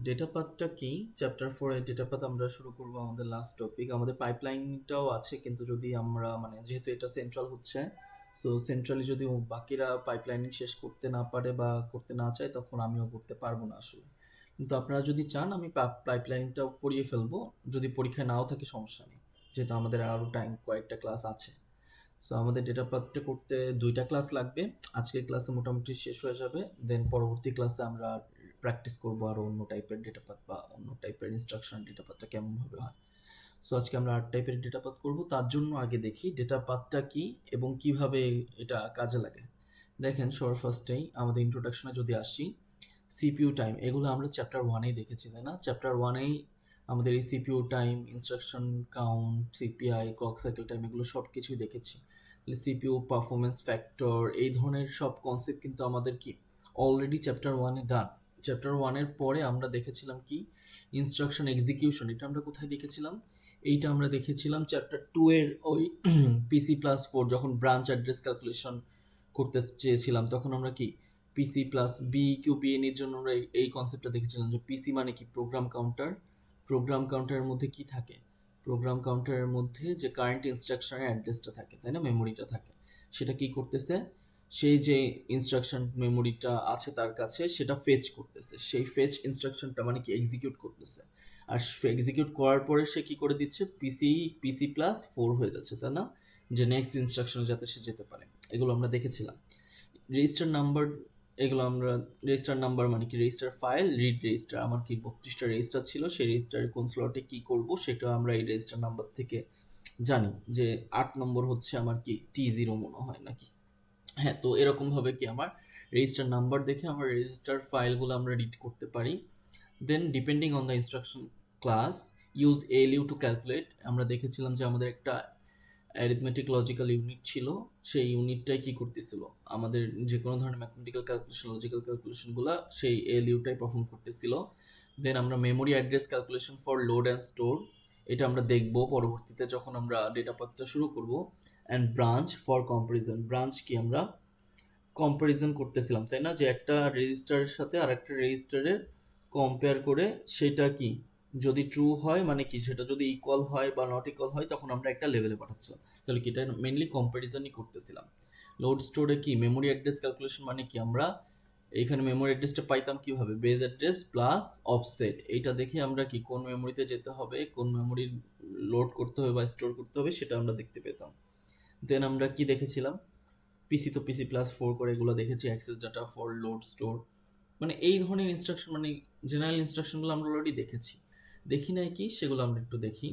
Data পাথটা কি? Chapter 4 এর data path আমরা শুরু করব আমাদের লাস্ট টপিক। আমাদের পাইপলাইনটাও আছে, কিন্তু যদি আমরা মানে যেহেতু এটা সেন্ট্রাল হচ্ছে, সো সেন্ট্রালি যদি বাকিরা পাইপলাইনিং শেষ করতে না পারে বা করতে না চায়, তখন আমিও করতে পারবো না আসলে। কিন্তু আপনারা যদি চান আমি পাইপলাইনটাও করিয়ে ফেলবো, যদি পরীক্ষায় নাও থাকে সমস্যা নেই, যেহেতু আমাদের আরও টাইম কয়েকটা ক্লাস আছে। সো আমাদের ডেটা পাথটা করতে 2টা ক্লাস লাগবে। আজকের ক্লাসে মোটামুটি শেষ হয়ে যাবে, দেন পরবর্তী ক্লাসে আমরা প্র্যাকটিস করবো আরও অন্য টাইপের ডেটা পাথ বা অন্য টাইপের ইনস্ট্রাকশন ডেটা পাথটা কেমনভাবে হয়। সো আজকে আমরা 8 টাইপের ডেটা পাথ করবো। তার জন্য আগে দেখি ডেটা পাথটা কি এবং কিভাবে এটা কাজে লাগে। দেখেন, সবার ফার্স্টেই আমাদের ইন্ট্রোডাকশনে যদি আসি, সিপিইউ টাইম এগুলো আমরা চ্যাপ্টার 1-এই দেখেছি, তাই না? চ্যাপ্টার 1-এই আমাদের এই CPU time, instruction count, CPI, clock cycle time এগুলো সব কিছুই দেখেছি। তাহলে সিপিইউ পারফরমেন্স ফ্যাক্টর এই ধরনের সব কনসেপ্ট কিন্তু আমাদের কি অলরেডি চ্যাপ্টার 1-এ ডান। চ্যাপ্টার 1-এর পরে আমরা দেখেছিলাম কি ইনস্ট্রাকশন এক্সিকিউশন, এটা আমরা কোথায় দেখেছিলাম? এইটা আমরা দেখেছিলাম চ্যাপ্টার 2-এর ওই PC+4 যখন ব্রাঞ্চ অ্যাড্রেস ক্যালকুলেশন করতে চেয়েছিলাম, তখন আমরা কি পিসি প্লাস বি কিউ বিএন এর জন্য আমরা এই কনসেপ্টটা দেখেছিলাম যে পিসি মানে কি প্রোগ্রাম কাউন্টার। প্রোগ্রাম কাউন্টারের মধ্যে কি থাকে? প্রোগ্রাম কাউন্টারের মধ্যে যে কারেন্ট ইনস্ট্রাকশনের অ্যাড্রেসটা থাকে, তাই না, মেমোরিটা থাকে, সেটা কি করতেছে? সেই যে ইনস্ট্রাকশন মেমোরিটা আছে তার কাছে সেটা ফেচ করতেছে, সেই ফেচ ইনস্ট্রাকশনটা মানে কি এক্সিকিউট করতেছে। আর এক্সিকিউট করার পরে সে কি করে দিচ্ছে? PC+4 হয়ে যাচ্ছে, তাই না, যে নেক্সট ইনস্ট্রাকশনে যাতে সে যেতে পারে। এগুলো আমরা দেখেছিলাম। রেজিস্টার নাম্বার, এগুলো আমরা রেজিস্টার নাম্বার মানে কি রেজিস্টার ফাইল, রিড রেজিস্টার, আমার কি 32টা রেজিস্টার ছিল, সেই রেজিস্টারে কোন স্লটে কি করব সেটা আমরা এই রেজিস্টার নাম্বার থেকে জানি। যে 8 নম্বর হচ্ছে আমার কি T0 মনে হয় নাকি, হ্যাঁ। তো এরকমভাবে কি আমার রেজিস্টার নাম্বার দেখে আমার রেজিস্টার ফাইলগুলো আমরা রিড করতে পারি। Then depending on the instruction class use ALU to calculate, আমরা দেখেছিলাম যে আমাদের একটা অ্যারিথমেটিক লজিক্যাল ইউনিট ছিল, সেই ইউনিটটাই কি করতেছিল, আমাদের যে কোনো ধরনের ম্যাথমেটিক্যাল ক্যালকুলেশন, লজিক্যাল ক্যালকুলেশনগুলো সেই এলইউটাই পারফর্ম করতেছিল। দেন আমরা memory address calculation for load and store, এটা আমরা দেখব পরবর্তীতে যখন আমরা ডেটা পাথটা শুরু করব। And branch for comparison, branch কি আমরা কম্পারিজন করতেছিলাম, তাই না, যে একটা রেজিস্টারের সাথে আর একটা রেজিস্টারের কম্পেয়ার করে সেটা কি যদি ট্রু হয় মানে কি, সেটা যদি ইকুয়াল হয় বা নট ইকুয়াল হয় তখন আমরা একটা লেভেলে পাঠাচ্ছিলাম। তাহলে কি এটা মেনলি কম্পারিজনই করতেছিলাম। লোড স্টোরে কি মেমোরি অ্যাড্রেস ক্যালকুলেশন মানে কি আমরা এইখানে মেমোরি অ্যাড্রেসটা পাইতাম কিভাবে, বেজ অ্যাড্রেস প্লাস অফসেট, এইটা দেখে আমরা কি কোন মেমোরিতে যেতে হবে, কোন মেমোরি লোড করতে হবে বা স্টোর করতে হবে সেটা আমরা দেখতে পেতাম। দেন আমরা কি দেখেছিলাম, পিসি তো PC+4 করে এগুলো দেখেছি, access data for load store, মানে এই ধরনের ইনস্ট্রাকশন, মানে জেনারেল ইনস্ট্রাকশনগুলো আমরা অলরেডি দেখেছি। দেখি নাই কি সেগুলো আমরা একটু দেখি।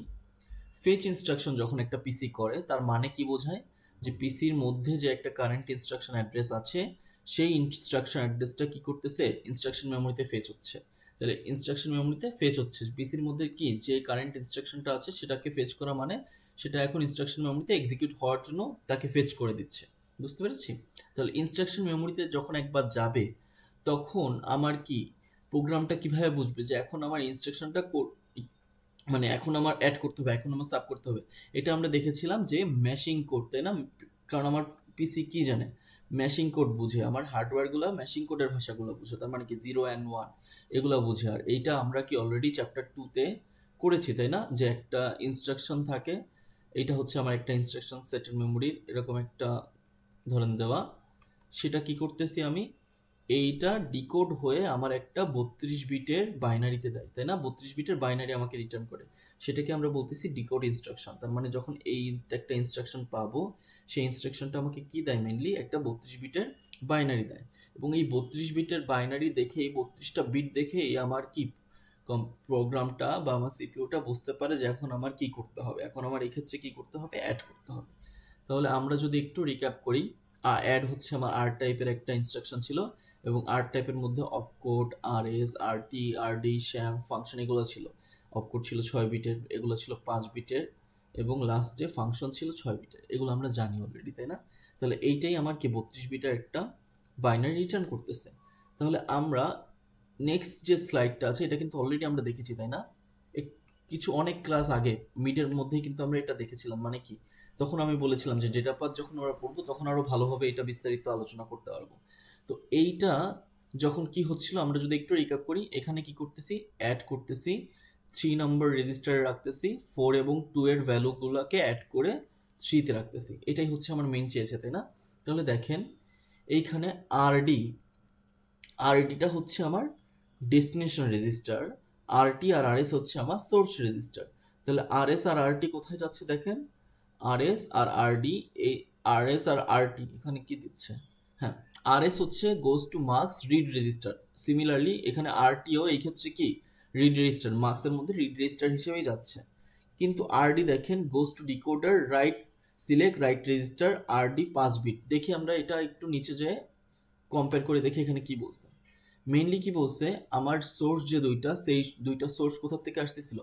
ফেচ ইনস্ট্রাকশন যখন একটা পিসি করে তার মানে কি বোঝায়, যে পিসির মধ্যে যে একটা কারেন্ট ইনস্ট্রাকশন অ্যাড্রেস আছে সেই ইনস্ট্রাকশন অ্যাড্রেসটা কি করতেছে, ইনস্ট্রাকশন মেমোরিতে ফেচ হচ্ছে। তাহলে ইনস্ট্রাকশন মেমোরিতে ফেচ হচ্ছে, পিসির মধ্যে কি যে কারেন্ট ইনস্ট্রাকশনটা আছে সেটাকে ফেচ করা মানে সেটা এখন ইনস্ট্রাকশন মেমোরিতে এক্সিকিউট হওয়ার জন্য তাকে ফেচ করে দিচ্ছে। বুঝতে পেরেছি? তাহলে ইনস্ট্রাকশন মেমোরিতে যখন একবার যাবে তখন আমার কি প্রোগ্রামটা কিভাবে বুঝবে যে এখন আমার ইনস্ট্রাকশনটা মানে এখন আমার অ্যাড করতে হবে, এখন আমার সাব করতে হবে। এটা আমরা দেখেছিলাম যে ম্যাশিং কোড, তাই না, কারণ আমার পিসি কি জানে, ম্যাশিং কোড বুঝে, আমার হার্ডওয়্যারগুলো ম্যাশিং কোডের ভাষাগুলো বুঝে, তার মানে কি 0 and 1 এগুলো বুঝে। আর এইটা আমরা কি অলরেডি চ্যাপ্টার 2-তে করেছি, তাই না, যে একটা ইনস্ট্রাকশন থাকে, এইটা হচ্ছে আমার একটা ইনস্ট্রাকশন সেটের মেমোরির এরকম একটা ধরেন দেওয়া, সেটা কি করতেছি আমি, এইটা ডিকোড হয়ে আমার একটা 32 বিটের বাইনারিতে দেয়, তাই না, 32 বিটের বাইনারি আমাকে রিটার্ন করে, সেটাকে আমরা বলতেছি ডিকোড ইনস্ট্রাকশন। তার মানে যখন এই একটা ইনস্ট্রাকশন পাবো সেই ইনস্ট্রাকশনটা আমাকে কি দেয়, মেনলি একটা 32 বিটের বাইনারি দেয়। এবং এই 32 বিটের বাইনারি দেখে, এই 32টা বিট দেখেই আমার কি প্রোগ্রামটা বা আমার সিপিইউটা বুঝতে পারে যে এখন আমার কি করতে হবে, এখন আমার এই ক্ষেত্রে কি করতে হবে, অ্যাড করতে হবে। তাহলে আমরা যদি একটু রিক্যাপ করি, অ্যাড হচ্ছে আমার আর টাইপের একটা ইনস্ট্রাকশন ছিল, এবং আর টাইপের মধ্যে অপকোড, RS, RT, RD, শ্যাম, ফাংশন এগুলো ছিল। অপকোড ছিল 6 বিটের, এগুলো ছিল 5 বিটের, এবং লাস্টে ফাংশন ছিল 6 বিটের, এগুলো আমরা জানি অলরেডি, তাই না। তাহলে এইটাই আমার কি 32 বিটের একটা বাইনারি রিটার্ন করতেছে। তাহলে আমরা নেক্সট যে স্লাইডটা আছে এটা কিন্তু অলরেডি আমরা দেখেছি, তাই না, কিছু অনেক ক্লাস আগে মিডের মধ্যেই কিন্তু আমরা এটা দেখেছিলাম। মানে কি, তখন আমি বলেছিলাম যে ডেটা পাথ যখন আমরা পড়বো তখন আরো ভালোভাবে এটা বিস্তারিত আলোচনা করতে পারবো। তো এইটা যখন কি হচ্ছিল আমরা যদি একটু রিক্যাপ করি, এখানে কি করতেছি, অ্যাড করতেছি, 3 নম্বর রেজিস্টারে রাখতেছি, 4 এবং 2 এর ভ্যালুগুলোকে অ্যাড করে 3তে রাখতেছি। এটাই হচ্ছে আমার মেইন চেয়েছে, তাই না? তাহলে দেখেন এইখানে আরডিটা হচ্ছে আমার ডেস্টিনেশন রেজিস্টার, আরটি আর আরএস হচ্ছে আমার সোর্স রেজিস্টার। তাহলে আরএস আর আরটি কোথায় যাচ্ছে দেখেন, আরএস আর আরডি, এই আরএস আর আরটি এখানে কি দিচ্ছে, হ্যাঁ আরএস হচ্ছে goes to marks read register. Similarly এখানে আরটিও এই ক্ষেত্রে কি রিড রেজিস্টার, মার্কসের মধ্যে রিড রেজিস্টার হিসেবেই যাচ্ছে। কিন্তু আরডি দেখেন goes to decoder write select write register RD 5 bit. দেখি আমরা এটা একটু নিচে যেয়ে কম্পেয়ার করে দেখি এখানে কি বলছে। মেইনলি কি বলছে, আমার সোর্স যে দুইটা, সেই দুইটা সোর্স কোথা থেকে আসতেছিল,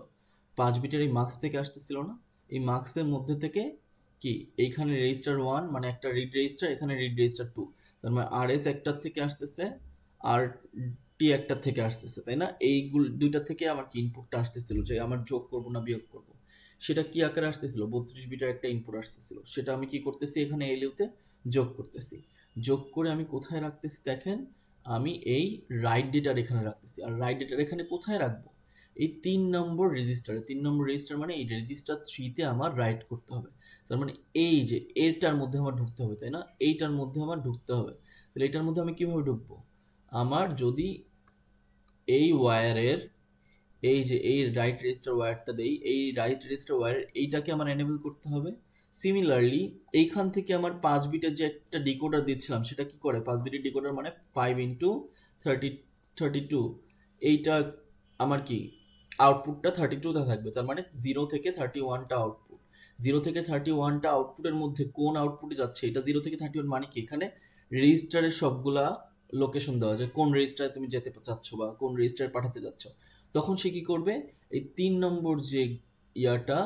5 বিটের এই মার্কস থেকে আসতেছিল না? এই মার্কসের মধ্যে থেকে কি এইখানে রেজিস্টার 1 মানে একটা রিড রেজিস্টার, এখানে রিড রেজিস্টার 2, তার মানে আরএস একটার থেকে আসতেছে আর টি একটার থেকে আসতেছে, তাই না? এইগুলো দুইটা থেকে আমার কি ইনপুটটা আসতেছিল, যে আমার যোগ করবো না বিয়োগ করবো, সেটা কি আকারে আসতেছিল, 32 বিটের একটা ইনপুট আসতেছিল, সেটা আমি কি করতেছি এখানে এলিউতে যোগ করতেছি। যোগ করে আমি কোথায় রাখতেছি দেখেন, আমি এই রাইট ডেটার এখানে রাখতেছি। আর রাইট ডেটার এখানে কোথায় রাখবো, এই 3 নম্বর রেজিস্টারে। 3 নম্বর রেজিস্টার মানে এই রেজিস্টার 3তে আমার রাইট করতে হবে। তার মানে এই যে এটার মধ্যে আমার ঢুকতে হবে, তাই না? এইটার মধ্যে আমার ঢুকতে হবে। তাহলে এটার মধ্যে আমি কিভাবে ঢুকবো, আমার যদি এই ওয়্যারের এই যে এই রাইট রেজিস্টার ওয়্যারটা দেই, এই রাইট রেজিস্টার ওয়্যার এইটাকে আমার এনেবল করতে হবে। সিমিলারলি এইখান থেকে আমার 5 বিটের যে একটা ডিকোডার দিচ্ছিলাম, সেটা কি করে, 5 বিটের ডিকোডার মানে 5 ইন্টু 32, এইটা আমার কি আউটপুটটা 32টা থাকবে, তার মানে 0 থেকে 31টা আউটপুট। 0 থেকে 31টা আউটপুটের মধ্যে কোন আউটপুটে যাচ্ছে, এটা 0 থেকে 31 মানে কি, এখানে রেজিস্টারের সবগুলা লোকেশন দেওয়া যায়, কোন রেজিস্টারে তুমি যেতে চাচ্ছ বা কোন রেজিস্টারে পাঠাতে যাচ্ছ। তখন সে কি করবে, এই 3 নম্বর যে ইয়াটা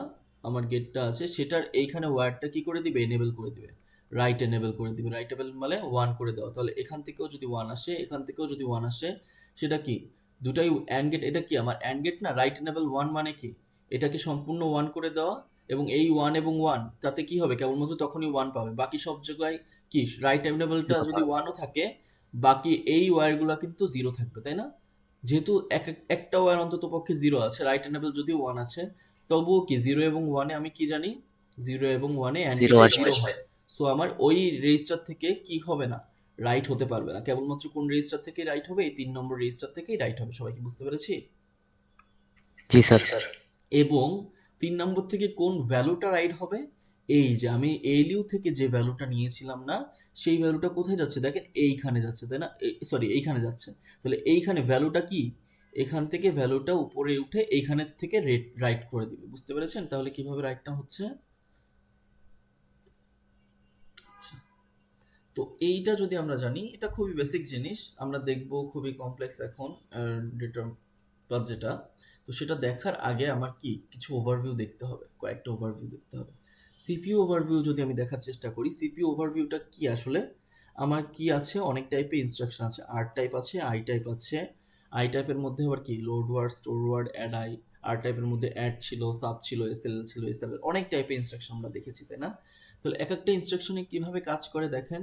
আমার গেটটা আছে, সেটার এইখানে ওয়্যারটা কি করে দিবে, এনেবল করে দিবে, রাইট এনেবল করে দিবে। রাইট এনেবল মানে 1 করে দেওয়া। তাহলে এখান থেকেও যদি 1 আসে, এখান থেকেও যদি 1 আসে, সেটা কি দুটাই অ্যান্ড গেট। এটা কি আমার অ্যান্ড গেট না, রাইট এনেবল 1 মানে কি, এটাকে সম্পূর্ণ 1 করে দেওয়া, এবং এই 1 এবং 1 তাতে কি হবে, কেবলমাত্র তখনই 1 পাবে, বাকি সব জায়গায় কি রাইট এনেবলটা যদি 1ও থাকে, বাকি এই ওয়্যারগুলো কিন্তু 0 থাকবে, তাই না? যেহেতু একটা ওয়্যার অন্তত পক্ষে 0 আছে, রাইট এনেবল যদিও 1 আছে, তবুও কি 0 এবং 1-এ আমি কি জানি, 0 এবং 1-এ অ্যান্ড জিরো গেটে আসবে। 0 হয়। সো আমার ওই রেজিস্টার থেকে কি হবে না, রাইট হতে পারবে না। কেবলমাত্র কোন রেজিস্টার থেকে রাইট হবে, এই 3 নম্বর রেজিস্টার থেকেই রাইট হবে। সবাই কি বুঝতে পেরেছি? জি স্যার। এবং 3 নম্বর থেকে কোন ভ্যালুটা রাইট হবে, এই যে আমি এলইউ থেকে যে ভ্যালুটা নিয়েছিলাম না, সেই ভ্যালুটা কোথায় যাচ্ছে দেখেন, এইখানে যাচ্ছে, তাই না? সরি, এইখানে যাচ্ছে। তাহলে এইখানে ভ্যালুটা কি, এখান থেকে ভ্যালুটা উপরে উঠে এইখানের থেকে রাইট করে দিবে। বুঝতে পেরেছেন তাহলে কিভাবে রাইটটা হচ্ছে? আচ্ছা, তো এইটা যদি আমরা জানি, এটা খুবই বেসিক জিনিস। আমরা দেখব খুবই কমপ্লেক্স এখন ডেটা পাথ যেটা, তো সেটা দেখার আগে আমার কি কিছু ওভারভিউ দেখতে হবে, কয়েকটা ওভারভিউ দেখতে হবে। সিপিইউ ওভারভিউ যদি আমি দেখার চেষ্টা করি, সিপিইউ ওভারভিউটা কি আসলে, আমার কি আছে, অনেক টাইপের ইনস্ট্রাকশন আছে, আর টাইপ আছে, আই টাইপ আছে। আই টাইপের মধ্যে আবার কি load word, store word, add I. R টাইপের মধ্যে অ্যাড ছিল, সাব ছিল, এসএল ছিল, এসএল, অনেক টাইপের ইনস্ট্রাকশন আমরা দেখেছি, তাই না? তাহলে এক একটা ইনস্ট্রাকশনে কিভাবে কাজ করে দেখেন।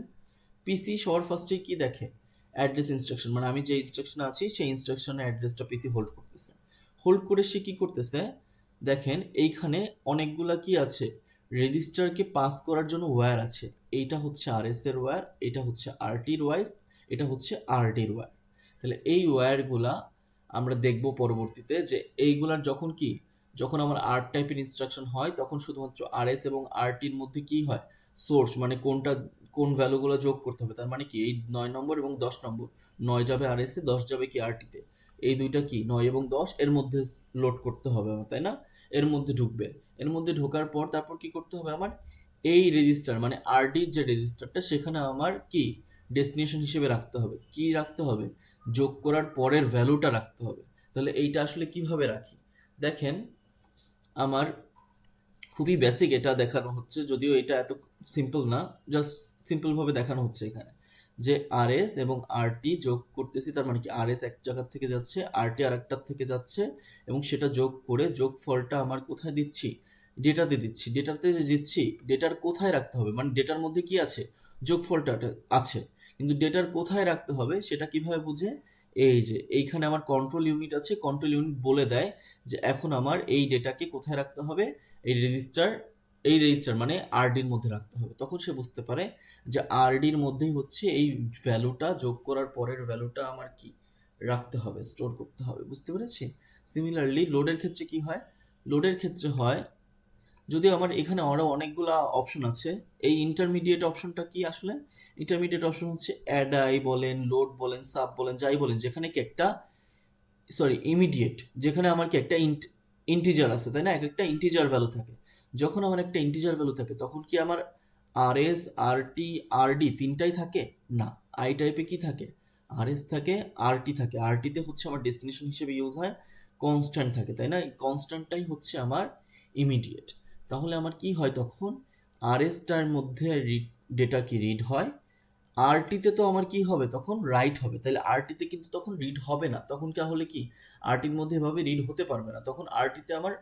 পিসি সবার ফার্স্টে কি দেখে, অ্যাড্রেস ইনস্ট্রাকশন, মানে আমি যে ইনস্ট্রাকশনে আছি সেই ইনস্ট্রাকশনের অ্যাড্রেসটা পিসি হোল্ড করতেছে। হোল্ড করে সে কি করতেছে দেখেন, এইখানে অনেকগুলা কি আছে, রেজিস্টারকে পাস করার জন্য ওয়্যার আছে। এইটা হচ্ছে আরএস এর ওয়্যার, এটা হচ্ছে আরটির ওয়্যার, এটা হচ্ছে আরডির ওয়্যার। তাহলে এই ওয়্যারগুলা আমরা দেখব পরবর্তীতে, যে এইগুলার যখন কি, যখন আমার আর টাইপের ইনস্ট্রাকশন হয়, তখন শুধুমাত্র আরএস এবং আরটির মধ্যে কি হয়, সোর্স মানে কোনটা কোন ভ্যালুগুলো যোগ করতে হবে। তার মানে কি এই 9 নম্বর এবং 10 নম্বর, 9 যাবে আরএস এ, 10 যাবে কি আরটিতে, এই দুইটা কি 9 এবং 10 এর মধ্যে লোড করতে হবে আমার, তাই না? এর মধ্যে ঢুকবে। এর মধ্যে ঢোকার পর তারপর কি করতে হবে আমার, এই রেজিস্টার মানে আরডির যে রেজিস্টারটা, সেখানে আমার কি ডেস্টিনেশন হিসেবে রাখতে হবে, কি রাখতে হবে, যোগ করার পরের ভ্যালুটা রাখতে হবে। তাহলে এইটা আসলে কিভাবে রাখি দেখেন, আমার খুবই বেসিক এটা দেখানো হচ্ছে, যদিও এটা এত সিম্পল না, জাস্ট সিম্পলভাবে দেখানো হচ্ছে এখানে, যে আরএস এবং আরটি যোগ করতেছি। তার মানে কি আরএস এক জায়গার থেকে যাচ্ছে, আরটি আর একটার থেকে যাচ্ছে, এবং সেটা যোগ করে যোগফলটা আমার কোথায় দিচ্ছি, ডেটাতে দিচ্ছি। ডেটাতে যে দিচ্ছি, ডেটার কোথায় রাখতে হবে, মানে ডেটার মধ্যে কি আছে, যোগফলটা আছে, কিন্তু ডেটার কোথায় রাখতে হবে সেটা কিভাবে বুঝে, এই যে এইখানে আমার কন্ট্রোল ইউনিট আছে, কন্ট্রোল ইউনিট বলে দেয় যে এখন আমার এই ডেটাকে কোথায় রাখতে হবে, এই রেজিস্টার মানে আরডির মধ্যে রাখতে হবে। তখন সে বুঝতে পারে যে আরডির মধ্যেই হচ্ছে এই ভ্যালুটা যোগ করার পরের ভ্যালুটা আমার কি রাখতে হবে, স্টোর করতে হবে। বুঝতে পেরেছি? সিমিলারলি লোডের ক্ষেত্রে কি হয়, লোডের ক্ষেত্রে হয় যদিও আমার এখানে আরও অনেকগুলা অপশন আছে। এই ইন্টারমিডিয়েট অপশনটা কি আসলে, ইন্টারমিডিয়েট অপশন হচ্ছে অ্যাডাই বলেন, লোড বলেন, সাব বলেন, যাই বলেন, যেখানে কি একটা ইমিডিয়েট, যেখানে আমার কি একটা ইন্টিজার আছে, তাই না? এক একটা ইন্টিজার ভ্যালু থাকে। যখন আমার একটা ইন্টিজার ভ্যালু থাকে তখন কি আমার আরএস, আরটি, আরডি তিনটাই থাকে? না, আই টাইপে কি থাকে, আরএস থাকে, আরটি থাকে। আরটিতে হচ্ছে আমার ডেস্টিনেশন হিসেবে ইউজ হয়, কনস্ট্যান্ট থাকে, তাই না? এই কনস্ট্যান্টটাই হচ্ছে আমার ইমিডিয়েট। তাহলে আমার কি হয় তখন, আরএসটার মধ্যে ডেটা কি রিড হয়, আরটিতে তো আমার কি হবে তখন, রাইট হবে। তাহলে আরটিতে কিন্তু তখন রিড হবে না, তখন তাহলে কি আরটির মধ্যে এভাবে রিড হতে পারবে না, তখন আরটিতে আমার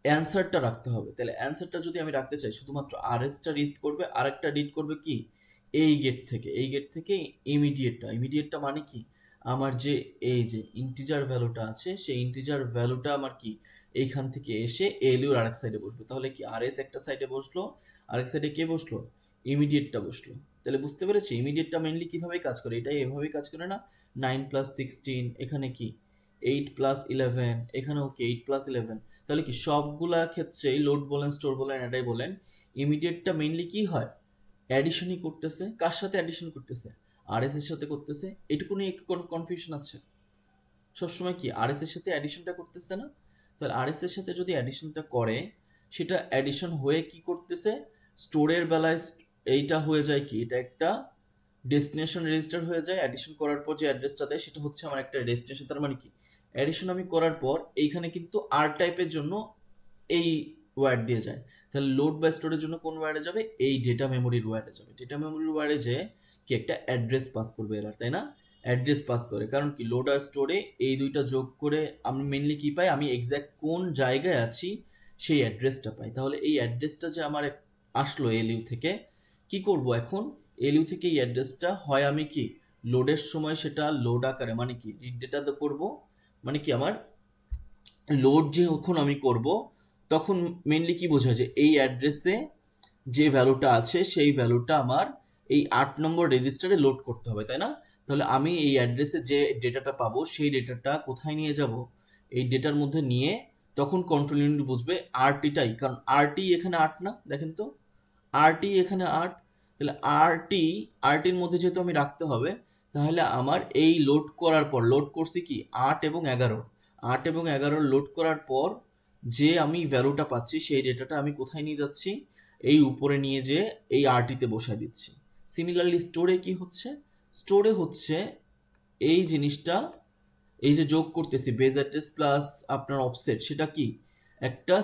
অ্যান্সারটা রাখতে হবে। তাহলে অ্যান্সারটা যদি আমি রাখতে চাই, শুধুমাত্র আরএসটা রিড করবে, আরেকটা রিড করবে কি এই গেট থেকে, এই গেট থেকে ইমিডিয়েটটা মানে কি আমার যে এই যে ইন্টিজার ভ্যালুটা আছে, সেই ইন্টিজার ভ্যালুটা আমার কি এইখান থেকে এসে এলইউর আরেক সাইডে বসবে। তাহলে কি আরএস একটা সাইডে বসলো, আরেক সাইডে কে বসলো, ইমিডিয়েটটা বসলো। তাহলে বুঝতে পেরেছি ইমিডিয়েটটা মেনলি কিভাবে কাজ করে, এটাই এভাবেই কাজ করে না। 9+16, এখানে কি 8+11, এখানেও কি 8+11। তাহলে কি সবগুলা ক্ষেত্রেই লোড বলেন, স্টোর বলেন, এটাই বলেন, ইমিডিয়েটটা মেইনলি কি হয়, অ্যাডিশনই করতেছে। কার সাথে অ্যাডিশন করতেছে, আরএস এর সাথে করতেছে। এটুকু নিয়ে কোনো কনফিউশন আছে? সবসময় কি আরএস এর সাথে অ্যাডিশনটা করতেছে না? তাহলে আরএস এর সাথে যদি অ্যাডিশনটা করে, সেটা অ্যাডিশন হয়ে কি করতেছে, স্টোরের বেলায় এইটা হয়ে যায় কি, এটা একটা ডেস্টিনেশন রেজিস্টার হয়ে যায়। অ্যাডিশন করার পর যে অ্যাড্রেসটা দেয় সেটা হচ্ছে আমার একটা ডেস্টিনেশন। তার মানে কি অ্যাডিশন আমি করার পর এইখানে কিন্তু আর টাইপের জন্য এই ওয়ার্ড দিয়ে যায়। তাহলে লোড বা স্টোরের জন্য কোন ওয়ার্ডে যাবে, এই ডেটা মেমোরির ওয়ার্ডে যাবে। ডেটা মেমোরির ওয়ার্ডে যে কি একটা অ্যাড্রেস পাস করবে এরা, তাই না? অ্যাড্রেস পাস করে, কারণ কি লোড আর স্টোরে এই দুইটা যোগ করে আমি মেনলি কি পাই, আমি এক্স্যাক্ট কোন জায়গায় আছি সেই অ্যাড্রেসটা পাই। তাহলে এই অ্যাড্রেসটা যে আমার আসলো এলইউ থেকে, কি করব এখন, এলইউ থেকে এই অ্যাড্রেসটা হয় আমি কি লোডের সময় সেটা লোড আকারে মানে কি রিড ডেটা তো করবো, মানে কি আমার লোড যখন আমি করব তখন মেনলি কি বোঝায় যে এই অ্যাড্রেসে যে ভ্যালুটা আছে সেই ভ্যালুটা আমার এই 8 নম্বর রেজিস্টারে লোড করতে হবে, তাই না? তাহলে আমি এই অ্যাড্রেসে যে ডেটাটা পাবো সেই ডেটাটা কোথায় নিয়ে যাব, এই ডেটার মধ্যে নিয়ে তখন কন্ট্রোল ইউনিট বুঝবে আরটিটাই, কারণ আরটি এখানে 8 না, দেখেন তো আরটি এখানে 8। তাহলে আরটির মধ্যে যেহেতু আমি রাখতে হবে, তাহলে আমার এই লোড করার পর, লোড করছি কি 8 এবং 11, 8 এবং 11 লোড করার পর যে আমি ভ্যালুটা পাচ্ছি সেই ডেটাটা আমি কোথায় নিয়ে যাচ্ছি, এই উপরে নিয়ে যে এই আরটিতে বসায় দিচ্ছি। সিমিলারলি স্টোরে কি হচ্ছে, স্টোরে হচ্ছে এই জিনিসটা, এই যে যোগ করতেছি বেজ অ্যাড্রেস প্লাস আপনার অফসেট, সেটা কি একটা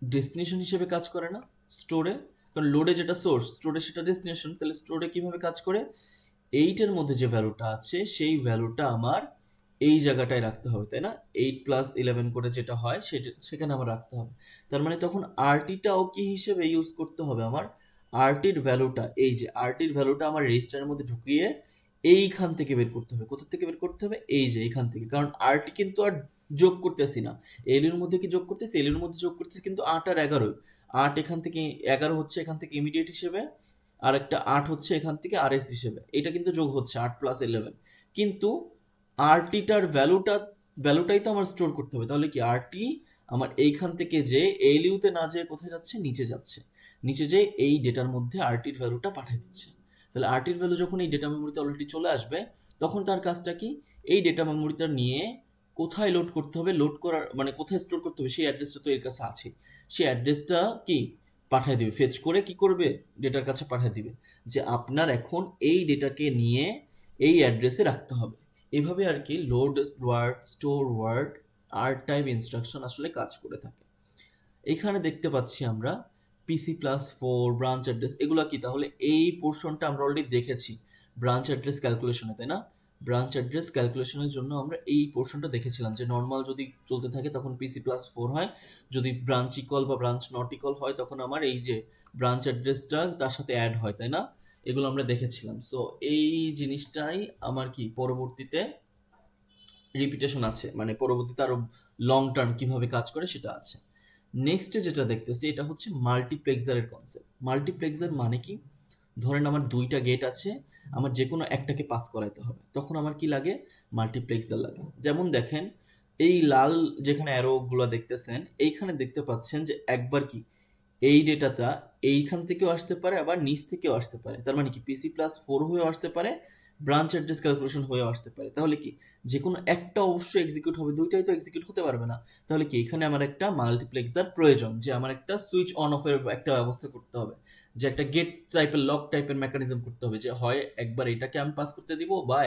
ডেস্টিনেশন হিসেবে কাজ করে না স্টোরে? কারণ লোডে যেটা সোর্স, স্টোরে সেটা ডেস্টিনেশন। তাহলে স্টোরে কিভাবে কাজ করে, এইটের মধ্যে যে ভ্যালুটা আছে সেই ভ্যালুটা আমার এই জায়গাটায় রাখতে হবে, তাই না? 8+11 করে যেটা হয় সেটা সেখানে আমার রাখতে হবে। তার মানে তখন আরটিটাও কি হিসেবে ইউজ করতে হবে আমার, আরটির ভ্যালুটা, এই যে আরটির ভ্যালুটা আমার রেজিস্টারের মধ্যে ঢুকিয়ে এইখান থেকে বের করতে হবে। কোথা থেকে বের করতে হবে, এই যে এইখান থেকে। কারণ আরটি কিন্তু আর যোগ করতেছি না, এলইউর মধ্যে কি যোগ করতেছি, এলইউর মধ্যে যোগ করতেছি কিন্তু 8 আর 11, 8 এখান থেকে 11 হচ্ছে এখান থেকে ইমিডিয়েট হিসেবে, আর একটা 8 হচ্ছে এখান থেকে আরএস হিসেবে, এটা কিন্তু যোগ হচ্ছে 8+11। কিন্তু আরটিটার ভ্যালুটাই তো আমার স্টোর করতে হবে। তাহলে কি আরটি আমার এইখান থেকে যে এলইউতে না যেয়ে কোথায় যাচ্ছে, নিচে যাচ্ছে, নিচে যে এই ডেটার মধ্যে আরটির ভ্যালুটা পাঠিয়ে দিচ্ছে। তাহলে আরটির ভ্যালু যখন এই ডেটা মেমোরিতে অলরেডি চলে আসবে, তখন তার কাজটা কি, এই ডেটা মেমোরিটা নিয়ে কোথায় লোড করতে হবে, লোড করার মানে কোথায় স্টোর করতে হবে সেই অ্যাড্রেসটা তো এর কাছে আছে, সেই অ্যাড্রেসটা কি পাঠিয়ে দিবে, ফেচ করে কি করবে, ডেটার কাছে পাঠিয়ে দিবে যে আপনার এখন এই ডেটাকে নিয়ে এই অ্যাড্রেসে রাখতে হবে। এভাবে আর কি লোড ওয়ার্ড, স্টোর ওয়ার্ড, আর টাইপ ইনস্ট্রাকশন আসলে কাজ করে থাকে। এখানে দেখতে পাচ্ছি আমরা PC+4, ব্রাঞ্চ অ্যাড্রেস, এগুলো কি, তাহলে এই পোর্শনটা আমরা অলরেডি দেখেছি ব্রাঞ্চ অ্যাড্রেস ক্যালকুলেশনে, তাই না? ব্রাঞ্চ অ্যাড্রেস ক্যালকুলেশনের জন্য আমরা এই পোর্শনটা দেখেছিলাম যে নর্মাল যদি চলতে থাকে তখন PC+4 হয়, যদি ব্রাঞ্চ ইকল বা ব্রাঞ্চ নট ইকল হয় তখন আমার এই যে ব্রাঞ্চ অ্যাড্রেসটা তার সাথে অ্যাড হয়, তাই না? এগুলো আমরা দেখেছিলাম। সো এই জিনিসটাই আমার কি পরবর্তীতে রিপিটেশন আছে, মানে পরবর্তীতে আরো লং টার্ম কিভাবে কাজ করে সেটা আছে। নেক্সটে যেটা দেখতেছি এটা হচ্ছে মাল্টিপ্লেক্সারের কনসেপ্ট। মাল্টিপ্লেক্সার মানে কি, ধরেন আমার দুইটা গেট আছে, আমার যে কোনো একটাকে পাস করাইতে হবে, তখন আমার কি লাগে, মাল্টিপ্লেক্সার লাগে। যেমন দেখেন এই লাল যেখানে অ্যারোগুলো দেখতেছেন, এইখানে দেখতে পাচ্ছেন যে একবার কি এই ডেটাটা এইখান থেকেও আসতে পারে, আবার নিচ থেকেও আসতে পারে। তার মানে কি PC+4 হয়েও আসতে পারে, ব্রাঞ্চ অ্যাড্রেস ক্যালকুলেশন হয়েও আসতে পারে। তাহলে কি যে কোনো একটা অবশ্যই এক্সিকিউট হবে, দুইটাই তো এক্সিকিউট হতে পারবে না। তাহলে কি এখানে আমার একটা মাল্টিপ্লেক্সার প্রয়োজন, যে আমার একটা সুইচ অন অফের একটা ব্যবস্থা করতে হবে, যে একটা গেট টাইপের লক টাইপের মেকানিজম করতে হবে, যে হয় একবার এটাকে আমি পাস করতে দিব বা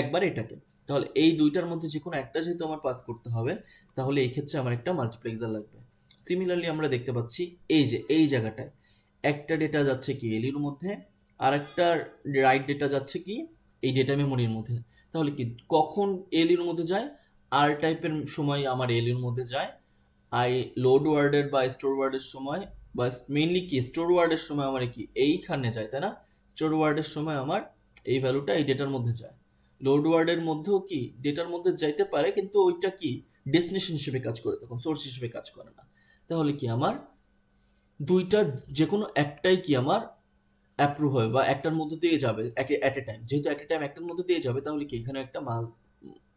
একবার এটাকে। তাহলে এই দুইটার মধ্যে যে কোনো একটা যেহেতু আমার পাস করতে হবে, তাহলে এই ক্ষেত্রে আমার একটা মাল্টিপ্লেক্সার লাগবে। সিমিলারলি আমরা দেখতে পাচ্ছি এই যে এই জায়গাটায় একটা ডেটা যাচ্ছে কি এলইউর মধ্যে, আর একটা রাইট ডেটা যাচ্ছে কি এই ডেটা মেমোরির মধ্যে। তাহলে কি কখন এলইউর মধ্যে যায়, আর টাইপের সময় আমার এলইউর মধ্যে যায়, আই লোড ওয়ার্ডের বা স্টোর ওয়ার্ডের সময়, বা মেইনলি কি স্টোর ওয়ার্ডের সময় আমার কি এইখানে যায়, তাই না? স্টোর ওয়ার্ডের সময় আমার এই ভ্যালুটা এই ডেটার মধ্যে যায়। লোড ওয়ার্ডের মধ্যেও কি ডেটার মধ্যে যাইতে পারে, কিন্তু ওইটা কি ডেস্টিনেশন হিসেবে কাজ করে, তখন সোর্স হিসেবে কাজ করে না। তাহলে কি আমার দুইটা যে কোনো একটাই কি আমার অ্যাপ্রুভ হবে বা একটার মধ্যে দিয়ে যাবে অ্যাট এ টাইম। যেহেতু অ্যাট এ টাইম একটার মধ্যে দিয়ে যাবে, তাহলে কি এখানে একটা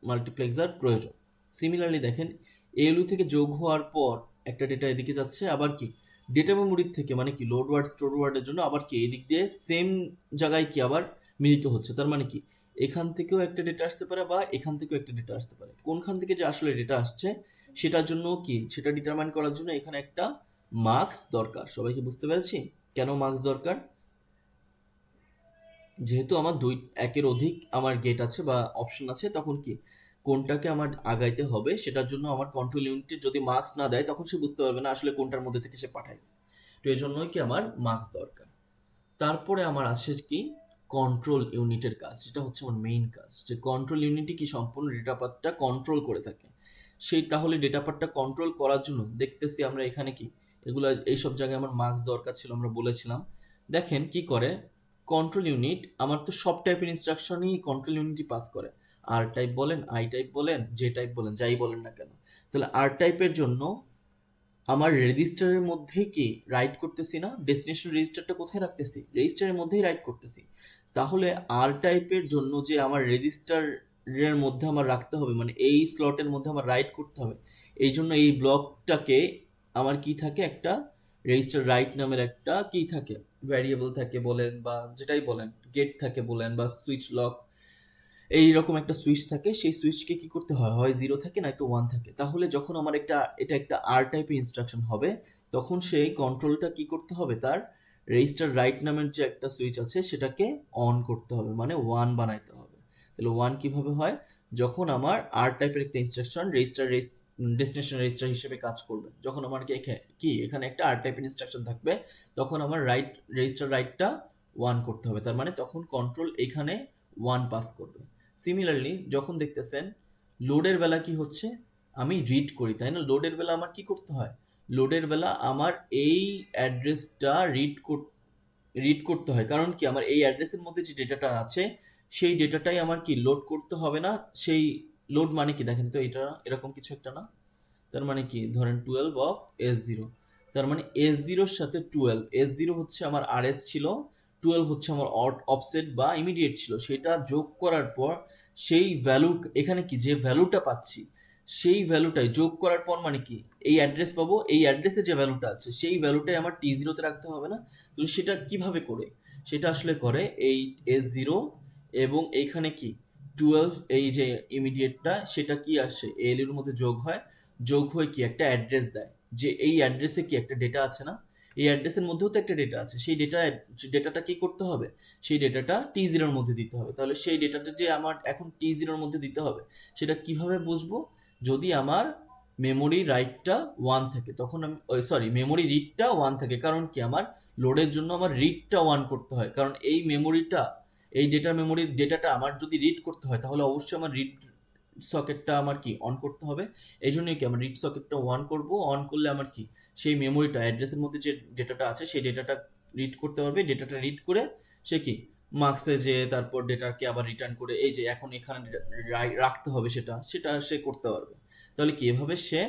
মাল্টিপ্লেক্সার প্রয়োজন। সিমিলারলি দেখেন এএলইউ থেকে যোগ হওয়ার পর একটা ডেটা এদিকে যাচ্ছে, আবার কি ডেটা মেমোরির থেকে মানে কি লোড ওয়ার্ড স্টোর ওয়ার্ডের জন্য আবার কি এদিক দিয়ে সেম জায়গায় কি আবার মিলিত হচ্ছে। তার মানে কি এখান থেকেও একটা ডেটা আসতে পারে বা এখান থেকেও একটা ডেটা আসতে পারে। কোনখান থেকে যে আসলে ডেটা আসছে সেটার জন্য কি সেটা ডিটারমাইন করার জন্য এখানে একটা মার্কস দরকার। সবাইকে বুঝতে পেরেছি কেন মার্কস দরকার? যেহেতু আমার একের অধিক আমার গেট আছে বা অপশন আছে, তখন কি কোনটাকে আমার আগাইতে হবে সেটার জন্য আমার কন্ট্রোল ইউনিটের যদি মার্কস না দেয়, তখন সে বুঝতে পারবে না আসলে কোনটার মধ্যে থেকে সে পাঠাইছে। তো এই জন্যই কি আমার মার্কস দরকার। তারপরে আমার আসে কি কন্ট্রোল ইউনিটের কাজ, যেটা হচ্ছে আমার মেইন কাজ, যে কন্ট্রোল ইউনিটই কি সম্পূর্ণ ডেটা পাথটা কন্ট্রোল করে থাকে। সেই তাহলে ডেটা পাথটা কন্ট্রোল করার জন্য দেখতেছি আমরা এখানে কি এগুলা এইসব জায়গায় আমার মার্কস দরকার ছিল, আমরা বলেছিলাম। দেখেন কি করে কন্ট্রোল ইউনিট, আমার তো সব টাইপের ইনস্ট্রাকশনই কন্ট্রোল ইউনিটই পাস করে। আর টাইপ বলেন, আই টাইপ বলেন, জে টাইপ বলেন, যাই বলেন না কেন। তাহলে আর টাইপের জন্য আমার রেজিস্টারের মধ্যেই কি রাইট করতেছি না, ডেস্টিনেশন রেজিস্টারটা কোথায় রাখতেছি, রেজিস্টারের মধ্যেই রাইট করতেছি। তাহলে আর টাইপের জন্য যে আমার রেজিস্টারের মধ্যে আমার রাখতে হবে, মানে এই স্লটের মধ্যে আমার রাইট করতে হবে, এই জন্য এই ব্লকটাকে আমার কি থাকে, একটা রেজিস্টার রাইট নামের একটা কি থাকে, ভ্যারিয়েবল থাকে বলেন বা যেটাই বলেন, গেট থাকে বলেন বা সুইচ লক, এইরকম একটা সুইচ থাকে। সেই সুইচকে কি করতে হয়, হয় জিরো থাকে নয়তো ওয়ান থাকে। তাহলে যখন আমার এটা একটা আর টাইপের ইনস্ট্রাকশন হবে, তখন সেই কন্ট্রোলটা কি করতে হবে, তার রেজিস্টার রাইট নামের যে একটা সুইচ আছে সেটাকে অন করতে হবে, মানে ওয়ান বানাইতে হবে। তাহলে ওয়ান কিভাবে হয়, যখন আমার আর টাইপের একটা ইনস্ট্রাকশন ডেস্টিনেশন রেজিস্টার হিসেবে কাজ করবে, যখন আমার কি এখানে একটা আর টাইপের ইনস্ট্রাকশন থাকবে, তখন আমার রেজিস্টার রাইটটা ওয়ান করতে হবে। তার মানে তখন কন্ট্রোল এখানে ওয়ান পাস করবে। সিমিলারলি যখন দেখতেছেন লোডের বেলা কি হচ্ছে, আমি রিড করি, তাই না? লোডের বেলা আমার কি করতে হয়, লোডের বেলা আমার এই অ্যাড্রেসটা রিড করতে হয়। কারণ কি আমার এই অ্যাড্রেসের মধ্যে যে ডেটাটা আছে সেই ডেটাটাই আমার কি লোড করতে হবে না। সেই লোড মানে কি দেখেন তো, এটা এরকম কিছু একটা না? তার মানে কি ধরেন 12 অফ S0, তার মানে S0 এর সাথে 12, S0 হচ্ছে আমার RS ছিল, 12 হচ্ছে আমার অফসেট বা ইমিডিয়েট ছিল, সেটা যোগ করার পর সেই ভ্যালু, এখানে কি যে ভ্যালুটা পাচ্ছি সেই ভ্যালুটাই যোগ করার পর মানে কি এই অ্যাড্রেস পাবো, এই অ্যাড্রেসে যে ভ্যালুটা আছে সেই ভ্যালুটাই আমার T0 তে রাখতে হবে না? তো সেটা কিভাবে করে, সেটা আসলে করে এই S0 এবং এইখানে কি 12, এই যে ইমিডিয়েটটা সেটা কি আসে ALU এর মধ্যে যোগ হয়, যোগ হয়ে কি একটা অ্যাড্রেস দেয়, যে এই অ্যাড্রেসে কি একটা ডেটা আছে না, এই অ্যাড্রেসের মধ্যেও তো একটা ডেটা আছে, সেই ডেটাটা কি করতে হবে, সেই ডেটাটা T0 এর মধ্যে দিতে হবে। তাহলে সেই ডেটাটা যে আমার এখন T0 এর মধ্যে দিতে হবে, সেটা কিভাবে বুঝবো, যদি আমার মেমোরি রাইটটা ওয়ান থাকে, তখন আমি মেমোরি রিডটা ওয়ান থাকে। কারণ কি আমার লোডের জন্য আমার রিডটা ওয়ান করতে হয়, কারণ এই মেমোরিটা, এই মেমোরির ডেটাটা আমার যদি রিড করতে হয়, তাহলে অবশ্যই আমার রিড সকেটটা আমার কি অন করতে হবে। এই জন্যই কি আমার রিড সকেটটা অন করব, অন করলে আমার কি সেই মেমোরিটা অ্যাড্রেসের মধ্যে যে ডেটাটা আছে সেই ডেটাটা রিড করতে পারবে, ডেটাটা রিড করে সে কি মার্কসে যে তারপর ডেটাকে আবার রিটার্ন করে এই যে এখন এখানে রাখতে হবে সেটা সেটা সে করতে পারবে। তাহলে কি এভাবে সে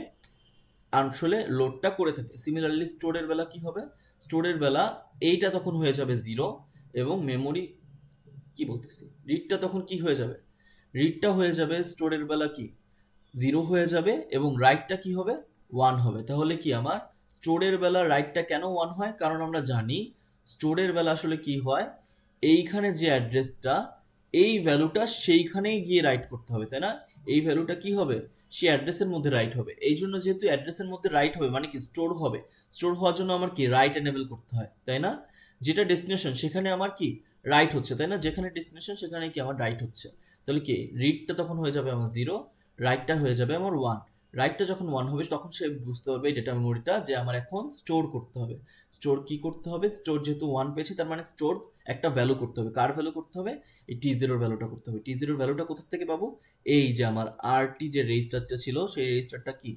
আসলে লোডটা করে থাকে। সিমিলারলি স্টোরের বেলা কি হবে, স্টোরের বেলা এইটা তখন হয়ে যাবে 0 এবং মেমোরি কি বলতেছি রিডটা তখন কি হয়ে যাবে, রিডটা হয়ে যাবে স্টোরের বেলা কি 0 হয়ে যাবে এবং রাইটটা কি হবে 1 হবে। তাহলে কি আমার স্টোরের বেলা রাইটটা কেন 1 হয়, কারণ আমরা জানি স্টোরের বেলা আসলে কি হয়, এইখানে যে অ্যাড্রেসটা এই ভ্যালুটা সেইখানেই গিয়ে রাইট করতে হবে, তাই না? এই ভ্যালুটা কি হবে, সেই অ্যাড্রেসের মধ্যে রাইট হবে। এই জন্য যেহেতু অ্যাড্রেসের মধ্যে রাইট হবে মানে কি স্টোর হবে, স্টোর হওয়ার জন্য আমার কি রাইট এনেবল করতে হয়, তাই না? যেটা ডেস্টিনেশন সেখানে আমার কি রাইট হচ্ছে, তাই না? যেখানে ডেস্টিনেশন সেখানে কি আমার রাইট হচ্ছে। তাহলে কি রিডটা তখন হয়ে যাবে আমার 0, রাইটটা হয়ে যাবে আমার 1। রাইটটা যখন 1 হবে তখন সে বুঝতে পারবে এই ডেটা মেমোরিটা যে আমার এখন স্টোর করতে হবে। স্টোর কি করতে হবে, স্টোর যেহেতু 1 পেয়েছি তার মানে স্টোর একটা ভ্যালু করতে হবে। কার ভ্যালু করতে হবে, এই T0 ভ্যালুটা করতে হবে। T0 ভ্যালুটা কোথা থেকে পাবো, এই যে আমার RT যে রেজিস্টারটা ছিল সেই রেজিস্টারটা কি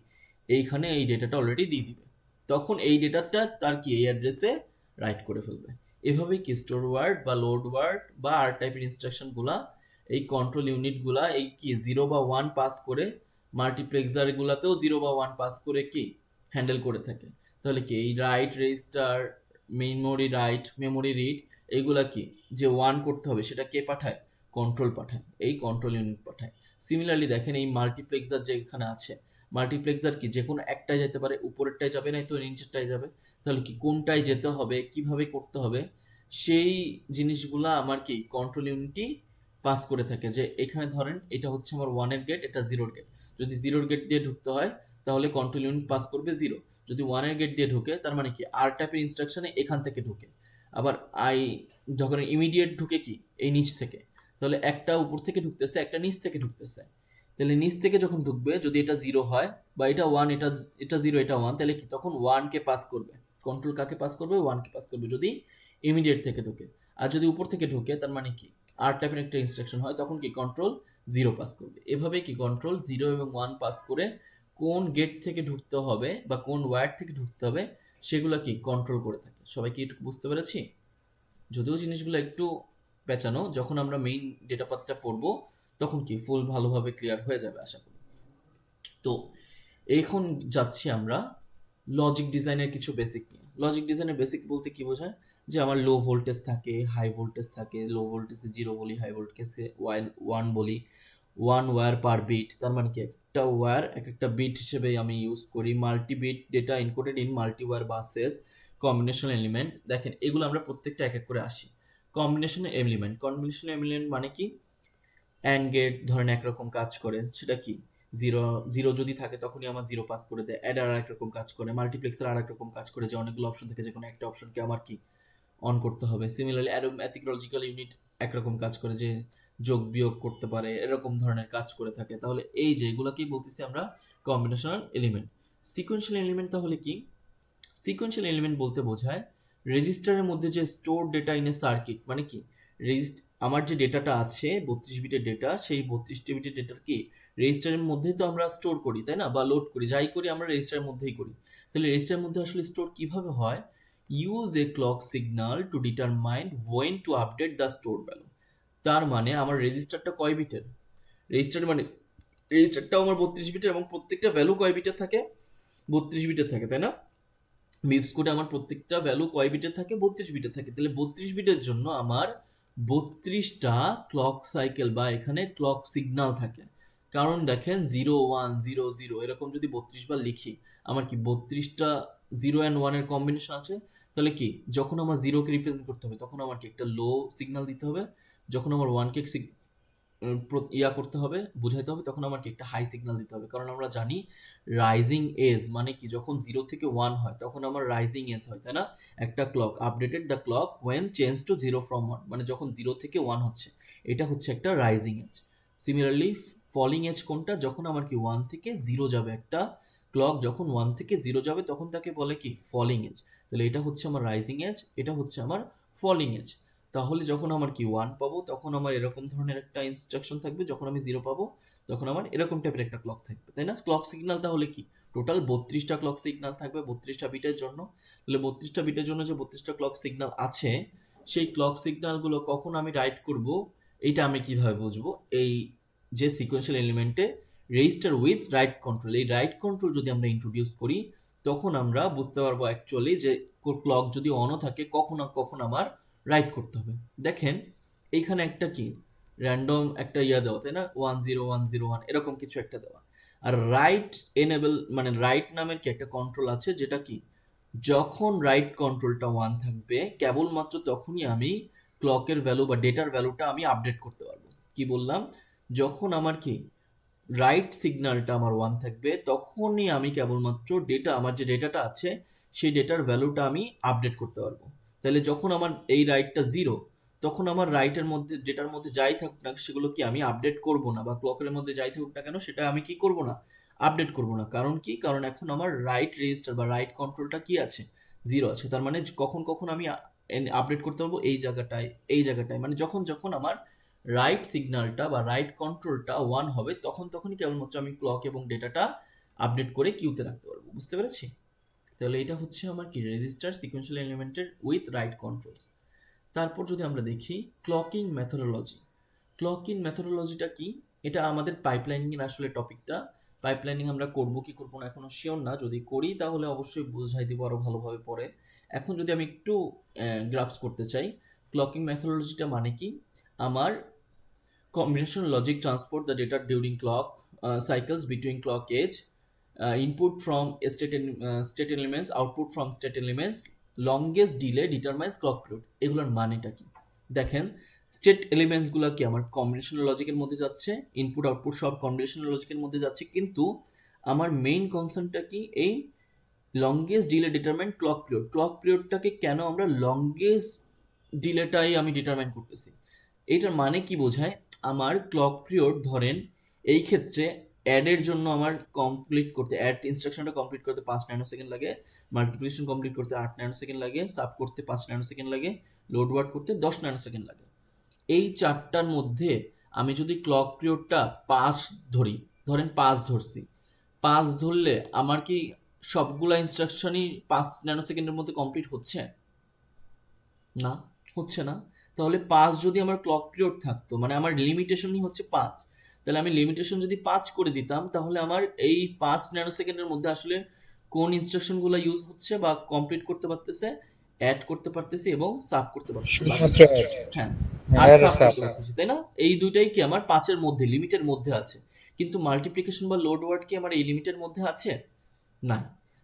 এইখানে এই ডেটাটা অলরেডি দিয়ে দিবে, তখন এই ডেটাটা তার কি এই অ্যাড্রেসে রাইট করে ফেলবে। এভাবেই কি স্টোর ওয়ার্ড বা লোড ওয়ার্ড বা আর টাইপের ইনস্ট্রাকশনগুলা এই কন্ট্রোল ইউনিটগুলা এই কি 0 বা 1 পাস করে মাল্টিপ্লেক্সার গুলাতেও 0 বা 1 পাস করে কি হ্যান্ডেল করে থাকে। তাহলে কি এই right register, memory right, memory read, এইগুলা কি যে 1 করতে হবে সেটা কে পাঠায়, কন্ট্রোল পাঠায়, এই কন্ট্রোল ইউনিট পাঠায়। সিমিলারলি দেখেন এই মাল্টিপ্লেক্সার যে এখানে আছে, মাল্টিপ্লেক্সার কি যে কোনো একটাই যেতে পারে, উপরেরটাই যাবে না তো নিচেরটাই যাবে। তাহলে কি কোনটায় যেতে হবে, কিভাবে করতে হবে, সেই জিনিসগুলা আমার কি কন্ট্রোল ইউনিটই পাস করে থাকে। যে এখানে ধরেন এটা হচ্ছে আমার 1 এর গেট, এটা 0 এর গেট, যদি 0 এর গেট দিয়ে ঢুকতে হয় তাহলে কন্ট্রোল ইউনিট পাস করবে 0। যদি 1 এর গেট দিয়ে ঢুকে তার মানে কি আর টাইপের ইনস্ট্রাকশনে এখান থেকে ঢুকে, আবার আই যখন ইমিডিয়েট ঢুকে কি এই নিচ থেকে, তাহলে একটা উপর থেকে ঢুকতেছে একটা নিচ থেকে ঢুকতেছে। তাহলে নিচ থেকে যখন ঢুকবে যদি এটা 0 হয় বা এটা 1, এটা এটা 0 এটা 1, তাহলে কি তখন 1 কে পাস করবে, কন্ট্রোল কাকে পাস করবে, 1 কে পাস করবে যদি ইমিডিয়েট থেকে ঢুকে। আর যদি উপর থেকে ঢুকে তার মানে কি আর টাইপের একটা ইনস্ট্রাকশন হয় তখন কি কন্ট্রোল 0 পাস করবে। এভাবে কি কন্ট্রোল 0 এবং 1 পাস করে কোন গেট থেকে ঢুকতে হবে বা কোন ওয়্যার থেকে ঢুকতে হবে সেগুলো কি কন্ট্রোল করে থাকে। সবাই কি একটু বুঝতে পেরেছি? যদিও জিনিসগুলো একটু পেঁচানো, যখন আমরা মেইন ডেটা পাথটা পড়বো তখন কি ফুল ভালোভাবে ক্লিয়ার হয়ে যাবে আশা করি। তো এখন যাচ্ছি আমরা লজিক ডিজাইনের কিছু বেসিক নিয়ে। লজিক ডিজাইনের বেসিক বলতে কি বোঝায়, যে আমার লো ভোল্টেজ থাকে, হাই ভোল্টেজ থাকে, লো ভোল্টেজে 0 বলি, হাই ভোল্টেজে 1 বলি, 1 ওয়্যার পার বিট। তার মানে কি একটা ওয়্যার এক একটা বিট হিসেবে আমি ইউজ করি। Multi bit data encoded in multi wire buses, combination element. দেখেন এগুলো আমরা প্রত্যেকটা এক এক করে আসি। কম্বিনেশন এলিমেন্ট, কম্বিনেশন এলিমেন্ট মানে কি, অ্যান্ড গেট ধরেন একরকম কাজ করে, সেটা কি 0 0 যদি থাকে তখনই আমার 0 পাস করে দেয়। অ্যাডার আর একরকম কাজ করে, মাল্টিপ্লেক্সার আর একরকম কাজ করে, যে অনেকগুলো অপশন থেকে যে কোনো একটা অপশনকে আমার কি অন করতে হবে। সিমিলারলি অ্যারোম্যাটিক লজিক্যাল ইউনিট একরকম কাজ করে, যে যোগ বিয়োগ করতে পারে, এরকম ধরনের কাজ করে থাকে। তাহলে এই যে এগুলোকেই বলতেছি আমরা কম্বিনেশনাল এলিমেন্ট। সিকোয়েন্সিয়াল এলিমেন্ট তাহলে কি, সিকোয়েন্সিয়াল এলিমেন্ট বলতে বোঝায় রেজিস্টারের মধ্যে যে store data in a circuit, মানে কি আমার যে ডেটাটা আছে 32 বিটের ডেটা, সেই 32 বিটের ডেটার কি রেজিস্টারের মধ্যেই তো আমরা স্টোর করি, তাই না? বা লোড করি, যাই করি আমরা রেজিস্টারের মধ্যেই করি। তাহলে রেজিস্টারের মধ্যে আসলে স্টোর কিভাবে হয়, use a clock signal to determine went to update the store value. তার মানে আমার রেজিস্টারটা কয় বিটের, রেজিস্টার মানে রেজিস্টারটাও আমার 32 বিটের এবং প্রত্যেকটা ভ্যালু কয় বিটের থাকে, 32 বিটের থাকে, তাই না? মিপস কোডে আমার প্রত্যেকটা ভ্যালু কয় বিটের থাকে, 32 বিটের থাকে। তাহলে 32 বিটের জন্য আমার 32টা ক্লক সাইকেল বা এখানে ক্লক সিগন্যাল থাকে। কারণ দেখেন 0 1 0 0 এরকম যদি 32 বার লিখি, আমার কি 32টা 0 অ্যান্ড 1 এর কম্বিনেশন আছে। তাহলে কি যখন আমার 0কে রিপ্রেজেন্ট করতে হবে তখন আমার কি একটা লো সিগন্যাল দিতে হবে, যখন আমার 1কে করতে হবে, বুঝাইতে হবে, তখন আমাকে একটা হাই সিগন্যাল দিতে হবে। কারণ আমরা জানি রাইজিং এজ মানে কি, যখন 0 থেকে 1 হয় তখন আমার রাইজিং এজ হয়, তাই না? একটা clock updated the clock when change to 0 from 1, মানে যখন 0 থেকে 1 হচ্ছে, এটা হচ্ছে একটা rising edge. Similarly falling edge কোনটা, যখন আমার কি 1 থেকে 0 যাবে, একটা ক্লক যখন 1 থেকে 0 যাবে তখন তাকে বলে কি ফলিং এজ। তাহলে এটা হচ্ছে আমার রাইজিং এজ, এটা হচ্ছে আমার ফলিং এজ। তাহলে যখন আমার কি 1 পাবো তখন আমার এরকম ধরনের একটা ইনস্ট্রাকশন থাকবে, যখন আমি 0 পাবো তখন আমার এরকম টাইপের একটা ক্লক থাকবে, তাই না? ক্লক সিগন্যাল তাহলে কি টোটাল 32টা ক্লক সিগন্যাল থাকবে 32টা বিটের জন্য। তাহলে 32টা বিটের জন্য যে 32টা ক্লক সিগন্যাল আছে সেই ক্লক সিগন্যালগুলো কখন আমি রাইট করব এইটা আমি কিভাবে বুঝবো? এই যে সিকোয়েন্সিয়াল এলিমেন্টে রেজিস্টার উইথ রাইট কন্ট্রোল, এই রাইট কন্ট্রোল যদি আমরা ইন্ট্রোডিউস করি তখন আমরা বুঝতে পারবো অ্যাকচুয়ালি যে ক্লক যদি অনও থাকে কখন না কখন আমার রাইট করতে হবে। দেখেন এইখানে একটা কি র্যান্ডম একটা দেওয়া, তাই না, 10101 এরকম কিছু একটা দেওয়া। আর রাইট এনেবল মানে রাইট নামের কি একটা কন্ট্রোল আছে, যেটা কি যখন রাইট কন্ট্রোলটা 1 থাকবে কেবলমাত্র তখনই আমি ক্লকের ভ্যালু বা ডেটার ভ্যালুটা আমি আপডেট করতে পারবো। কি বললাম? যখন আমার কি রাইট সিগন্যালটা আমার 1 থাকবে তখনই আমি কেবলমাত্র আমার যে ডেটাটা আছে সেই ডেটার ভ্যালুটা আমি আপডেট করতে পারবো। তাহলে যখন আমার এই রাইটটা 0, তখন আমার রাইটের মধ্যে ডেটার মধ্যে যাই থাকুক না সেগুলো কি আমি আপডেট করব না, বা ক্লকের মধ্যে যাই থাকুক না কেন সেটা আমি কি করব না, আপডেট করব না। কারণ কি? কারণ এখন আমার রাইট রেজিস্টার বা রাইট কন্ট্রোলটা কি আছে, 0 আছে। তার মানে কখন কখন আমি আপডেট করতে পারবো? এই জায়গাটায় মানে যখন যখন আমার রাইট সিগন্যালটা বা রাইট কন্ট্রোলটা 1 হবে তখন তখনই কেবলমাত্র আমি ক্লক এবং ডেটাটা আপডেট করে কিউতে রাখতে পারবো। বুঝতে পেরেছি? তাহলে এটা হচ্ছে আমার কি রেজিস্টার সিকোয়েন্সিয়াল এলিমেন্টের উইথ রাইট কন্ট্রোলস। তারপর যদি আমরা দেখি ক্লকিং মেথোডোলজি। ক্লকিং মেথোডোলজিটা কি? এটা আমাদের পাইপলাইনিং এর আসলে টপিকটা। পাইপলাইনিং আমরা করব কি করব না এখনো শিওর না, যদি করি তাহলে অবশ্যই বোঝাই দিব আরো ভালোভাবে পরে। এখন যদি আমি একটু গ্রাফস করতে চাই, ক্লকিং মেথোডোলজিটা মানে কি? আমার combination logic transport the data during clock cycles between clock age, input from state elements, output from state elements, longest delay determines clock period। এগুলোর মানেটা কি? দেখেন স্টেট এলিমেন্টস গুলো কি আমার কম্বিনেশনাল লজিকের মধ্যে যাচ্ছে, ইনপুট আউটপুট সব কম্বিনেশনাল লজিকের মধ্যে যাচ্ছে, কিন্তু আমার মেইন কনসার্নটা কি এই longest delay determine clock period. Clock পিরিয়ডটাকে কেন আমরা লংগেস্ট ডিলেটাই আমি ডিটারমাইন করতেছি? এইটার মানে কি বোঝায়? আমার ক্লক পিরিয়ড ধরেন এই ক্ষেত্রে অ্যাডের জন্য আমার অ্যাড ইনস্ট্রাকশনটা কমপ্লিট করতে 5 ন্যানো সেকেন্ড লাগে, মাল্টিপ্লিকেশন কমপ্লিট করতে 8 ন্যানো সেকেন্ড লাগে, সাব করতে 5 ন্যানো সেকেন্ড লাগে, লোড ওয়ার্ড করতে 10 ন্যানো সেকেন্ড লাগে। এই চারটার মধ্যে আমি যদি ক্লক পিরিয়ডটা 5 ধরেন 5 ধরছি, 5 ধরলে আমার কি সবগুলা ইনস্ট্রাকশনই 5 ন্যানো সেকেন্ডের মধ্যে কমপ্লিট হচ্ছে? না, হচ্ছে না। তাহলে 5 যদি আমার ক্লক পিরিয়ড থাকতো, মানে আমার লিমিটেশনই হচ্ছে 5, তাহলে আমি লিমিটেশন যদি 5 করে দিতাম তাহলে আমার এই 5 ন্যানো সেকেন্ডের মধ্যে আসলে কোন ইনস্ট্রাকশনগুলো ইউজ হচ্ছে বা কমপ্লিট করতে পারতেছে, অ্যাড করতে পারতেছি এবং সাব করতে পারতেছি। শুধুমাত্র add, হ্যাঁ, আর add আর সাব sub। করতে পারতেছি, তাই না? এই দুইটাই কি আমার 5-এর মধ্যে, লিমিটের মধ্যে আছে। কিন্তু মাল্টিপ্লিকেশন বা লোড ওয়ার্ড কি আমার এই লিমিটের মধ্যে আছে? না।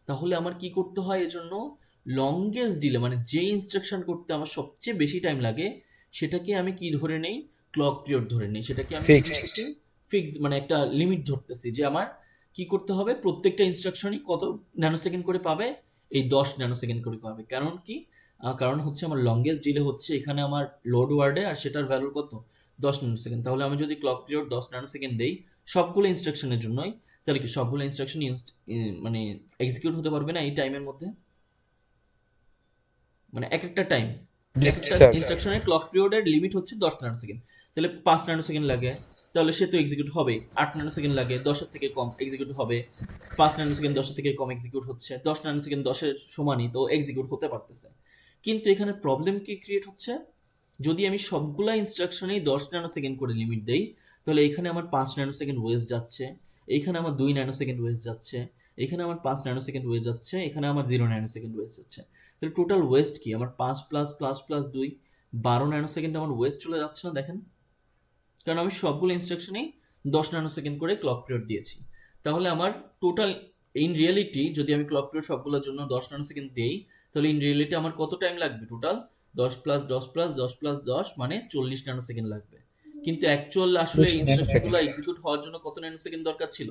তাহলে আমার কি করতে হয়? এজন্য লংগেস্ট ডিলে মানে যে ইনস্ট্রাকশন করতে আমার সবচেয়ে বেশি টাইম লাগে সেটাকে আমি কি ধরে নেই? ক্লক পিরিয়ড ধরে নেই। সেটাকে আমি কি Fixed। ধরতেছি? ফিক্সড, মানে একটা লিমিট ধরতেছি যে আমার কি করতে হবে, প্রত্যেকটা ইনস্ট্রাকশনই কত ন্যানো সেকেন্ড করে পাবে? এই 10 ন্যানো সেকেন্ড করে পাবে। কারণ কি? কারণ হচ্ছে আমার লংগেস্ট ডিলে হচ্ছে এখানে আমার লোড ওয়ার্ডে, আর সেটার ভ্যালু কত? 10 ন্যানো সেকেন্ড। তাহলে আমি যদি ক্লক পিরিয়ড 10 ন্যানো সেকেন্ড দেই সবগুলো ইনস্ট্রাকশনের জন্যই, তাহলে কি সবগুলো ইনস্ট্রাকশন মানে এক্সিকিউট হতে পারবে না এই টাইমের মধ্যে? মানে এক একটা টাইম, জি এক একটা স্যার। ইনস্ট্রাকশনের ক্লক পিরিয়ডের লিমিট হচ্ছে 10 ন্যানো সেকেন্ড। তাহলে 5 ন্যানো সেকেন্ড লাগে, তাহলে সে তো এক্সিকিউট হবে। 8 ন্যানো সেকেন্ড লাগে, 10-এর থেকে কম এক্সিকিউট হবে। 5 ন্যানো সেকেন্ড 10-এর থেকে কম এক্সিকিউট হচ্ছে, 10 ন্যানো সেকেন্ড 10-এর সমানই, তো এক্সিকিউট হতে পারতেছে। কিন্তু এখানে প্রবলেম কি ক্রিয়েট হচ্ছে? যদি আমি সবগুলা ইনস্ট্রাকশনেই 10 ন্যানো সেকেন্ড করে লিমিট দেই তাহলে এখানে আমার 5 ন্যানো সেকেন্ড ওয়েস্ট যাচ্ছে, এইখানে আমার 2 ন্যানো সেকেন্ড ওয়েস্ট যাচ্ছে, এখানে আমার 5 ন্যানো সেকেন্ড ওয়েস্ট যাচ্ছে, এখানে আমার 0 ন্যানো সেকেন্ড ওয়েস্ট যাচ্ছে। তাহলে টোটাল ওয়েস্ট কি? আমার 5 plus plus plus 2 12 nano second আমার ওয়েস্ট চলে যাচ্ছে না? দেখেন, কারণ আমি সবগুলো ইনস্ট্রাকশনেই 10 ন্যানো সেকেন্ড করে ক্লক পিরিয়ড দিয়েছি। তাহলে আমার টোটাল ইন রিয়েলিটি যদি আমি ক্লক পিরিয়ড সবগুলোর জন্য 10 ন্যানো সেকেন্ড দেই তাহলে ইন রিয়েলিটি আমার কত টাইম লাগবে? টোটাল 10 প্লাস 10 প্লাস 10 প্লাস 10 মানে 40 ন্যানো সেকেন্ড লাগবে। কিন্তু অ্যাকচুয়াল আসলে 20 ইনস্ট্রাকশনগুলো nanosecond। এক্সিকিউট হওয়ার জন্য কত ন্যানো সেকেন্ড দরকার ছিল?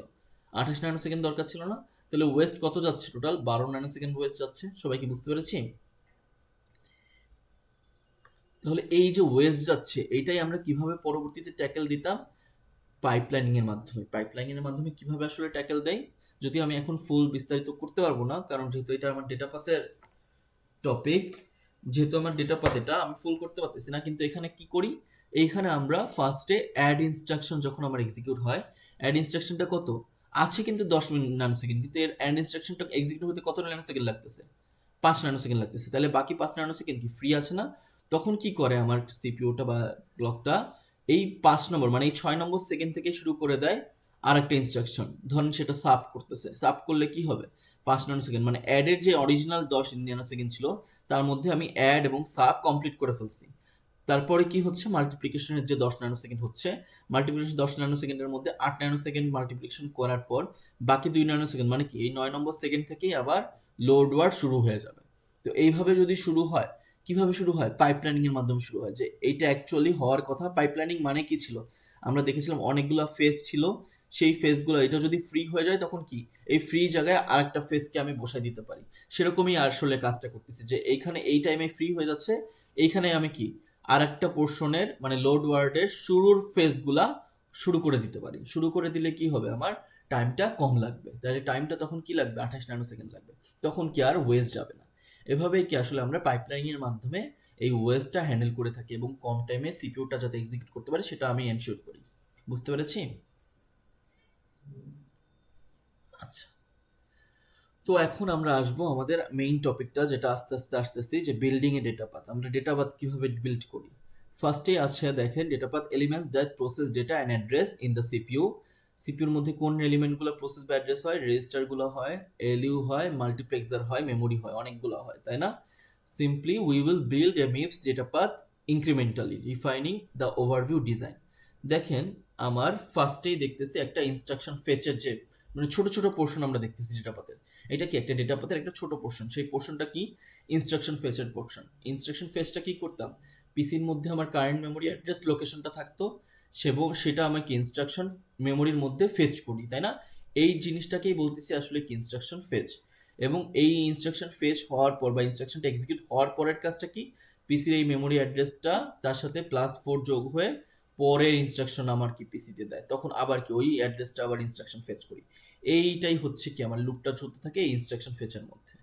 28 ন্যানো সেকেন্ড দরকার ছিল না? তাহলে ওয়েস্ট কত যাচ্ছে? টোটাল 12 ন্যানো সেকেন্ড ওয়েস্ট যাচ্ছে। সবাই কি বুঝতে পেরেছি? তাহলে এই যে ওয়েস্ট যাচ্ছে এইটাই আমরা কিভাবে পরবর্তীতে ট্যাকেল দিতাম? পাইপলাইনিং এর মাধ্যমে। পাইপলাইনিং এর মাধ্যমে কিভাবে আসলে ট্যাকেল দেয়, যদি আমি এখন ফুল বিস্তারিত করতে পারবো না, কারণ যেহেতু এটা আমার ডেটা পাথের টপিক, যেহেতু আমার ডেটা পাথ এটা আমি ফুল করতে পারতেছি না। কিন্তু এখানে কি করি? এইখানে আমরা ফার্স্টে অ্যাড ইনস্ট্রাকশন যখন আমার এক্সিকিউট হয়, অ্যাড ইনস্ট্রাকশনটা কত আছে? কিন্তু 10 ন্যানো সেকেন্ড, কিন্তু এর অ্যাড ইনস্ট্রাকশনটা এক্সিকিউট হতে কত ন্যানো সেকেন্ড লাগতেছে? 5 ন্যানো সেকেন্ড লাগতেছে। তাহলে বাকি 5 ন্যানো সেকেন্ড কি ফ্রি আছে না? তখন কি করে আমার সিপিইউটা বা ক্লকটা, এই 5 নম্বর মানে এই 6 নম্বর সেকেন্ড থেকে শুরু করে দেয় আর একটা ইনস্ট্রাকশন। ধরেন সেটা সাব করতেছে, সাব করলে কি হবে, 5 ন্যানো সেকেন্ড মানে অ্যাডের যে অরিজিনাল 10 ন্যানো সেকেন্ড ছিল তার মধ্যে আমি অ্যাড এবং সাব কমপ্লিট করে ফেলছি। তারপরে কি হচ্ছে, মাল্টিপ্লিকেশনের যে 10 ন্যানো সেকেন্ড হচ্ছে, মাল্টিপ্লিকেশন 10 ন্যানো সেকেন্ডের মধ্যে 8 ন্যানো সেকেন্ড মাল্টিপ্লিকেশন করার পর বাকি 2 ন্যানো সেকেন্ড মানে কি এই 9 নম্বর সেকেন্ড থেকেই আবার লোড ওয়ার্ড শুরু হয়ে যাবে। তো এইভাবে যদি শুরু হয়, কিভাবে শুরু হয়, পাইপলাইনিং এর মাধ্যমে শুরু হয়। যে এইটা অ্যাকচুয়ালি হওয়ার কথা। পাইপলাইনিং মানে কি ছিল, আমরা দেখেছিলাম অনেকগুলো ফেজ ছিল, সেই ফেজগুলো এটা যদি ফ্রি হয়ে যায় তখন কি এই ফ্রি জায়গায় আরেকটা ফেজকে আমি বসাই দিতে পারি। সেরকমই আসলে কাজটা করতেছি, যে এইখানে এই টাইমে ফ্রি হয়ে যাচ্ছে, এইখানে আমি কি আর একটা পোর্শনের মানে লোড ওয়ার্ডের শুরুর ফেজগুলা শুরু করে দিতে পারি। শুরু করে দিলে কি হবে, আমার টাইমটা কম লাগবে। তাহলে টাইমটা তখন কি লাগবে, 28 ন্যানো সেকেন্ড লাগবে। তখন কি আর ওয়েস্ট যাবে না। এভাবেই কি আসলে আমরা পাইপলাইনিং এর মাধ্যমে এই ওয়েস্টটা হ্যান্ডেল করে থাকি এবং কম টাইমে সিপিইউটা যাতে এক্সিকিউট করতে পারে সেটা আমি এনশিওর করি। বুঝতে পেরেছি? আচ্ছা, তো এখন আমরা আসবো আমাদের মেইন টপিকটা, যেটা আস্তে আস্তে আসতেছি, যে বিল্ডিং এ ডেটা পাথ। আমরা ডেটা পাথ কিভাবে বিল্ড করি। ফার্স্টে আছে দেখেন data path elements that process data and address in the CPU. সিপিইউর মধ্যে কোন এলিমেন্টগুলো প্রসেস বা অ্যাড্রেস হয়, রেজিস্টারগুলো হয়, এলইউ হয়, মাল্টিপ্লেক্সার হয়, মেমোরি হয়, অনেকগুলো হয়, তাই না? Simply we will build a MIPS data path incrementally refining the overview design. দেখেন আমার ফার্স্টেই দেখতেছি একটা ইনস্ট্রাকশন ফেচের যে মানে ছোট ছোট পোর্শন আমরা দেখতেছি ডেটা পাথের। এটা কি একটা ডেটা পাথের একটা ছোট পোর্শন, সেই পোর্শনটা কি ইনস্ট্রাকশন ফেচের পোর্শন। ইনস্ট্রাকশন ফেচটা কি করতাম, পিসির মধ্যে আমার কারেন্ট মেমোরি অ্যাড্রেস লোকেশনটা থাকতো, এবং সেটা আমাকে ইনস্ট্রাকশন মেমোরির মধ্যে ফেচ করি, তাই না? এই জিনিসটাকেই বলতেছি আসলে কি ইনস্ট্রাকশন ফেচ। এবং এই ইনস্ট্রাকশন ফেচ হওয়ার পর বা ইনস্ট্রাকশনটা এক্সিকিউট হওয়ার পরের কাজটা কি, পিসির এই মেমোরি অ্যাড্রেসটা তার সাথে +4 যোগ হয়ে পরের ইনস্ট্রাকশন আমার কি পিসিতে দেয়, তখন আবার কি ওই অ্যাড্রেসটা আবার ইনস্ট্রাকশন ফেচ করি। এইটাই হচ্ছে কি আমার লুপটা চলতে থাকে এই ইনস্ট্রাকশন ফেচের মধ্যে।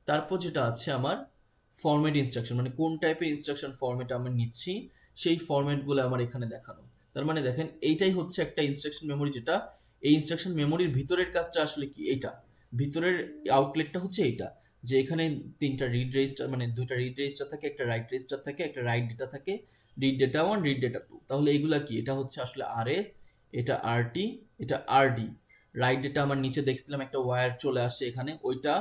তারপর যেটা আছে আমার ফরম্যাট ইনস্ট্রাকশন, মানে কোন টাইপের ইনস্ট্রাকশন ফরম্যাট আমি নিচ্ছি সেই ফরম্যাটগুলো আমার এখানে দেখানো। তার মানে দেখেন এইটাই হচ্ছে একটা ইনস্ট্রাকশন মেমোরি, যেটা এই ইনস্ট্রাকশন মেমোরির ভিতরের কাজটা আসলে কি, এইটা ভিতরের আউটলেটটা হচ্ছে এইটা, যে এখানে তিনটা রিড রেজিস্টার মানে দুইটা রিড রেজিস্টার থাকে, একটা রাইট রেজিস্টার থাকে, একটা রাইট ডেটা থাকে, রিড ডেটা 1 রিড ডেটা 2। তাহলে এইগুলা কি, এটা হচ্ছে আসলে আরএস, এটা আরটি, এটা আরডি। রাইট ডেটা আমার নিচে দেখছিলাম একটা ওয়্যার চলে আসছে এখানে, ওইটা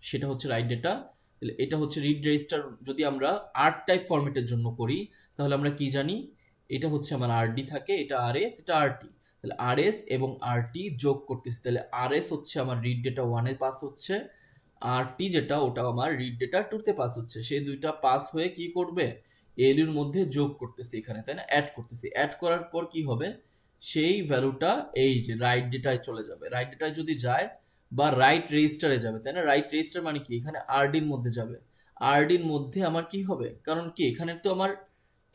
সেটা হচ্ছে রাইট ডেটা। তাহলে এটা হচ্ছে রিড রেজিস্টার। যদি আমরা আর্ট টাইপ ফরম্যাটের জন্য করি তাহলে আমরা কি জানি, এটা হচ্ছে আমার আরডি থাকে, এটা আরএস, এটা আরটি। তাহলে আরএস এবং আরটি যোগ করতেছি, তাহলে আরএস হচ্ছে আমার রিড ডেটা 1 এ পাস হচ্ছে, আরটি যেটা ওটা আমার রিড ডেটা 2 তে পাস হচ্ছে। সেই দুইটা পাস হয়ে কি করবে, এলইউর মধ্যে যোগ করতেছি এখানে, তাই না? অ্যাড করতেছি। অ্যাড করার পর কি হবে, সেই ভ্যালুটা এই যে রাইট ডেটায় চলে যাবে। রাইট ডেটায় যদি যায় বা রাইট রেজিস্টারে যাবে, তাই না? রাইট রেজিস্টার মানে কি, এখানে আরডির মধ্যে যাবে। আরডির মধ্যে আমার কি হবে, কারণ কি এখানে তো আমার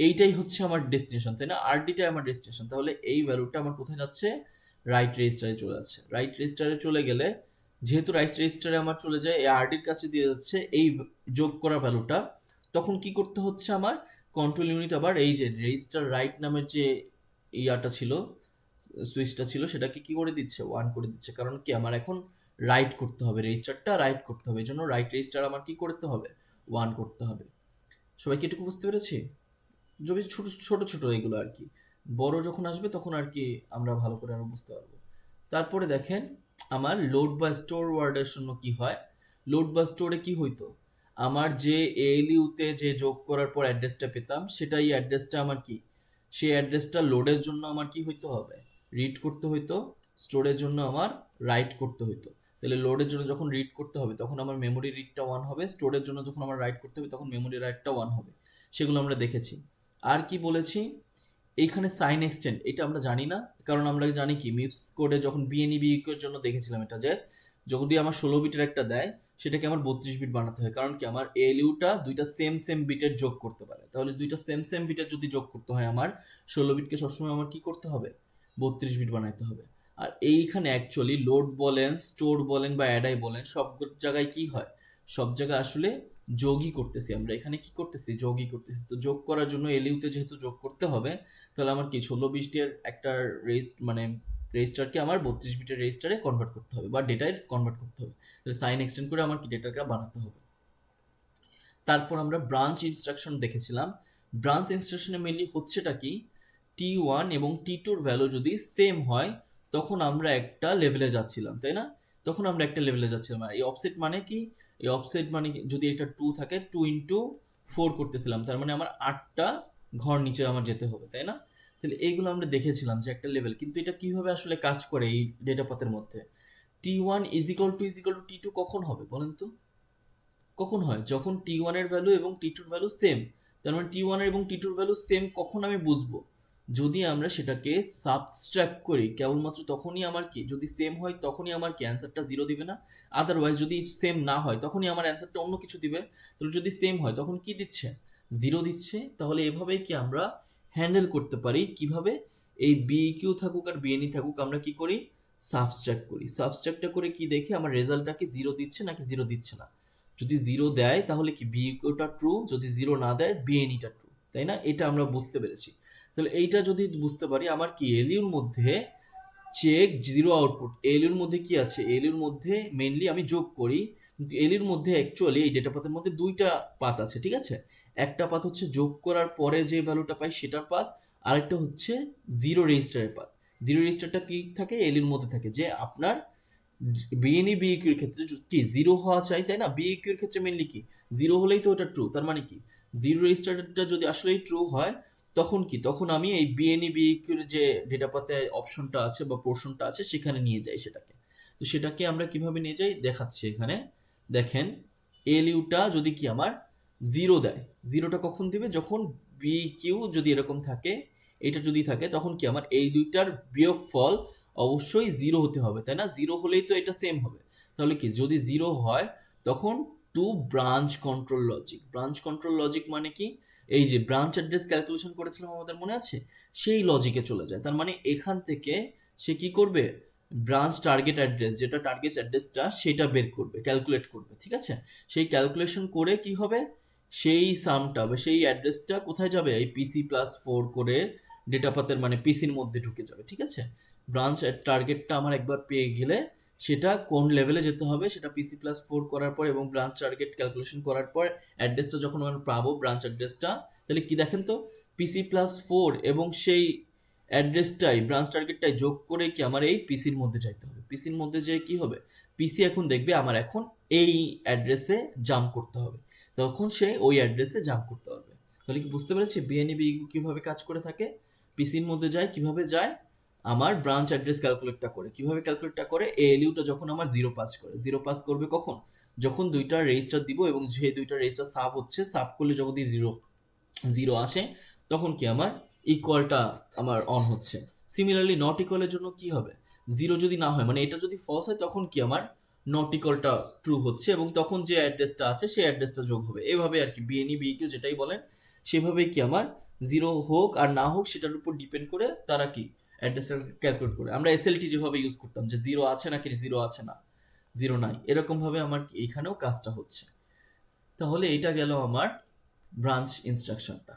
এইটাই হচ্ছে আমার ডেস্টিনেশন, তাই না? আরডিটাই আমার ডেস্টিনেশন। তাহলে এই ভ্যালুটা আমার কোথায় যাচ্ছে, রাইট রেজিস্টারে চলে যাচ্ছে। রাইট রেজিস্টারে চলে গেলে, যেহেতু রাইট রেজিস্টারে আমার চলে যায়, এই আরডির কাছে দিয়ে যাচ্ছে এই যোগ করা ভ্যালুটা, তখন কি করতে হচ্ছে আমার, কন্ট্রোল ইউনিট আবার এই যে রেজিস্টার রাইট নামের যে ইয়াটা ছিল, সুইচটা ছিল, সেটাকে কি করে দিচ্ছে, 1 করে দিচ্ছে। কারণ কি আমার এখন রাইট করতে হবে, রেজিস্টারটা রাইট করতে হবে, এই জন্য রাইট রেজিস্টার আমার কি করতে হবে, 1 করতে হবে। সবাই কি এটুকু বুঝতে পেরেছি? যদি ছোট ছোট ছোট এগুলো আর কি, বড় যখন আসবে তখন আর কি আমরা ভালো করে আরো বুঝতে পারবো। তারপরে দেখেন আমার লোড বা স্টোর ওয়ার্ডের জন্য কি হয়। লোড বা স্টোরে কি হইতো, আমার যে এএলইউতে যে যোগ করার পর অ্যাড্রেসটা পেতাম, সেটাই অ্যাড্রেসটা আমার কি, সেই অ্যাড্রেসটা লোডের জন্য আমার কি হইতে হবে, রিড করতে হইতো, স্টোরের জন্য আমার রাইট করতে হইতো। তাহলে লোডের জন্য যখন রিড করতে হবে তখন আমার মেমোরি রিডটা 1 হবে, স্টোরের জন্য যখন আমার রাইট করতে হবে তখন মেমোরি রাইটটা 1 হবে। সেগুলো আমরা দেখেছি। আর কি বলেছি, এইখানে সাইন এক্সটেন্ড এটা আমরা জানি না, কারণ আমরা জানি কি মিপস কোডে যখন বিএনইবি এর জন্য দেখেছিলাম এটা, যে যদি আমার 16 বিটের একটা দেয় সেটাকে আমার 32 বিট বানাতে হয়। কারণ কি আমার এলইউটা দুইটা সেম সেম বিটের যোগ করতে পারে। তাহলে দুইটা সেম সেম বিটের যদি যোগ করতে হয় আমার 16 বিটকে সবসময় আমার কি করতে হবে, 32 বিট বানাইতে হবে। আর এইখানে অ্যাকচুয়ালি লোড বলেন, স্টোর বলেন বা অ্যাডাই বলেন, সব জায়গায় কি হয়, সব জায়গায় আসলে যোগই করতেছি আমরা। এখানে কি করতেছি, যোগই করতেছি। তো যোগ করার জন্য এলইউতে যেহেতু যোগ করতে হবে, তাহলে আমার কি 16 বিটের একটা মানে রেজিস্টারকে আমার 32 বিটের রেজিস্টারে কনভার্ট করতে হবে বা ডেটায় কনভার্ট করতে হবে। তাহলে সাইন এক্সটেন্ড করে আমার কি ডেটাটা বানাতে হবে। তারপর আমরা ব্রাঞ্চ ইনস্ট্রাকশন দেখেছিলাম। ব্রাঞ্চ ইনস্ট্রাকশনে মেনলি হচ্ছেটা কি, T1 এবং T2 এর ভ্যালু যদি সেম হয় তখন আমরা একটা লেভেলে যাচ্ছিলাম, তাই না? তখন আমরা একটা লেভেলে যাচ্ছিলাম। আর এই অফসেট মানে কি, এই অফসেট মানে যদি একটা 2 থাকে 2 ইন্টু 4 করতেছিলাম, তার মানে আমার 8টা ঘর নিচে আমার যেতে হবে, তাই না? তাহলে এইগুলো আমরা দেখেছিলাম যে একটা লেভেল, কিন্তু এটা কিভাবে আসলে কাজ করে এই ডেটা পাথের মধ্যে। T1 is equal to T2 কখন হবে বলেন তো? কখন হয়? যখন T1 এর ভ্যালু এবং T2 এর ভ্যালু সেম। তার মানে T1 এর এবং T2 এর ভ্যালু সেম কখন আমি বুঝবো? যদি আমরা সেটাকে সাবস্ট্রাক্ট করি, কেবলমাত্র তখনই আমার কি, যদি সেম হয় তখনই আমার কি অ্যান্সারটা 0 দিবে না? আদারওয়াইজ যদি সেম না হয় তখনই আমার অ্যান্সারটা অন্য কিছু দিবে। তাহলে যদি সেম হয় তখন কি দিচ্ছে? 0 দিচ্ছে। তাহলে এভাবেই কি আমরা হ্যান্ডেল করতে পারি, কিভাবে? এই BQ থাকুক আর BNE থাকুক, আমরা কি করি? সাবস্ট্রাক্ট করি। সাবস্ট্রাক্টটা করে কি দেখি আমার রেজাল্টটা কি 0 দিচ্ছে নাকি 0 দিচ্ছে না। যদি 0 দেয় তাহলে কি BQ-টা ট্রু, যদি 0 না দেয় BNE-টা ট্রু, তাই না? এটা আমরা বুঝতে পেরেছি। তাহলে এইটা যদি বুঝতে পারি, আমার কি এলইউর মধ্যে চেক 0 আউটপুট, এলইউর মধ্যে কি আছে, এলইউর মধ্যে মেইনলি আমি যোগ করি, কিন্তু এলইউর মধ্যে অ্যাকচুয়ালি এই ডেটা পাথের মধ্যে দুইটা পাথ আছে, ঠিক আছে? একটা পাথ হচ্ছে যোগ করার পরে যে ভ্যালুটা পাই সেটার পাথ, আরেকটা হচ্ছে জিরো রেজিস্টারের পাথ। জিরো রেজিস্টারটা কি থাকে, এলইউর মধ্যে থাকে, যে আপনার বিএনই বিইকিউর ক্ষেত্রে কি 0 হওয়া চাই, তাই না? বিইকিউর ক্ষেত্রে মেনলি কি 0 হলেই তো ওটা ট্রু। তার মানে কি জিরো রেজিস্টারটা যদি আসলেই ট্রু হয় তখন কি, তখন আমি এই বিএনই বিইকিউর যে ডেটা পাতে অপশনটা আছে বা পোর্শনটা আছে সেখানে নিয়ে যাই সেটাকে। তো সেটাকে আমরা কিভাবে নিয়ে যাই দেখাচ্ছি এখানে। দেখেন, এলইউটা যদি কি আমার 0 দেয়, 0টা কখন দিবে, যখন বিইকিউ যদি এরকম থাকে, এটা যদি থাকে তখন কি আমার এই দুইটার বিয়োগফল অবশ্যই 0 হতে হবে, তাই না? 0 হলেই তো এটা সেম হবে। তাহলে কি, যদি 0 হয় তখন to branch control logic. Branch control logic মানে কি, এই যে ব্রাঞ্চ অ্যাড্রেস ক্যালকুলেশন করেছিলাম আমাদের মনে আছে, সেই লজিকে চলে যায়। তার মানে এখান থেকে সে কি করবে, ব্রাঞ্চ টার্গেট অ্যাড্রেস, যেটা টার্গেট অ্যাড্রেসটা সেটা বের করবে, ক্যালকুলেট করবে, ঠিক আছে? সেই ক্যালকুলেশন করে কি হবে, সেই সামটা বা সেই অ্যাড্রেসটা কোথায় যাবে, এই PC+4 করে ডেটা পাতের মানে পিসির মধ্যে ঢুকে যাবে, ঠিক আছে? ব্রাঞ্চ টার্গেটটা আমার একবার পেয়ে গেলে সেটা কোন লেভেলে যেতে হবে সেটা PC+4 করার পর এবং ব্রাঞ্চ টার্গেট ক্যালকুলেশন করার পর অ্যাড্রেসটা যখন আমরা পাবো, ব্রাঞ্চ অ্যাড্রেসটা, তাহলে কি দেখেন তো, PC+4 এবং সেই অ্যাড্রেসটাই ব্রাঞ্চ টার্গেটটাই যোগ করে কি আমার এই পিসির মধ্যে যাইতে হবে। পিসির মধ্যে যে কি হবে, পিসি এখন দেখবে আমার এখন এই অ্যাড্রেসে জাম্প করতে হবে, তখন সে ওই অ্যাড্রেসে জাম্প করতে হবে। তাহলে কি বুঝতে পেরেছি বিএনবি কিভাবে কাজ করে থাকে? পিসির মধ্যে যায়, কিভাবে যায়, আমার ব্রাঞ্চ অ্যাড্রেস ক্যালকুলেটটা করে, কিভাবে ক্যালকুলেটটা করে, এএলইউটা যখন আমার 0 পাস করে, 0 পাস করবে কখন, যখন দুইটা রেজিস্টার দিব এবং সেই দুইটা রেজিস্টার সাব হচ্ছে, সাব করলে যখন 0 0 আসে তখন কি আমার ইকুয়ালটা আমার অন হচ্ছে। সিমিলারলি নট ইকুয়ালের জন্য কি হবে, 0 যদি না হয়, মানে এটা যদি ফলস হয় তখন কি আমার নট ইকুয়ালটা ট্রু হচ্ছে এবং তখন যে অ্যাড্রেসটা আছে সেই অ্যাড্রেসটা যোগ হবে। এভাবে আর কি বিএনই বিইকিউ যেটাই বলেন সেভাবেই কি আমার 0 হোক আর না হোক সেটার উপর ডিপেন্ড করে তারা কি অ্যাড্রেসটা ক্যালকুলেট করে। আমরা এসএলটি যেভাবে ইউজ করতাম যে 0 আছে নাকি 0 আছে না, 0 নাই, এরকম ভাবে আমার এখানেও কাজটা হচ্ছে। তাহলে এটা গেল আমার ব্রাঞ্চ ইনস্ট্রাকশনটা।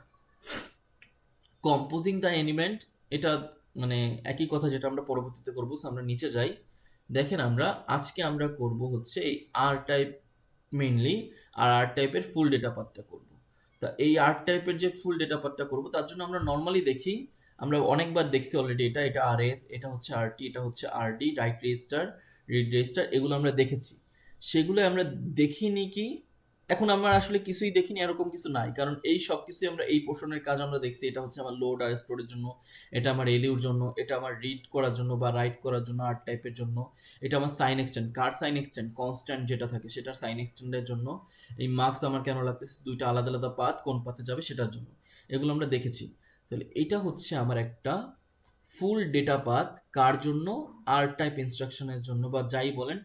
কম্পোজিং দ্য এলিমেন্ট, এটা মানে একই কথা যেটা আমরা পরবর্তীতে করবো। সো আমরা নিচে যাই, দেখেন আমরা আজকে আমরা করব হচ্ছে এই আর টাইপ মেইনলি, আর আর টাইপের ফুল ডেটা পার্টটা করব। তা এই আর টাইপের যে ফুল ডেটা পার্টটা করব তার জন্য আমরা নর্মালি দেখি, আমরা অনেকবার দেখছি অলরেডি, এটা এটা আরএস, এটা হচ্ছে আরটি, এটা হচ্ছে RD, right register, read register, এগুলো আমরা দেখেছি। সেগুলো আমরা দেখিনি কি, এখন আমরা আসলে কিছুই দেখিনি এরকম কিছু নাই, কারণ এই সব কিছুই আমরা এই পোর্শনের কাজ আমরা দেখছি। এটা হচ্ছে আমার লোড আর স্টোরের জন্য, এটা আমার এলিউর জন্য, এটা আমার রিড করার জন্য বা রাইট করার জন্য আর টাইপের জন্য, এটা আমার সাইন এক্সটেন্ড, কার সাইন এক্সটেন্ড কনস্ট্যান্ট যেটা থাকে সেটার সাইন এক্সটেন্ডের জন্য। এই মার্কস আমার কেন লাগতেছে, দুইটা আলাদা আলাদা পাথ, কোন পাথে যাবে সেটার জন্য, এগুলো আমরা দেখেছি। তাহলে এটা হচ্ছে আমার একটা ফুল ডেটা পাথ, কার জন্য, আর টাইপ ইনস্ট্রাকশনের জন্য বা যাই বলেন,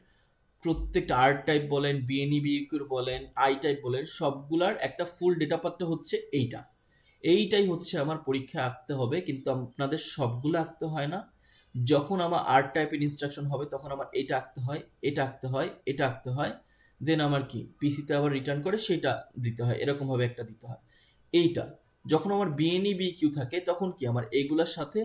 প্রত্যেকটা আর টাইপ বলেন, বিএনই বিইকিউর বলেন, আই টাইপ বলেন, সবগুলার একটা ফুল ডেটা পার্টটা হচ্ছে এইটা। এইটাই হচ্ছে আমার পরীক্ষায় আঁকতে হবে, কিন্তু আপনাদের সবগুলো আঁকতে হয় না। যখন আমার আর টাইপের ইনস্ট্রাকশন হবে তখন আমার এটা আঁকতে হয়, এটা আঁকতে হয়, এটা আঁকতে হয়, দেন আমার কি পিসিতে আবার রিটার্ন করে সেটা দিতে হয়, এরকমভাবে একটা দিতে হয়। এইটা যখন আমার বিএনই বিইকিউ থাকে তখন কি আমার এইগুলোর সাথে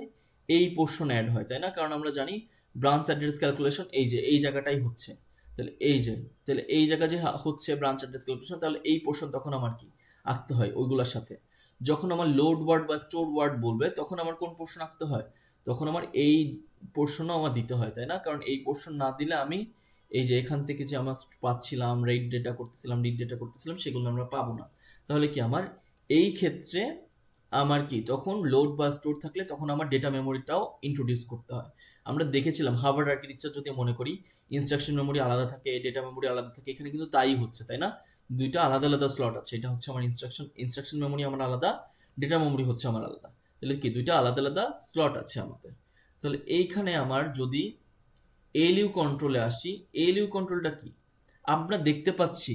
এই পোর্শন অ্যাড হয়, তাই না? কারণ আমরা জানি ব্রাঞ্চ অ্যাড্রেস ক্যালকুলেশন এই যে এই জায়গাটাই হচ্ছে, তাহলে এই যে, তাহলে এই জায়গা যে হচ্ছে ব্রাঞ্চ অ্যাড্রেস ক্যালকুলেশন, তাহলে এই পোর্শন তখন আমার কি আঁকতে হয় ওইগুলোর সাথে। যখন আমার লোড ওয়ার্ড বা স্টোর ওয়ার্ড বলবে তখন আমার কোন পোর্শন আঁকতে হয়, তখন আমার এই পোর্শনও আমার দিতে হয়, তাই না? কারণ এই পোর্শন না দিলে আমি এই যে এখান থেকে যে আমরা পাচ্ছিলাম রিড ডেটা করতেছিলাম সেগুলো আমরা পাবো না। তাহলে কি আমার এই ক্ষেত্রে আমার কি তখন লোড বা স্টোর থাকলে তখন আমার ডেটা মেমোরিটাও ইন্ট্রোডিউস করতে হয়। আমরা দেখেছিলাম হার্ভার্ড আর্কিটেকচার যদি মনে করি, ইনস্ট্রাকশন মেমোরি আলাদা থাকে, ডেটা মেমোরি আলাদা থাকে, এখানে কিন্তু তাই হচ্ছে, তাই না? দুইটা আলাদা আলাদা স্লট আছে, এটা হচ্ছে আমার ইনস্ট্রাকশন মেমোরি আমার আলাদা, ডেটা মেমোরি হচ্ছে আমার আলাদা। তাহলে কি দুইটা আলাদা আলাদা স্লট আছে আমাদের। তাহলে এইখানে আমার যদি এএলইউ কন্ট্রোলে আসি, এএলইউ কন্ট্রোলটা কি আমরা দেখতে পাচ্ছি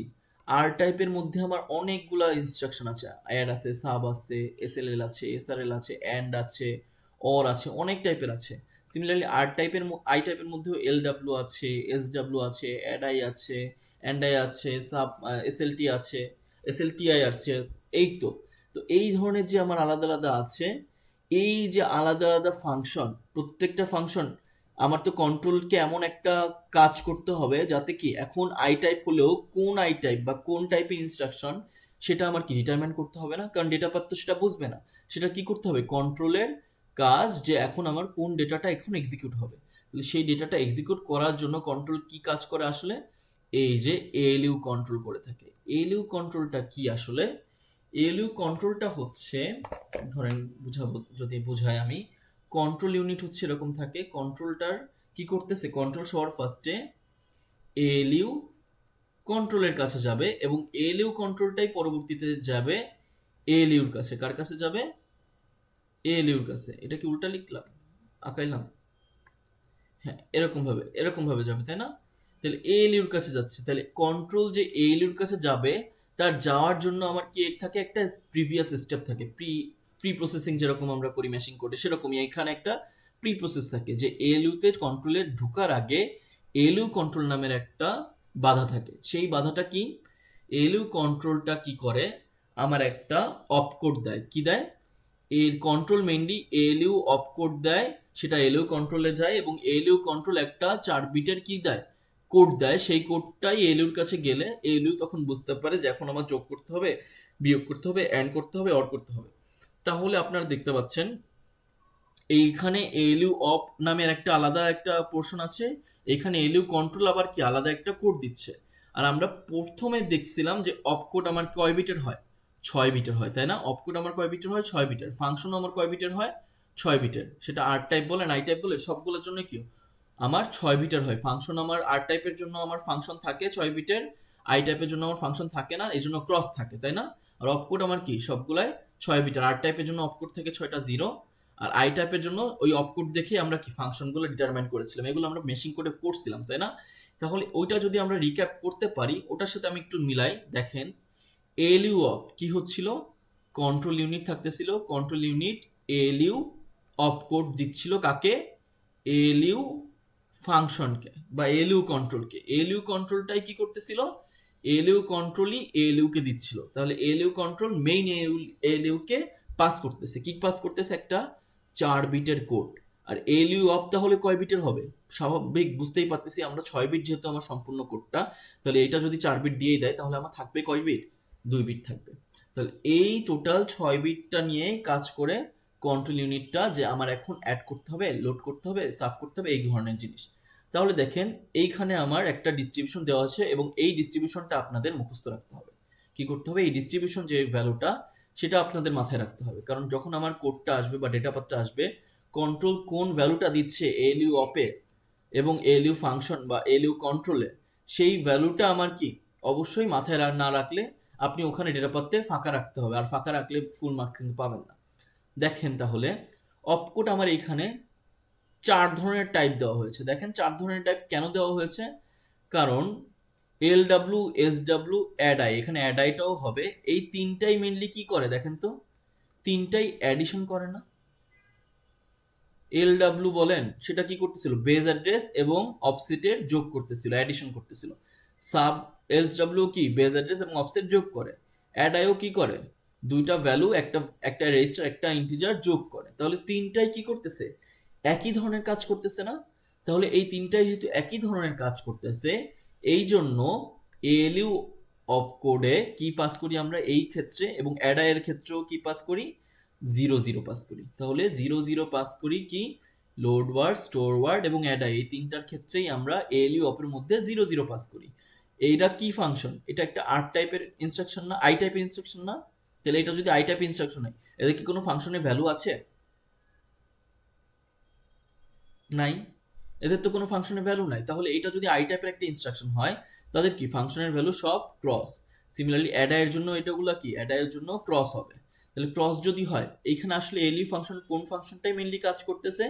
আর টাইপের মধ্যে আমার অনেকগুলা ইনস্ট্রাকশন আছে, অ্যাড আছে, সাব আছে, এসএলএল আছে, এসআরএল আছে, অ্যান্ড আছে, অর আছে, অনেক টাইপের আছে। সিমিলারলি আই টাইপের মধ্যেও এলডব্লিউ আছে, এসডব্লিউ আছে, অ্যাড আই আছে, অ্যান্ড আই আছে, সাব এসএলটি আছে, এসএলটিআই আছে, এই তো। তো এই ধরনের যে আমার আলাদা আলাদা আছে, এই যে আলাদা আলাদা ফাংশন, প্রত্যেকটা ফাংশন আমার তো কন্ট্রোলকে এমন একটা কাজ করতে হবে যাতে কি এখন আই টাইপ হলেও কোন আই টাইপ বা কোন টাইপের ইনস্ট্রাকশন সেটা আমার কি ডিটারমাইন করতে হবে না, কারণ ডেটা পাত তো সেটা বুঝবে না। সেটা কি করতে হবে, কন্ট্রোলের কাজ যে এখন আমার কোন ডেটাটা এখন এক্সিকিউট হবে। তাহলে সেই ডেটাটা এক্সিকিউট করার জন্য কন্ট্রোল কি কাজ করে আসলে, এই যে এএলইউ কন্ট্রোল করে থাকে। এএলইউ কন্ট্রোলটা কি আসলে, এএলইউ কন্ট্রোলটা হচ্ছে, ধরেন বুঝাবো, যদি বুঝাই আমি, কন্ট্রোল ইউনিট হচ্ছে এরকম থাকে, কন্ট্রোলটার কি করতেছে, কন্ট্রোল সবার ফার্স্টে এএলইউ কন্ট্রোলের কাছে যাবে এবং এএলইউ কন্ট্রোলটাই পরবর্তীতে যাবে এএলইউর কাছে। কার কাছে যাবে, এএলইউর কাছে। এটা কি উল্টা লিখলাম, আঁকাইলাম? হ্যাঁ, এরকম ভাবে যাবে, তাই না? তাহলে এএলইউর কাছে যাচ্ছে, তাহলে কন্ট্রোল যে এএলইউর কাছে যাবে তার যাওয়ার জন্য আমার কি থাকে, একটা প্রিভিয়াস স্টেপ থাকে, প্রি প্রসেসিং যেরকম আমরা করি মেশিন কোডে, সেরকমই এখানে একটা প্রি প্রসেস থাকে যে এএলইউতে কন্ট্রোলের ঢোকার আগে এএলইউ কন্ট্রোল নামের একটা বাধা থাকে। সেই বাধাটা কি, এএলইউ কন্ট্রোলটা কি করে, আমার একটা অপকোড দেয়। কি দেয়, এর কন্ট্রোল মেইনলি এএলইউ অপকোড দেয়, সেটা এএলইউ কন্ট্রোলে যায় এবং এএলইউ কন্ট্রোল একটা 4 বিটের কি দেয়, কোড দেয়। সেই কোডটাই এএলইউর কাছে গেলে এএলইউ তখন বুঝতে পারে যে এখন আমার যোগ করতে হবে, বিয়োগ করতে হবে, অ্যান্ড করতে হবে, অর করতে হবে। তাহলে আপনারা দেখতে পাচ্ছেন এইখানে এএলইউ অপ নামের একটা আলাদা একটা পোর্শন আছে, এখানে এএলইউ কন্ট্রোল আবার কি আলাদা একটা কোড দিচ্ছে। আর আমরা প্রথমে দেখছিলাম যে অপকোড আমার কয় বিটের হয়, 6 বিটের হয়, তাই না? অপকোড আমার কয় বিটের হয়, 6 বিটের। ফাংশন আমার কয় বিটের হয়, 6 বিটের। সেটা আর টাইপ বলেন আই টাইপ বলে, সবগুলোর জন্য কি আমার 6 বিটের হয়। ফাংশন আমার আর টাইপের জন্য আমার ফাংশন থাকে 6 বিটের, আই টাইপের জন্য আমার ফাংশন থাকে না, এই জন্য ক্রস থাকে, তাই না? আর অপকোড আমার কি সবগুলাই 6 বিটের। আর টাইপের জন্য অপকোড থাকে 6টা জিরো, আর আই টাইপের জন্য ওই অপকোড দেখে আমরা কি ফাংশনগুলো ডিটারমাইন করেছিলাম, এগুলো আমরা মেশিন কোডে করছিলাম, তাই না? তাহলে ওইটা যদি আমরা রিক্যাপ করতে পারি, ওটার সাথে আমি একটু মিলাই, দেখেন এএলইউ অপ কি হচ্ছিল, কন্ট্রোল ইউনিট থাকতেছিল, কন্ট্রোল ইউনিট এএলইউ অপকোড দিচ্ছিল কাকে, এএলইউ ফাংশনকে বা এএলইউ কন্ট্রোলকে। এএলইউ কন্ট্রোলটাই কি করতেছিল, এএলইউ কন্ট্রোলই এএলইউ কে দিচ্ছিল। তাহলে এএলইউ কন্ট্রোল মেইন এএলইউ কে পাস করতেছে, কি পাস করতেছে, একটা 4 বিটের কোড। আর এএলইউ অফ তাহলে কয় বিটের হবে, স্বাভাবিক বুঝতেই পারতেছি আমরা 6 বিট যেহেতু আমার সম্পূর্ণ কোডটা, তাহলে এটা যদি 4 বিট দিয়েই দেয় তাহলে আমার থাকবে কয় বিট, 2 বিট থাকবে। তাহলে এই টোটাল 6 বিটটা নিয়ে কাজ করে কন্ট্রোল ইউনিটটা, যে আমার এখন অ্যাড করতে হবে, লোড করতে হবে, সাব করতে হবে, এই ধরনের জিনিস। তাহলে দেখেন এইখানে আমার একটা ডিস্ট্রিবিউশন দেওয়া আছে এবং এই ডিস্ট্রিবিউশনটা আপনাদের মুখস্থ রাখতে হবে। কি করতে হবে, এই ডিস্ট্রিবিউশন যে ভ্যালুটা সেটা আপনাদের মাথায় রাখতে হবে, কারণ যখন আমার কোডটা আসবে বা ডেটা পাথটা আসবে, কন্ট্রোল কোন ভ্যালুটা দিচ্ছে এএলইউ অপে এবং এএলইউ ফাংশন বা এএলইউ কন্ট্রোলে, সেই ভ্যালুটা আমার কি অবশ্যই মাথায় না রাখলে আপনি ওখানে ডেটা পাথে ফাঁকা রাখতে হবে, আর ফাঁকা রাখলে ফুল মার্কস কিন্তু পাবেন না। দেখেন তাহলে অপকোড আমার এইখানে 4 ধরনের টাইপ দেওয়া হয়েছে। দেখেন 4 ধরনের টাইপ কেন দেওয়া হয়েছে, কারণ এলডব্লিউ, এসডব্লিউ, অ্যাড আই, এখানে অ্যাড আইটাও হবে। এই তিনটাই মেইনলি কি করে দেখেন তো, তিনটাই অ্যাডিশন করে না। এলডব্লিউ বলেন সেটা কি করতেছিল, বেজ অ্যাড্রেস এবং অফসেটের যোগ করতেছিল, অ্যাডিশন করতেছিল। সাব এলডব্লিউ কি বেজ অ্যাড্রেস এবং অফসেট যোগ করে। অ্যাড আইও কি করে, দুইটা ভ্যালু, একটা একটা রেজিস্টার একটা ইন্টিজার যোগ করে। তাহলে তিনটাই কি করতেছে, একই ধরনের কাজ করতেছে না? তাহলে এই তিনটাই যেহেতু একই ধরনের কাজ করতেছে, এই জন্য এএলইউ অপকোডে কি পাস করি আমরা এই ক্ষেত্রে, এবং অ্যাডায়ের ক্ষেত্রেও কি পাস করি, 0 0 পাস করি। তাহলে 0 0 পাস করি কি, লোড ওয়ার্ড, স্টোর ওয়ার্ড এবং অ্যাডাই, এই তিনটার ক্ষেত্রেই আমরা এএলইউ অপের মধ্যে 0 0 পাস করি। এইটা কি ফাংশন? এটা একটা আর টাইপের ইনস্ট্রাকশন না, আই টাইপের ইনস্ট্রাকশন না? তাহলে এটা যদি আই টাইপের ইনস্ট্রাকশন হয়, এদের কি কোনো ফাংশনের ভ্যালু আছে? নাই, এদের তো কোনো ফাংশনের ভ্যালু নাই। তাহলে এটা যদি আই টাইপের একটা ইনস্ট্রাকশন হয়, তাদের কি ফাংশনের ভ্যালু সব ক্রস। সিমিলারলি অ্যাডায়ের জন্য এটাগুলো কি, অ্যাডায়ের জন্য ক্রস হবে। তাহলে ক্রস যদি হয়, এইখানে আসলে এলইউ ফাংশন কোন ফাংশনটাই মেইনলি কাজ করতেছে,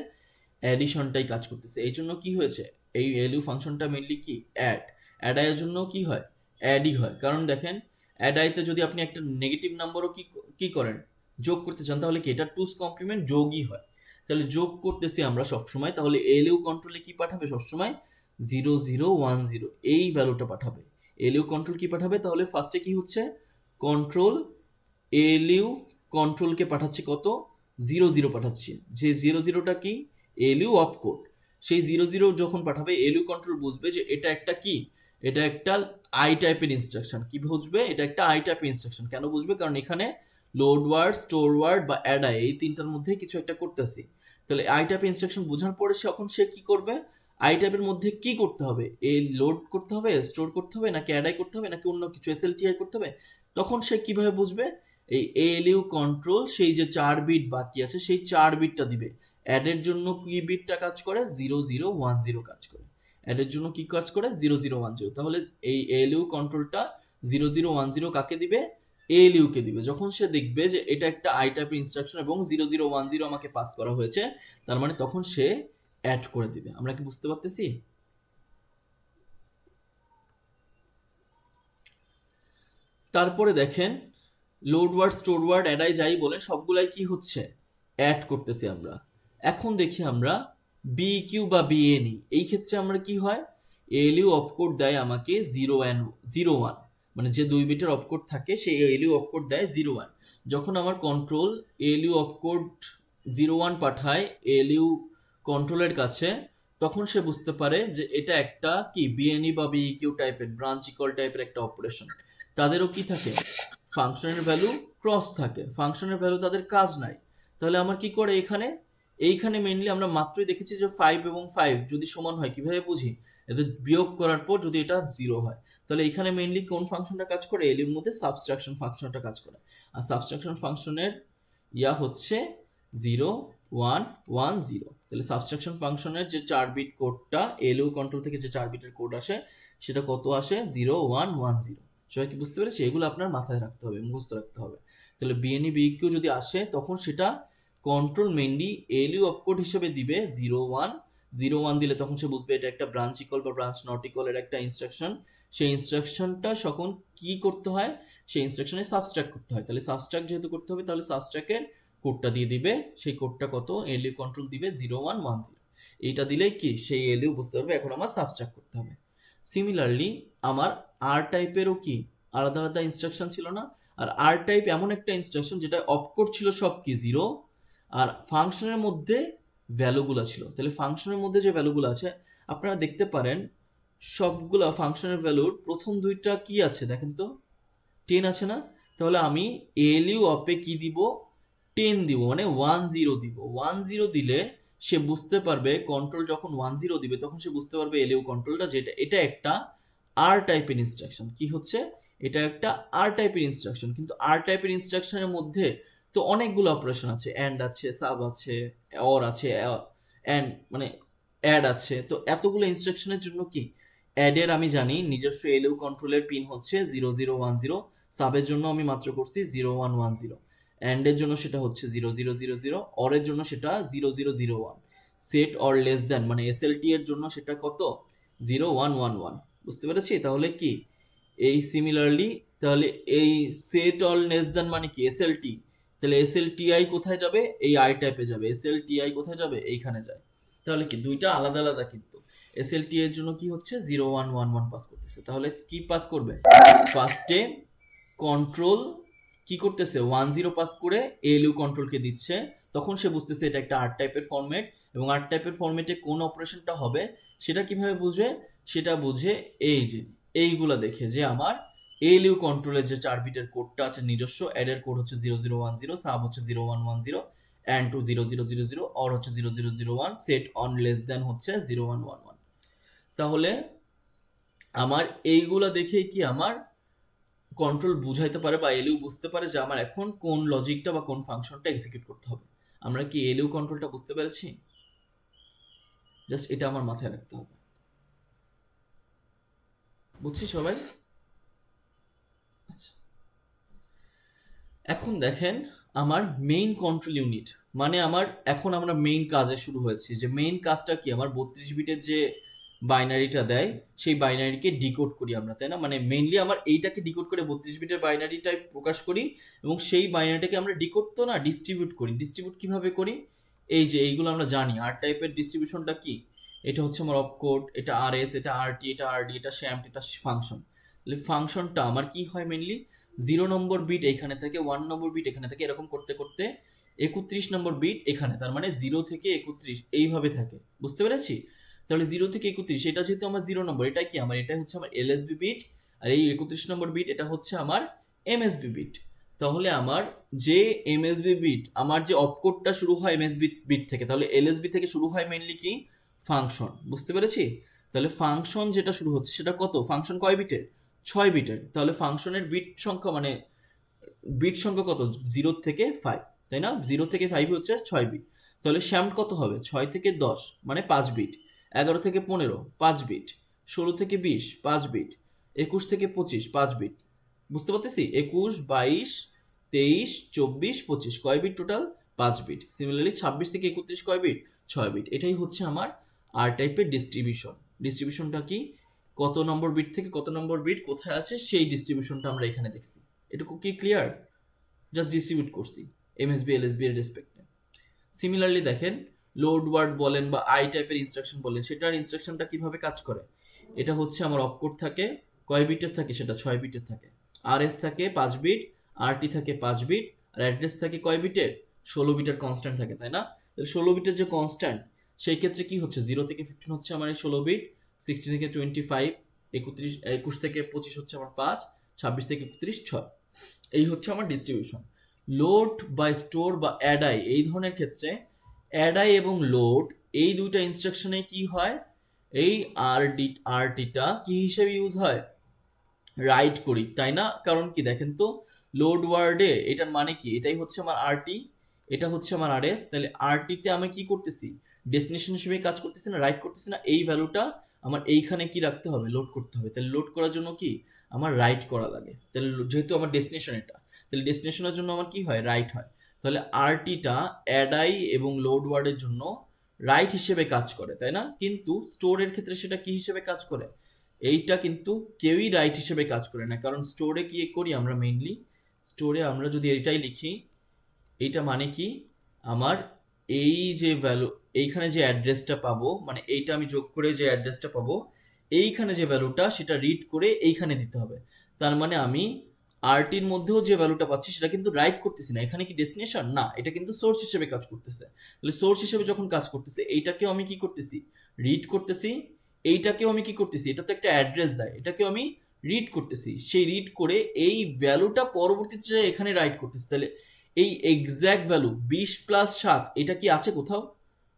অ্যাডিশনটাই কাজ করতেছে। এই জন্য কি হয়েছে, এই এলইউ ফাংশনটা মেইনলি কি অ্যাড, অ্যাডায়ের জন্য কি হয়, অ্যাডই হয়। কারণ দেখেন, অ্যাডাইতে যদি আপনি একটা নেগেটিভ নাম্বারও কি করেন, যোগ করতে চান, তাহলে কি এটা টুস কমপ্লিমেন্ট যোগই হয়। তাহলে যোগ করতেছি আমরা সবসময়, তাহলে এলইউ কন্ট্রোলে কি পাঠাবে সবসময়, 0 0 1 0 এই ভ্যালুটা পাঠাবে। এলইউ কন্ট্রোল কি পাঠাবে, তাহলে ফার্স্টে কি হচ্ছে, কন্ট্রোল এলইউ কন্ট্রোলকে পাঠাচ্ছি কত, 0 0 পাঠাচ্ছি। যে 0 0টা কি, এলইউ অপকোড। সেই 0 0 যখন পাঠাবে, এলইউ কন্ট্রোল বুঝবে যে এটা একটা কি, এটা একটা আই টাইপের ইনস্ট্রাকশন। কি বুঝবে, এটা একটা আই টাইপের ইনস্ট্রাকশন। কেন বুঝবে, কারণ এখানে লোড ওয়ার্ড, স্টোর ওয়ার্ড বা অ্যাডাই, এই তিনটার মধ্যে কিছু একটা করতেছি। তাহলে আই টাইপের ইনস্ট্রাকশন বোঝার পরে যখন সে কি করবে, আই টাইপের মধ্যে কি করতে হবে, এই লোড করতে হবে, স্টোর করতে হবে, নাকি অ্যাডাই করতে হবে, নাকি অন্য কিছু এসএলটিআই করতে হবে, তখন সে কিভাবে বুঝবে, এই এএলইউ কন্ট্রোল সেই যে 4 বিট বাকি আছে সেই 4 বিটটা দিবে। অ্যাডের জন্য কি বিটটা কাজ করে, 0 0 1 0 কাজ করে। অ্যাডের জন্য কি কাজ করে, 0 0 1 0। তাহলে এই এএলইউ কন্ট্রোলটা 0 0 1 0 কাকে দিবে, এএলইউ কে দিবে। যখন সে দেখবে যে এটা একটা আই টাইপের ইনস্ট্রাকশন এবং 0 0 1 0 আমাকে পাস করা হয়েছে, তার মানে তখন সে অ্যাড করে দিবে। আমরা কি বুঝতে পারতেছি? তারপরে দেখেন, লোড ওয়ার্ড, স্টোর ওয়ার্ড, অ্যাডাই যাই বলে সবগুলাই কি হচ্ছে, অ্যাড করতেছি আমরা। এখন দেখি আমরা বিকিউ বা বিএনই, এই ক্ষেত্রে আমরা কি হয়, এএলইউ অপকোড দেয় আমাকে 0 1, মানে যে 2 বিটের অপকোড থাকে সেই এএলইউ অপকোড দেয় 0 1। যখন আমার কন্ট্রোল এএলইউ অপকোড 0 1 পাঠায় এএলইউ কন্ট্রোলের কাছে, তখন সে বুঝতে পারে যে এটা একটা কি বিএনই বা বিকিউ টাইপের, ব্রাঞ্চ ইকল টাইপের একটা অপারেশন। তাদেরও কি থাকে, ফাংশনের ভ্যালু ক্রস থাকে, ফাংশনের ভ্যালু তাদের কাজ নাই। তাহলে আমার কি করে এইখানে মেইনলি আমরা মাত্রই দেখেছি যে 5 এবং 5 যদি সমান হয়, কিভাবে বুঝি, এদের বিয়োগ করার পর যদি এটা 0 হয়, তাহলে এখানে মেইনলি কোন ফাংশনটা কাজ করে, এর মধ্যে সাবট্রাকশন ফাংশনটা কাজ করে। আর সাবট্রাকশন ফাংশনের হচ্ছে 0 1 1 0। তাহলে সাবট্রাকশন ফাংশনের যে 4 বিট কোডটা, এলইউ কন্ট্রোল থেকে যে 4 বিটের কোড আসে, সেটা কত আসে, 0 1 1 0। সবাই কি বুঝতে পেরেছি? এগুলো আপনার মাথায় রাখতে হবে, মুখস্থ রাখতে হবে। তাহলে বিএনই বিকিউ যদি আসে, তখন সেটা কন্ট্রোল মেইনলি এলইউ অপকোড হিসেবে দিবে 0 1 দিলে তখন সে বুঝবে এটা একটা ব্রাঞ্চ ইকল বা ব্রাঞ্চ নট ইকলের একটা ইনস্ট্রাকশন। সেই ইনস্ট্রাকশনটা যখন কি করতে হয়, সেই ইনস্ট্রাকশনে সাবস্ট্রাক্ট করতে হয়। তাহলে সাবস্ট্রাক্ট যেহেতু করতে হবে, তাহলে সাবস্ট্রাক্টের কোডটা দিয়ে দিবে। সেই কোডটা কত, এলইউ কন্ট্রোল দিবে 0 1 1 0। এইটা দিলেই কি সেই এলইউ বুঝতে পারবে এখন আমার সাবস্ট্রাক্ট করতে হবে। সিমিলারলি আমার আর টাইপেরও কি আলাদা আলাদা ইনস্ট্রাকশন ছিল না? আর আর টাইপ এমন একটা ইনস্ট্রাকশন যেটা অপকোড ছিল সব কি 0, আর ফাংশনের মধ্যে ভ্যালুগুলো ছিল। তাহলে ফাংশনের মধ্যে যে ভ্যালুগুলো আছে আপনারা দেখতে পারেন, সবগুলো ফাংশনের ভ্যালুর প্রথম দুইটা কি আছে দেখেন তো, 10 আছে না? তাহলে আমি এলইউ অপে কি দিব, 10 দিব, মানে 1 0 দিব। 1 0 দিলে সে বুঝতে পারবে, কন্ট্রোল যখন 1 0 দিবে তখন সে বুঝতে পারবে এলইউ কন্ট্রোলটা যেটা, এটা একটা আর টাইপের ইনস্ট্রাকশন। কি হচ্ছে, এটা একটা আর টাইপের ইনস্ট্রাকশন। কিন্তু আর টাইপের ইনস্ট্রাকশনের মধ্যে তো অনেকগুলো অপারেশন আছে, অ্যান্ড আছে, সাব আছে, অর আছে, অ্যান্ড মানে অ্যাড আছে। তো এতগুলো ইনস্ট্রাকশনের জন্য কি, অ্যাডের আমি জানি নিজস্ব এলইউ কন্ট্রোলের পিন হচ্ছে 0 0 1 0, সাবের জন্য আমি মাত্র করছি 0 1 1 0, অ্যান্ডের জন্য সেটা হচ্ছে 0 0 0 0, অরের জন্য সেটা 0 0 0 1, সেট অর লেস দ্যান মানে এসএলটি এর জন্য সেটা কত, 0 1 1 1। বুঝতে পেরেছি? তাহলে কি এই সিমিলারলি, তাহলে এই সেট অর লেস দ্যান মানে কি এসএলটি, তাহলে এসএলটিআই কোথায় যাবে, এই আই টাইপে যাবে। এসএলটিআই কোথায় যাবে, এইখানে যায়। তাহলে কি দুইটা আলাদা আলাদা, কিন্তু এসএলটি এর জন্য কি হচ্ছে 0 1 1 1 পাস করতেছে। তাহলে কি পাস করবে, ফার্স্টে কন্ট্রোল কি করতেছে, 1 0 পাস করে এলইউ কন্ট্রোলকে দিচ্ছে। তখন সে বুঝতেছে এটা একটা আর টাইপের ফরম্যাট, এবং আর টাইপের ফরম্যাটে কোন অপারেশনটা হবে সেটা কিভাবে বুঝে, সেটা বুঝে এই যে এইগুলা দেখে যে আমার এএলইউ কন্ট্রোলের যে 4 বিটের কোডটা আছে নিজস্ব, অ্যাডের কোড হচ্ছে 0010, সাব হচ্ছে 0110, অ্যান্ড টু 0000, অর হচ্ছে 0001, সেট অন লেস দেন হচ্ছে 0111। তাহলে আমার এইগুলা দেখেই কি আমার কন্ট্রোল বুঝাইতে পারে বা এলইউ বুঝতে পারে যে আমার এখন কোন লজিকটা বা কোন ফাংশনটা এক্সিকিউট করতে হবে। আমরা কি এলইউ কন্ট্রোলটা বুঝতে পেরেছি? জাস্ট এটা আমার মাথায় রাখতে হবে। বুঝছি সবাই? আচ্ছা, এখন দেখেন আমার মেইন কন্ট্রোল ইউনিট, মানে আমার এখন আমরা মেইন কাজে শুরু হয়েছি। যে মেইন কাজটা কি, আমার 32 বিটের যে বাইনারিটা দেয় সেই বাইনারিকে ডিকোড করি আমরা, তাই না? মানে মেইনলি আমার এইটাকে ডিকোড করে 32 বিটের বাইনারিটাই প্রকাশ করি, এবং সেই বাইনারিটাকে আমরা ডিকোড তো না, ডিস্ট্রিবিউট করি। ডিস্ট্রিবিউট কিভাবে করি? এই যে এইগুলো আমরা জানি। আর টাইপের ডিস্ট্রিবিউশনটা কি? এটা হচ্ছে আমার অপকোড, এটা আরএস, এটা আরটি, এটা আরডি, এটা শ্যাম্প, এটা ফাংশন। তাহলে ফাংশনটা আমার কি হয় মেইনলি, 0 নম্বর বিট এখানে থেকে, 1 নম্বর বিট এখানে থেকে, এরকম করতে করতে 31 নম্বর বিট এখানে, তার মানে 0 থেকে 31 এইভাবে থাকে। বুঝতে পেরেছি? তাহলে 0 থেকে 31, এটা যেহেতু আমার 0 নম্বর, এটা কি আমার, এটা হচ্ছে আমার এলএসবি বিট, আর এই 31 নম্বর বিট এটা হচ্ছে আমার এমএসবি বিট। তাহলে আমার যে এমএসবি বিট, আমার যে অপকোডটা শুরু হয় এমএসবি বিট থেকে, তাহলে এলএসবি থেকে শুরু হয় মেইনলি কি, ফাংশন। বুঝতে পেরেছি? তাহলে ফাংশন যেটা শুরু হচ্ছে সেটা কত, ফাংশন কয় বিটের, 6 বিটের। তাহলে ফাংশনের বিট সংখ্যা মানে বিট সংখ্যা কত, 0 থেকে 5, তাই না? 0 থেকে 5 হচ্ছে 6 বিট। তাহলে শ্যাম্প কত হবে, 6 থেকে 10 মানে 5 বিট, 11 থেকে 15 5 বিট, 16 থেকে 20 5 বিট, 21 থেকে 25 5 বিট। বুঝতে পারতেছি? 21 22 23 24 25 কয় বিট টোটাল, 5 বিট। সিমিলারলি 26 থেকে 31 কয় বিট, 6 বিট। এটাই হচ্ছে আমার আর টাইপের ডিস্ট্রিবিউশন। ডিস্ট্রিবিউশনটা কি, কত নম্বর বিট থেকে কত নম্বর বিট কোথায় আছে সেই ডিস্ট্রিবিউশনটা আমরা এখানে দেখছি। এটুকু কি ক্লিয়ার? জাস্ট ডিস্ট্রিবিউট করছি এমএসবি এলএসবি এর রেসপেক্টে। সিমিলারলি দেখেন, লোড ওয়ার্ড বলেন বা আই টাইপের ইনস্ট্রাকশন বলেন, সেটার ইনস্ট্রাকশনটা কিভাবে কাজ করে। এটা হচ্ছে আমার অপকোড থাকে, কয় বিটের থাকে, সেটা 6 বিটের থাকে। আরএস থাকে 5 বিট, আরটি থাকে 5 বিট, আর অ্যাড্রেস থাকে কয় বিটের, 16 বিটের কনস্ট্যান্ট থাকে, তাই না? তাহলে 16 বিটের যে কনস্ট্যান্ট, সেই ক্ষেত্রে কি হচ্ছে, 0 থেকে 15 হচ্ছে আমার এই 16 বিট, 16 থেকে 25, 21 থেকে 25 হচ্ছে আমার 5, 26 থেকে 31 6। এই হচ্ছে আমার ডিস্ট্রিবিউশন। লোড বা স্টোর বা অ্যাডাই, এই ধরনের ক্ষেত্রে অ্যাডাই এবং লোড এই দুইটা ইনস্ট্রাকশনে কি হয়, এই আরটিটা কি হিসেবে ইউজ হয়, রাইট করি, তাই না? কারণ কি দেখেন তো, লোড ওয়ার্ডে এটার মানে কি, এটাই হচ্ছে আমার আরটি, এটা হচ্ছে আমার আরএস। তাহলে আরটিতে আমি কি করতেছি, ডেস্টিনেশন হিসেবে কাজ করতেছি না, রাইট করতেছি না, এই ভ্যালুটা আমার এইখানে কি রাখতে হবে, লোড করতে হবে। তাহলে লোড করার জন্য কি আমার রাইট করা লাগে। তাহলে যেহেতু আমার ডেস্টিনেশন এটা, তাহলে ডেস্টিনেশনের জন্য আমার কি হয়, রাইট হয়। তাহলে আরটিটা অ্যাডাই এবং লোড ওয়ার্ডের জন্য রাইট হিসেবে কাজ করে, তাই না? কিন্তু স্টোরের ক্ষেত্রে সেটা কি হিসেবে কাজ করে, এইটা কিন্তু কেউই রাইট হিসেবে কাজ করে না। কারণ স্টোরে কি করি আমরা, মেইনলি স্টোরে আমরা যদি এটাই লিখি, এইটা মানে কি, আমার এই যে ভ্যালু, এইখানে যে অ্যাড্রেসটা পাবো, মানে এইটা আমি যোগ করে যে অ্যাড্রেসটা পাবো, এইখানে যে ভ্যালুটা সেটা রিড করে এইখানে দিতে হবে। তার মানে আমি আরটির মধ্যেও যে ভ্যালুটা পাচ্ছি সেটা কিন্তু রাইট করতেছি না, এখানে কি ডেস্টিনেশন না, এটা কিন্তু সোর্স হিসেবে কাজ করতেছে। তাহলে সোর্স হিসেবে যখন কাজ করতেছে, এইটাকেও আমি কি করতেছি, রিড করতেছি। এইটাকেও আমি কি করতেছি, এটা তো একটা অ্যাড্রেস দেয়, এটাকেও আমি রিড করতেছি। সেই রিড করে এই ভ্যালুটা পরবর্তীতে এখানে রাইট করতেছি। তাহলে এই এক্স্যাক্ট ভ্যালু 20 প্লাস 7 এটা কি আছে কোথাও,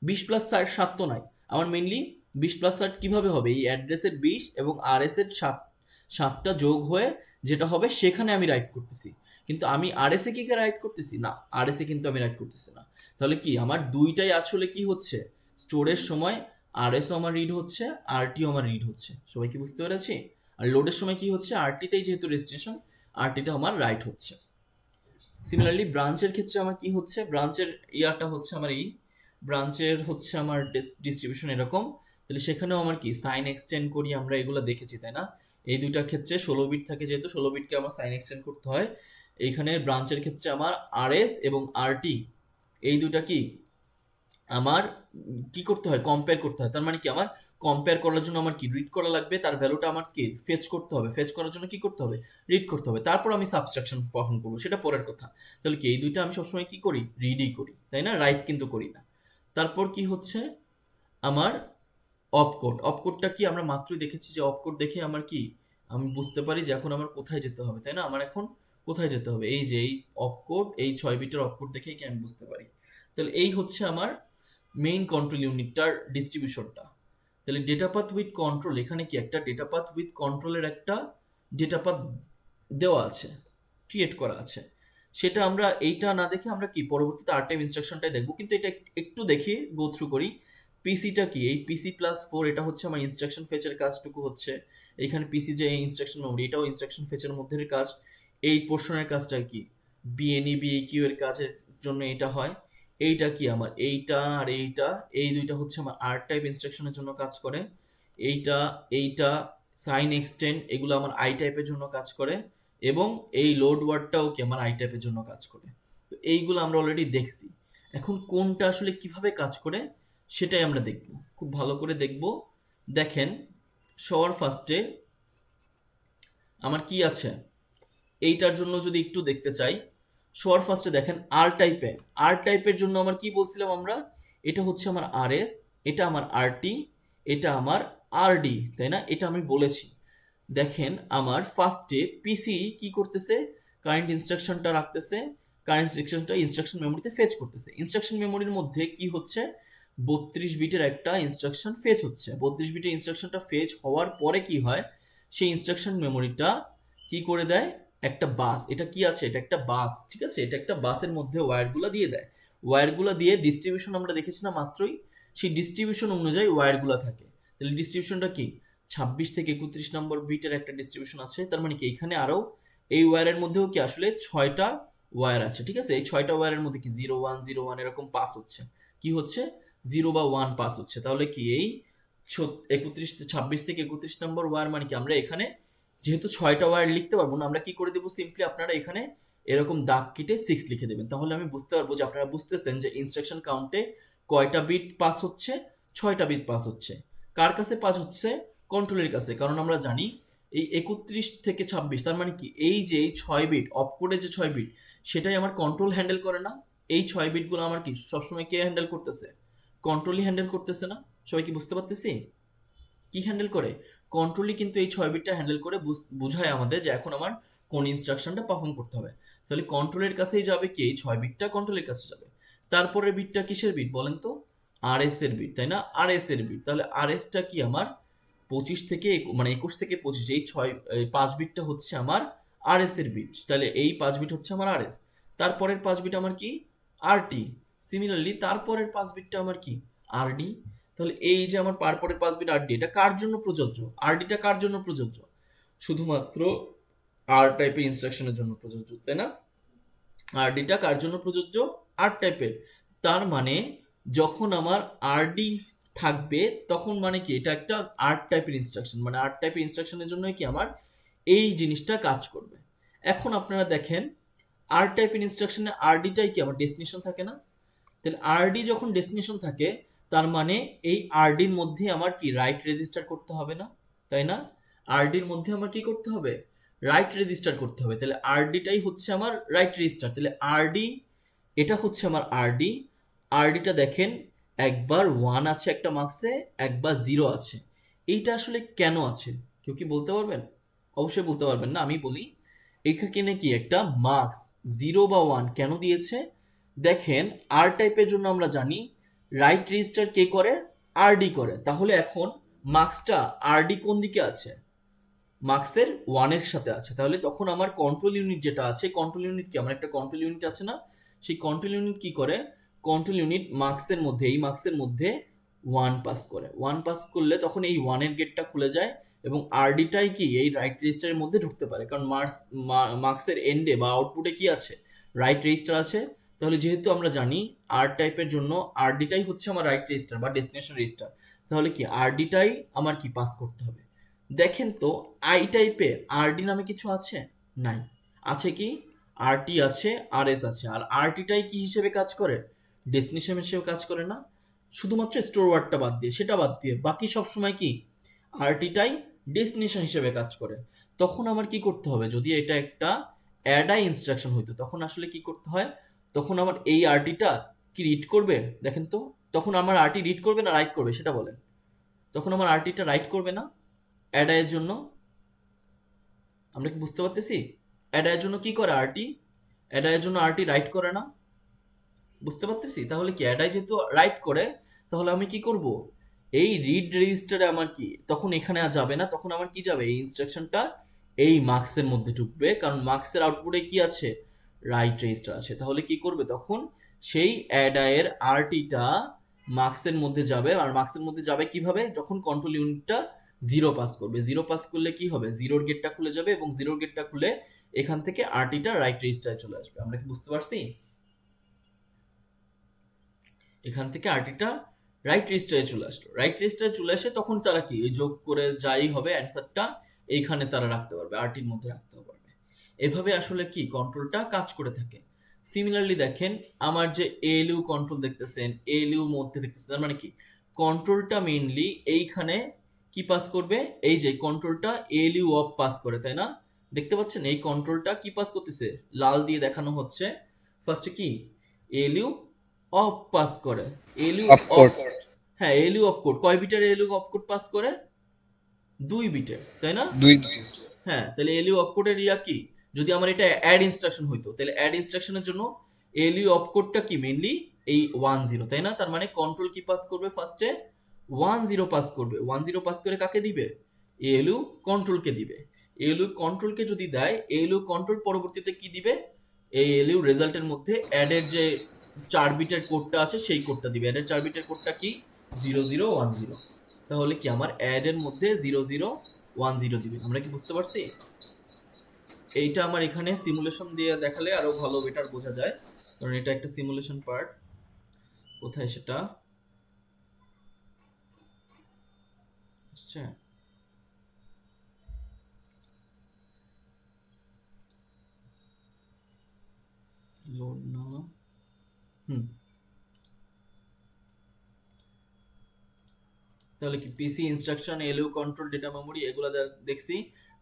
20 প্লাস 7 তো নাই। আমার মেইনলি 20 প্লাস 7 কিভাবে হবে, এই অ্যাড্রেসের 20 এবং আরএস এর 7টা যোগ হয়ে যেটা হবে সেখানে আমি রাইট করতেছি। কিন্তু আমি আরএস এ কি রাইট করতেছি না, আরএস এ কিন্তু আমি রাইট করতেছি না। তাহলে কি আমার দুইটাই আসলে কি হচ্ছে, স্টোরের সময় আরএসও আমার রিড হচ্ছে, আরটিও আমার রিড হচ্ছে। সবাই কি বুঝতে পেরেছি? আর লোডের সময় কি হচ্ছে, আরটিতেই যেহেতু রেজিস্ট্রেশন, আরটিটা আমার রাইট হচ্ছে। সিমিলারলি ব্রাঞ্চের ক্ষেত্রে আমার কি হচ্ছে, ব্রাঞ্চের ইয়াটা হচ্ছে আমার এই ব্রাঞ্চের হচ্ছে আমার ডিস্ট্রিবিউশন এরকম। তাহলে সেখানেও আমার কি সাইন এক্সটেন্ড করি, আমরা এগুলো দেখেছি, তাই না? এই দুইটার ক্ষেত্রে 16 বিট থাকে, যেহেতু 16 বিটকে আমার সাইন এক্সটেন্ড করতে হয়। এইখানে ব্রাঞ্চের ক্ষেত্রে আমার আরএস এবং আরটি এই দুইটা কি আমার কি করতে হয়, কম্পেয়ার করতে হয়। তার মানে কি আমার কম্পেয়ার করার জন্য আমার কি রিড করা লাগবে, তার ভ্যালুটা আমার কি ফেচ করতে হবে, ফেচ করার জন্য কি করতে হবে, রিড করতে হবে। তারপর আমি সাবট্রাকশন পারফর্ম করবো, সেটা পরের কথা। তাহলে কি এই দুইটা আমি সবসময় কি করি, রিডই করি, তাই না? রাইট কিন্তু করি না। তারপর কি হচ্ছে আমার অপকোড। অপকোডটা কি আমরা মাত্রই দেখেছি যে অপকোড দেখে আমার কি আমি বুঝতে পারি যে এখন আমার কোথায় যেতে হবে, তাই না? আমার এখন কোথায় যেতে হবে, এই যে এই অপকোড, এই 6 বিটের অপকোড দেখেই কি আমি বুঝতে পারি। তাহলে এই হচ্ছে আমার মেইন কন্ট্রোল ইউনিটটার ডিস্ট্রিবিউশনটা। তাহলে ডেটা পাথ উইথ কন্ট্রোল, এখানে কি একটা ডেটা পাথ উইথ কন্ট্রোলের একটা ডেটা পাথ দেওয়া আছে, ক্রিয়েট করা আছে। সেটা আমরা এইটা না দেখে আমরা কি পরবর্তীতে আর টাইপ ইনস্ট্রাকশনটাই দেখবো, কিন্তু এটা একটু দেখি গো থ্রু করি। পিসিটা কি, এই পিসি+4 এটা হচ্ছে আমার ইনস্ট্রাকশন ফেচের কাজটুকু হচ্ছে। এইখানে পিসি যে ইনস্ট্রাকশন মেমরি, এটাও ইনস্ট্রাকশন ফেচের মধ্যে কাজ। এই পোর্শনের কাজটা কি, বিএনই বিএকিউ এর কাজের জন্য এটা হয়। এইটা কি আমার, এইটা আর এইটা, এই দুইটা হচ্ছে আমার আর টাইপ ইনস্ট্রাকশনের জন্য কাজ করে। এইটা, এইটা, সাইন এক্সটেন্ড, এগুলো আমার আই টাইপের জন্য কাজ করে। এবং এই লোড ওয়ার্ডটাও কি আমার আই টাইপের জন্য কাজ করে। তো এইগুলো আমরা অলরেডি দেখছি। এখন কোনটা আসলে কিভাবে কাজ করে সেটাই আমরা দেখব, খুব ভালো করে দেখব। দেখেন, সবার ফার্স্টে আমার কি আছে, এইটার জন্য যদি একটু দেখতে চাই, সবার ফার্স্টে দেখেন আর টাইপের জন্য আমার কি বলছিলাম আমরা, এটা হচ্ছে আমার আরএস, এটা আমার আরটি, এটা আমার আরডি, তাই না? এটা আমি বলেছি। দেখেন আমার ফার্স্টে পিসি কি করতেছে, কারেন্ট ইনস্ট্রাকশনটা রাখতেছে, কারেন্ট ইনস্ট্রাকশনটা ইনস্ট্রাকশন মেমোরিতে ফেচ করতেছে। ইনস্ট্রাকশন মেমোরির মধ্যে কি হচ্ছে, 32 বিটের একটা ইনস্ট্রাকশন ফেচ হচ্ছে। 32 বিটের ইনস্ট্রাকশনটা ফেচ হওয়ার পরে কি হয়, সেই ইনস্ট্রাকশন মেমোরিটা কি করে দেয়, একটা বাস, এটা কি আছে, এটা একটা বাস, ঠিক আছে? এটা একটা বাসের মধ্যে ওয়্যারগুলো দিয়ে দেয়। ওয়্যারগুলো দিয়ে ডিস্ট্রিবিউশন আমরা দেখেছি না মাত্রই, সেই ডিস্ট্রিবিউশন অনুযায়ী ওয়্যারগুলো থাকে। তাহলে ডিস্ট্রিবিউশনটা কি, 26 থেকে 31 নম্বর বিটের একটা ডিস্ট্রিবিউশন আছে। তার মানে কি এখানে আরও এই ওয়্যারের মধ্যেও কি আসলে 6টা ওয়্যার আছে, ঠিক আছে? এই 6টা ওয়্যারের মধ্যে কি 0101 এরকম পাস হচ্ছে, কি হচ্ছে 0 বা 1 পাস হচ্ছে। তাহলে কি এই 26 থেকে 31 নম্বর ওয়্যার মানে কি, আমরা এখানে যেহেতু 6টা ওয়্যার লিখতে পারবো না, আমরা কি করে দেবো, সিম্পলি আপনারা এখানে এরকম দাগ কেটে 6 লিখে দেবেন। তাহলে আমি বুঝতে পারবো যে আপনারা বুঝতেছেন যে ইনস্ট্রাকশন কাউন্টে কয়টা বিট পাস হচ্ছে, 6টা বিট পাস হচ্ছে। কার কাছে পাস হচ্ছে, কন্ট্রোলের কাছে। কারণ আমরা জানি এই 31 থেকে 26, তার মানে কি এই যে এই 6 বিট অপকোডে যে 6 বিট, সেটাই আমার কন্ট্রোল হ্যান্ডেল করে না। এই 6 বিটগুলো আমার কি সবসময় কে হ্যান্ডেল করতেছে, কন্ট্রোলই হ্যান্ডেল করতেছে না? সবাই কি বুঝতে পারতেছি? কি হ্যান্ডেল করে, কন্ট্রোলই কিন্তু এই 6 বিটটা হ্যান্ডেল করে বুঝায় আমাদের যে এখন আমার কোন ইনস্ট্রাকশনটা পারফর্ম করতে হবে। তাহলে কন্ট্রোলের কাছেই যাবে কি, এই 6 বিটটা কন্ট্রোলের কাছে যাবে। তারপরের বিটটা কিসের বিট বলেন তো, আরএস এর বিট, তাই না? আরএস এর বিট। তাহলে আরএসটা কি আমার 25 থেকে মানে 21 থেকে 25, এই 5 বিটটা হচ্ছে আমার আরএস এর বিট। তাহলে এই 5 বিট হচ্ছে আমার আরএস। তারপরের 5 বিট আমার কি, আরটি। সিমিলারলি তারপরের 5 বিটটা আমার কি, আরডি। তাহলে এই যে আমার পরের 5 বিট আরডি, এটা কার জন্য প্রযোজ্য, আরডিটা কার জন্য প্রযোজ্য, শুধুমাত্র আর টাইপের ইনস্ট্রাকশনের জন্য প্রযোজ্য, তাই না? আরডিটা কার জন্য প্রযোজ্য, আর টাইপের। তার মানে যখন আমার আরডি থাকবে তখন মানে কি এটা একটা আর টাইপের ইনস্ট্রাকশন, মানে আর টাইপের ইনস্ট্রাকশনের জন্য কি আমার এই জিনিসটা কাজ করবে। এখন আপনারা দেখেন, আর টাইপের ইনস্ট্রাকশনে আরডিটাই কি আমার ডেস্টিনেশন থাকে না? তাহলে আরডি যখন ডেস্টিনেশন থাকে, তার মানে এই আরডির মধ্যে আমার কি রাইট রেজিস্টার করতে হবে না, তাই না? আরডির মধ্যে আমার কি করতে হবে, রাইট রেজিস্টার করতে হবে। তাহলে আরডিটাই হচ্ছে আমার রাইট রেজিস্টার। তাহলে আরডি, এটা হচ্ছে আমার আরডি। আরডিটা দেখেন, একবার 1 আছে একটা মার্কসে, একবার 0 আছে। এইটা আসলে কেন আছে, কেউ কি বলতে পারবেন? অবশ্যই বলতে পারবেন না, আমি বলি। এখানে কি একটা মার্কস 0 বা 1 কেন দিয়েছে, দেখেন আর টাইপের জন্য আমরা জানি রাইট রেজিস্টার কে করে, আরডি করে। তাহলে এখন মার্কসটা আরডি কোন দিকে আছে, মার্কসের 1-এর সাথে আছে। তাহলে তখন আমার কন্ট্রোল ইউনিট যেটা আছে, কন্ট্রোল ইউনিট কি, আমার একটা কন্ট্রোল ইউনিট আছে না, সেই কন্ট্রোল ইউনিট কি করে, কন্ট্রোল ইউনিট মার্কসের মধ্যে, এই মার্কসের মধ্যে 1 পাস করে। 1 পাস করলে তখন এই 1-এর গেটটা খুলে যায় এবং আরডিটাই কি এই রাইট রেজিস্টারের মধ্যে ঢুকতে পারে। কারণ মার্কসের এন্ডে বা আউটপুটে কি আছে, রাইট রেজিস্টার আছে। তাহলে যেহেতু আমরা জানি আর টাইপের জন্য আরডিটাই হচ্ছে আমার রাইট রেজিস্টার বা ডেস্টিনেশন রেজিস্টার, তাহলে কি আরডিটাই আমার কি পাস করতে হবে। দেখেন তো, আই টাইপে আরডি নামে কিছু আছে, নাই। আছে কি, আরটি আছে, আরএস আছে। আর আরটিটাই কি হিসেবে কাজ করে, ডেস্টিনেশন হিসেবে কাজ করে না, শুধুমাত্র স্টোর ওয়ার্ডটা বাদ দিয়ে, সেটা বাদ দিয়ে বাকি সব সময় কি আরটিটাই ডেস্টিনেশন হিসেবে কাজ করে। তখন আমার কি করতে হবে, যদি এটা একটা অ্যাডাই ইনস্ট্রাকশন হইতো, তখন আসলে কি করতে হয়, তখন আমার এই আরটিটা কি রিড করবে, দেখেন তো, তখন আমার আরটি রিড করবে না রাইট করবে সেটা বলেন। তখন আমার আরটিটা রাইট করবে না অ্যাডাইয়ের জন্য, আমরা কি বুঝতে পারতেছি? অ্যাডায়ের জন্য কি করে আরটি? অ্যাডায়ের জন্য আরটি রাইট করে না? বুঝতে পারতেছি? তাহলে কি অ্যাডাই যেহেতু রাইট করে, তাহলে আমি কি করব? এই রিড রেজিস্টারে আমার কি তখন এখানে আর যাবে না, তখন আমার কি যাবে? এই ইনস্ট্রাকশনটা এই মার্কসের মধ্যে ঢুকবে, কারণ মার্কসের আউটপুটে কি আছে? রাইট রেজিস্টার আছে। তাহলে কি করবে তখন? সেই অ্যাডায়ের আরটিটা মার্কসের মধ্যে যাবে, আর মার্কসের মধ্যে যাবে কিভাবে? যখন কন্ট্রোল ইউনিটটা জিরো পাস করবে। জিরো পাস করলে কি হবে? জিরোর গেটটা খুলে যাবে, এবং জিরোর গেটটা খুলে এখান থেকে আরটিটা রাইট রেজিস্টারে চলে আসবে। আমরা কি বুঝতে পারছি? এখান থেকে আরটিটা রাইট রেজিস্টারে চলে আসলো। রাইট রেজিস্টারে চলে আসে তখন তারা কি এই যোগ করে যাই হবে অ্যান্সারটা এইখানে তারা রাখতে পারবে, আরটির মধ্যে রাখতে পারবে। এভাবে আসলে কি কন্ট্রোলটা কাজ করে থাকে। সিমিলারলি দেখেন, আমার যে এএলইউ কন্ট্রোল দেখতেছেন, এএলইউ মধ্যে দেখতেছেন, তার মানে কি কন্ট্রোলটা মেইনলি এইখানে কি পাস করবে? এই যে কন্ট্রোলটা এএলইউ অফ পাস করে, তাই না? দেখতে পাচ্ছেন এই কন্ট্রোলটা কি পাস করতেছে? লাল দিয়ে দেখানো হচ্ছে। ফার্স্টে কি এএলইউ অফ পাস করে। ALU of, of course. হ্যাঁ এএলইউ অফ কোড কয় বিটের এএলইউ অফ কোড পাস করে? 2 বিটের, তাই না? দুই হ্যাঁ, তাহলে এলইউ অপকোডের ইয়া কি? যদি আমার এটা অ্যাড ইনস্ট্রাকশন হইতো, তাহলে অ্যাড ইনস্ট্রাকশনের জন্য এলইউ অপকোডটা কি মেইনলি এই 10, তাই না? তার মানে কন্ট্রোল কি পাস করবে? ফার্স্টে 10 পাস করবে। 10 পাস করে কাকে দিবে? এলইউ কন্ট্রোলকে দিবে। এলইউ কন্ট্রোলকে যদি দেয়, এলইউ কন্ট্রোল পরবর্তীতে কি দিবে? এই এলইউ রেজাল্টের মধ্যে অ্যাডের যে 4 বিটের কোডটা আছে সেই কোডটা দিবে। অ্যাডের 4 বিটের কোডটা কি? 0010। তাহলে কি আমার অ্যাডের মধ্যে 0010 দিবে। আমরা কি বুঝতে পারছি? এইটা আমার এখানে সিমুলেশন দিয়ে দেখালে আরো ভালো বেটার বোঝা যায়, কারণ এটা একটা সিমুলেশন পার্ট। কোথায় সেটা আসছে? লোড না, তাহলে কি PC instruction, ALU control, data memory, এগুলো দেখছি।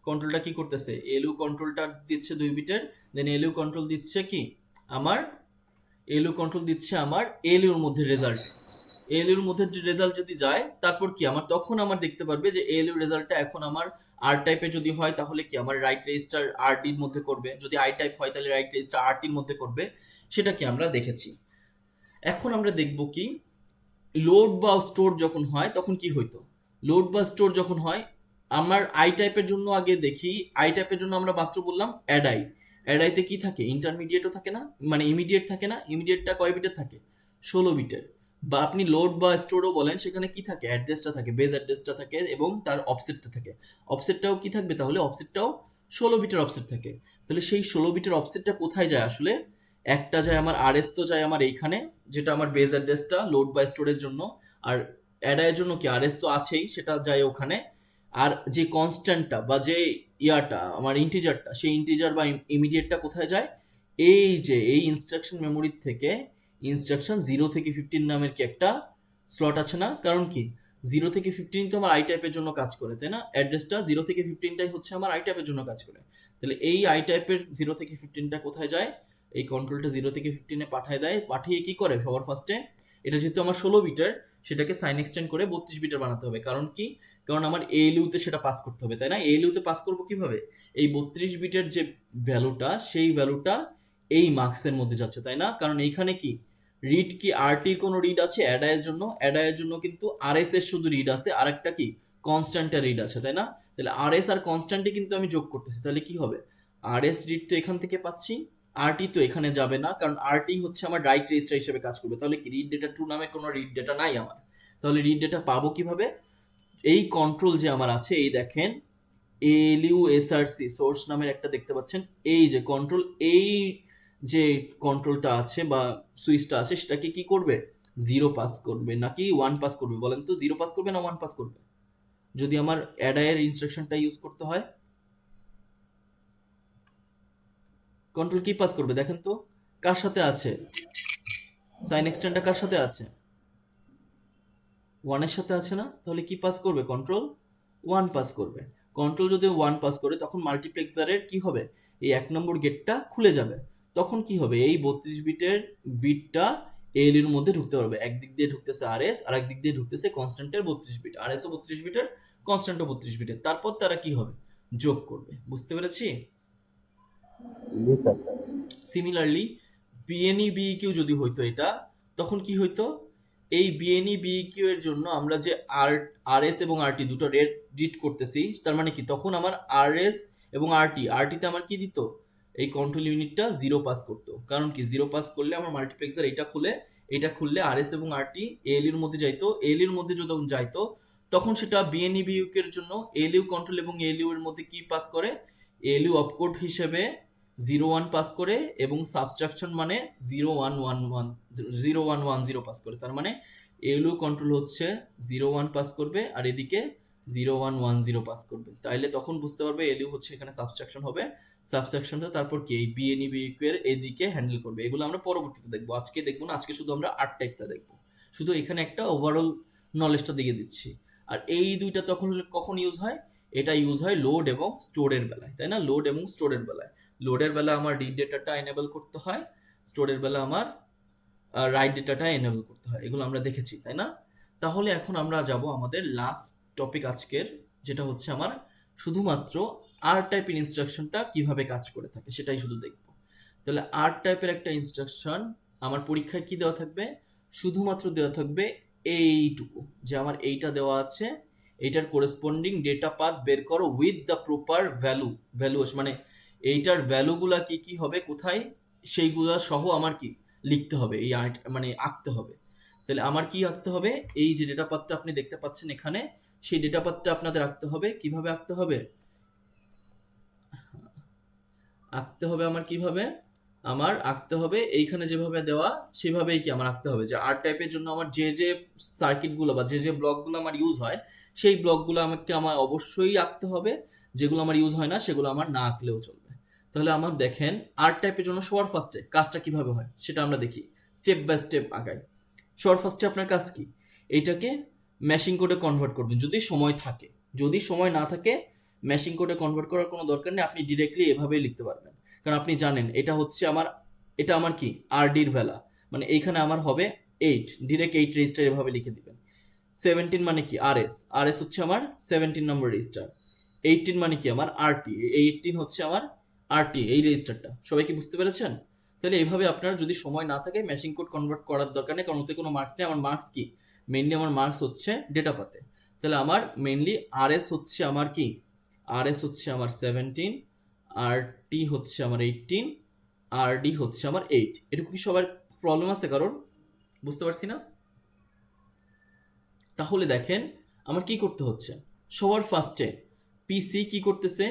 কন্ট্রোলটা কি করতেছে? এলইউ কন্ট্রোলটা দিচ্ছে 2 বিটের, দেন এলইউ কন্ট্রোল দিচ্ছে কি আমার? এলইউ কন্ট্রোল দিচ্ছে আমার এলইউর মধ্যে রেজাল্ট। এএলইউর মধ্যে রেজাল্ট যদি যায়, তারপর কি আমার তখন আমার দেখতে পারবে যে এএলইউ রেজাল্টটা এখন আমার আর টাইপে যদি হয় তাহলে কি আমার রাইট রেজিস্টার আরটির মধ্যে করবে, যদি আই টাইপ হয় তাহলে রাইট রেজিস্টার আরটির মধ্যে করবে। সেটা কি আমরা দেখেছি। এখন আমরা দেখব কি লোড বা স্টোর যখন হয় তখন কি হইতো। লোড বা স্টোর যখন হয়, আমার আই টাইপের জন্য আগে দেখি। আই টাইপের জন্য আমরা মাত্র বললাম অ্যাডাই। অ্যাডাইতে কি থাকে? ইন্টারমিডিয়েটও থাকে না, মানে ইমিডিয়েট থাকে না। ইমিডিয়েটটা কয় বিটের থাকে? 16 বিটের। বা আপনি লোড বা স্টোরও বলেন, সেখানে কি থাকে? অ্যাড্রেসটা থাকে, বেজ অ্যাড্রেসটা থাকে, এবং তার অফসেটটা থাকে। অফসেটটাও কি থাকবে তাহলে? অফসেটটাও 16 বিটের অফসেট থাকে। তাহলে সেই 16 বিটের অফসেটটা কোথায় যায় আসলে? একটা যায় আমার আরএস, তো যায় আমার এইখানে, যেটা আমার বেজ অ্যাড্রেসটা লোড বা স্টোরের জন্য। আর অ্যাডায়ের জন্য কি আরএস তো আছেই, সেটা যায় ওখানে। আর যে কনস্ট্যান্টটা বা যে ইয়াটা আমার ইন্টিজারটা, সেই ইন্টিজার বা ইমিডিয়েটটা কোথায় যায়? এই যে এই ইনস্ট্রাকশন মেমোরির থেকে ইনস্ট্রাকশন 0 থেকে 15 নামের কি একটা স্লট আছে না? কারণ কি 0 থেকে 15 তো আমার আই টাইপের জন্য কাজ করে, তাই না? অ্যাড্রেসটা 0 থেকে 15টাই হচ্ছে আমার আই টাইপের জন্য কাজ করে। তাহলে এই আই টাইপের 0 থেকে 15টা কোথায় যায়? এই কন্ট্রোলটা 0 থেকে 15-এ পাঠায় দেয়। পাঠিয়ে কি করে? সবার ফার্স্টে এটা যেহেতু আমার 16 বিটের, সেটাকে সাইন এক্সটেন্ড করে 32 বিটের বানাতে হবে। কারণ কি? কারণ আমার এএলইউতে সেটা পাস করতে হবে, তাই না? এএলইউতে পাস করবো কিভাবে? এই 32 বিটের যে ভ্যালুটা, সেই ভ্যালুটা এই মার্কসের মধ্যে যাচ্ছে, তাই না? কারণ এইখানে কি রিড কি আরটির কোনো রিড আছে অ্যাডায়ের জন্য? অ্যাডায়ের জন্য কিন্তু আরএস এর শুধু রিড আছে, আর একটা কি কনস্ট্যান্টের রিড আছে, তাই না? তাহলে আরএস আর কনস্ট্যান্টে কিন্তু আমি যোগ করতেছি। তাহলে কি হবে? আরএস রিড তো এখান থেকে পাচ্ছি, আরটি তো এখানে যাবে না, কারণ আরটি হচ্ছে আমার রাইট রেজিস্টার হিসেবে কাজ করবে। তাহলে কি রিড ডেটা ট্রু নামে কোনো রিড ডেটা নাই আমার। তাহলে রিড ডেটা পাবো কিভাবে? এই কন্ট্রোল যে আমার আছে, এই দেখেন এলইউ এসআরসি সোর্স নামের একটা দেখতে পাচ্ছেন। এই যে কন্ট্রোল, এই যে কন্ট্রোলটা আছে বা সুইচটা আছে, সেটাকে কি করবে? 0 পাস করবে নাকি 1 পাস করবে? বলেন তো, 0 পাস করবে না 1 পাস করবে যদি আমার অ্যাডায়ের ইনস্ট্রাকশনটা ইউজ করতে হয়? কন্ট্রোল কি পাস করবে দেখেন তো? কার সাথে আছে? সাইন এক্সটেন্ডটা কার সাথে আছে? 1 এর সাথে আছে না? তাহলে কি পাস করবে? কন্ট্রোল 1 পাস করবে। কন্ট্রোল যদি 1 পাস করে, তখন মাল্টিপ্লেক্সারের কি হবে? এই 1 নম্বর গেটটা খুলে যাবে। তখন কি হবে? এই 32 বিটের বিটটা এর মধ্যে ঢুকতে পারবে। একদিক দিয়ে ঢুকতেছে আরএস, আর একদিক দিয়ে ঢুকতেছে কনস্ট্যান্টের 32 বিট। আরএসও 32 বিটের, কনস্ট্যান্টও 32 বিটের। তারপর তারা কি হবে? যোগ করবে। বুঝতে পেরেছি? জি স্যার। সিমিলারলি বিএনই বিইকিউ যদি হইতো এটা, তখন কি হইতো? এই বিএনই বিইকিউ এর জন্য আমরা যে আরএস এবং আরটি দুটো রিড করতেছি, তার মানে কি তখন আমার আরএস এবং আরটিতে আমার কি দিত? এই কন্ট্রোল ইউনিটটা 0 পাস করতো। কারণ কি 0 পাস করলে আমার মাল্টিপ্লেক্সার এটা খুললে আরএস এবং আরটি এএলইউর মধ্যে যাইতো। এএলইউর মধ্যে যখন যাইতো তখন সেটা বিএনই বিইকিউ এর জন্য এএলইউ কন্ট্রোল এবং এএলইউ এর মধ্যে কি পাস করে? এএলইউ অপকোড হিসেবে 0 1 পাস করে এবং সাবস্ট্রাকশন মানে 0 1 1 পাস করে। তার মানে এএলইউ কন্ট্রোল হচ্ছে 0 1 পাস করবে আর এদিকে 0 1 1 0 পাস করবে। তাইলে তখন বুঝতে পারবে এএলইউ হচ্ছে এখানে সাবস্ট্রাকশন হবে। সাবস্ট্রাকশনটা তারপর কি এই বিএনই বিইকিউ এর এদিকে হ্যান্ডেল করবে। এগুলো আমরা পরবর্তীতে দেখবো, আজকে দেখবো না। আজকে শুধু আমরা আর্ট টাইপটা দেখবো, শুধু এখানে একটা ওভারঅল নলেজটা দিয়ে দিচ্ছি। আর এই দুইটা তখন কখন ইউজ হয়? এটা ইউজ হয় লোড এবং স্টোরের বেলায়, তাই না? লোড এবং স্টোরের বেলায়। লোডের বেলা আমার রিড ডেটাটা এনেবল করতে হয়, স্টোরের বেলা আমার রাইট ডেটাটা এনেবল করতে হয়। এগুলো আমরা দেখেছি, তাই না? তাহলে এখন আমরা যাব আমাদের লাস্ট টপিক আজকের, যেটা হচ্ছে আমার শুধুমাত্র আর টাইপের ইনস্ট্রাকশনটা কিভাবে কাজ করে থাকে সেটাই শুধু দেখব। তাহলে আর টাইপের একটা ইনস্ট্রাকশন আমার পরীক্ষায় কি দেওয়া থাকবে? শুধুমাত্র দেওয়া থাকবে এইটুকু, যে আমার এইটা দেওয়া আছে, এইটার কোরেসপন্ডিং ডেটা পাথ বের করো উইথ দ্য প্রপার ভ্যালু মানে এইটার ভ্যালুগুলা কি কি হবে কোথায়, সেইগুলা সহ আমার কি লিখতে হবে, এই মানে আঁকতে হবে। তাহলে আমার কি আঁকতে হবে? এই যে ডেটা পাথটা আপনি দেখতে পাচ্ছেন এখানে, সেই ডেটা পাথটা আপনাদের আঁকতে হবে। কিভাবে আঁকতে হবে? আমার কিভাবে আমার আঁকতে হবে, এইখানে যেভাবে দেওয়া সেভাবেই কি আমার আঁকতে হবে। যে আর টাইপের জন্য আমার যে যে সার্কিটগুলো বা যে ব্লকগুলো আমার ইউজ হয়, সেই ব্লকগুলো আমার অবশ্যই আঁকতে হবে। যেগুলো আমার ইউজ হয় না সেগুলো আমার না আঁকলেও চলবে। তাহলে আমার দেখেন আর টাইপের জন্য সবার ফার্স্টে কাজটা কিভাবে হয় সেটা আমরা দেখি, স্টেপ বাই স্টেপ আগাই। সবার ফার্স্টে আপনার কাজ কি? এইটাকে ম্যাশিং কোডে কনভার্ট করবেন যদি সময় থাকে। যদি সময় না থাকে ম্যাশিং কোডে কনভার্ট করার কোনো দরকার নেই, আপনি ডিরেক্টলি এভাবেই লিখতে পারবেন। কারণ আপনি জানেন এটা আমার কি আরডির ভ্যালা, মানে এইখানে আমার হবে 8, ডিরেক্ট 8 রেজিস্টার এভাবে লিখে দিবেন। 17 মানে কি আরএস হচ্ছে আমার 17 নম্বর রেজিস্টার। 18 মানে কি আমার আরটি, এই 18 হচ্ছে আমার আরটি, এই রেজিস্টারটা। সবাই কি বুঝতে পেরেছেন? তাহলে এইভাবে আপনার যদি সময় না থাকে ম্যাশিং কোড কনভার্ট করার দরকার নেই, কারণ ওতে কোনো মার্কস নেই। আমার মার্কস কি? মেইনলি আমার মার্কস হচ্ছে ডেটা পাতে। তাহলে আমার মেইনলি আরএস হচ্ছে আমার কি? আরএস হচ্ছে আমার 17, আরটি হচ্ছে আমার 18, আরডি হচ্ছে আমার 8। এটুকু কি সবার প্রবলেম আছে কারণ? বুঝতে পারছি না? তাহলে দেখেন আমার কি করতে হচ্ছে। সবার ফার্স্টে পিসি কি করতেছে?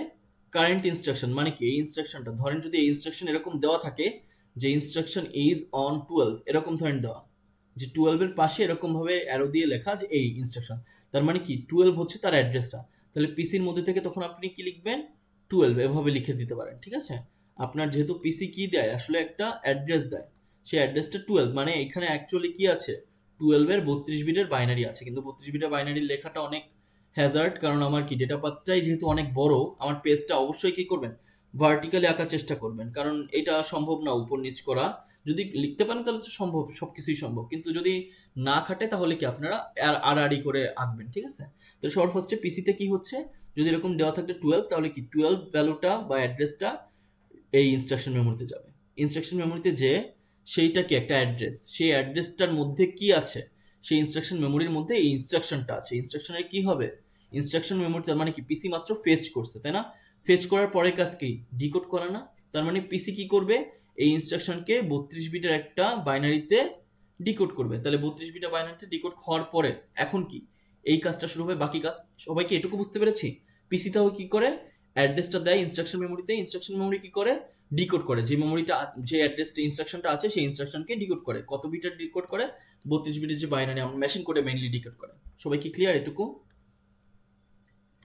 কারেন্ট ইনস্ট্রাকশন মানে কি? এই ইনস্ট্রাকশনটা ধরেন যদি এই ইনস্ট্রাকশন এরকম দেওয়া থাকে যে ইনস্ট্রাকশন ইজ অন 12, এরকম ধরেন দেওয়া, যে 12 এর পাশে এরকম ভাবে অ্যারো দিয়ে লেখা যে এই ইনস্ট্রাকশন, তার মানে কি 12 হচ্ছে তার অ্যাড্রেসটা। তাহলে পিসির মধ্যে থেকে তখন আপনি কি লিখবেন? 12 এভাবে লিখে দিতে পারেন, ঠিক আছে? আপনার যেহেতু পিসি কি দেয়, আসলে একটা অ্যাড্রেস দেয়, সেই অ্যাড্রেসটা 12, মানে এখানে অ্যাকচুয়ালি কি আছে? 12 এর 32 বিটের বাইনারি আছে, কিন্তু 32 বিটের বাইনারি লেখাটা অনেক হ্যাজার্ড, কারণ আমার কি ডেটা পাথটাই যেহেতু অনেক বড়, আমার পেজটা অবশ্যই কি করবেন? ভার্টিক্যালি আঁকার চেষ্টা করবেন, কারণ এটা সম্ভব না উপর নিচ করা। যদি লিখতে পারেন তাহলে তো সম্ভব, সবকিছুই সম্ভব, কিন্তু যদি না খাটে তাহলে কি আপনারা আড়াআড়ি করে আঁকবেন, ঠিক আছে? তো সবার ফার্স্টে পিসিতে কি হচ্ছে, যদি এরকম দেওয়া থাকে 12, তাহলে কি 12 ভ্যালুটা বা অ্যাড্রেসটা এই ইনস্ট্রাকশন মেমোরিতে যাবে। ইনস্ট্রাকশন মেমোরিতে যে সেইটা কি একটা অ্যাড্রেস, সেই অ্যাড্রেসটার মধ্যে কি আছে? সেই ইনস্ট্রাকশন মেমোরির মধ্যে এই ইনস্ট্রাকশনটা আছে। ইনস্ট্রাকশনের কি হবে? ইনস্ট্রাকশন মেমোরি তার মানে কি পিসি মাত্র ফেচ করছে, তাই না? ফেচ করার পরের কাজ কি? ডিকোড করা না? তার মানে পিসি কি করবে? এই ইনস্ট্রাকশনকে 32 বিটের একটা বাইনারিতে ডিকোড করবে। তাহলে 32 বিটের বাইনারিতে ডিকোড হওয়ার পরে এখন কি এই কাজটা শুরু হবে, বাকি কাজ। সবাইকে এটুকু বুঝতে পেরেছি? পিসি তাও কি করে? অ্যাড্রেসটা দেয় ইনস্ট্রাকশন মেমোরিতে, ইনস্ট্রাকশন মেমোরি কি করে? ডিকোড করে, যে মেমোরিটা যে অ্যাড্রেসটা ইনস্ট্রাকশনটা আছে সেই ইনস্ট্রাকশনকে ডিকোড করে। কত বিটের ডিকোড করে? 32 বিটের যে বাইনারি আমরা মেশিন কোডে মেইনলি ডিকোড করে। সবাই কি ক্লিয়ার এটুকু?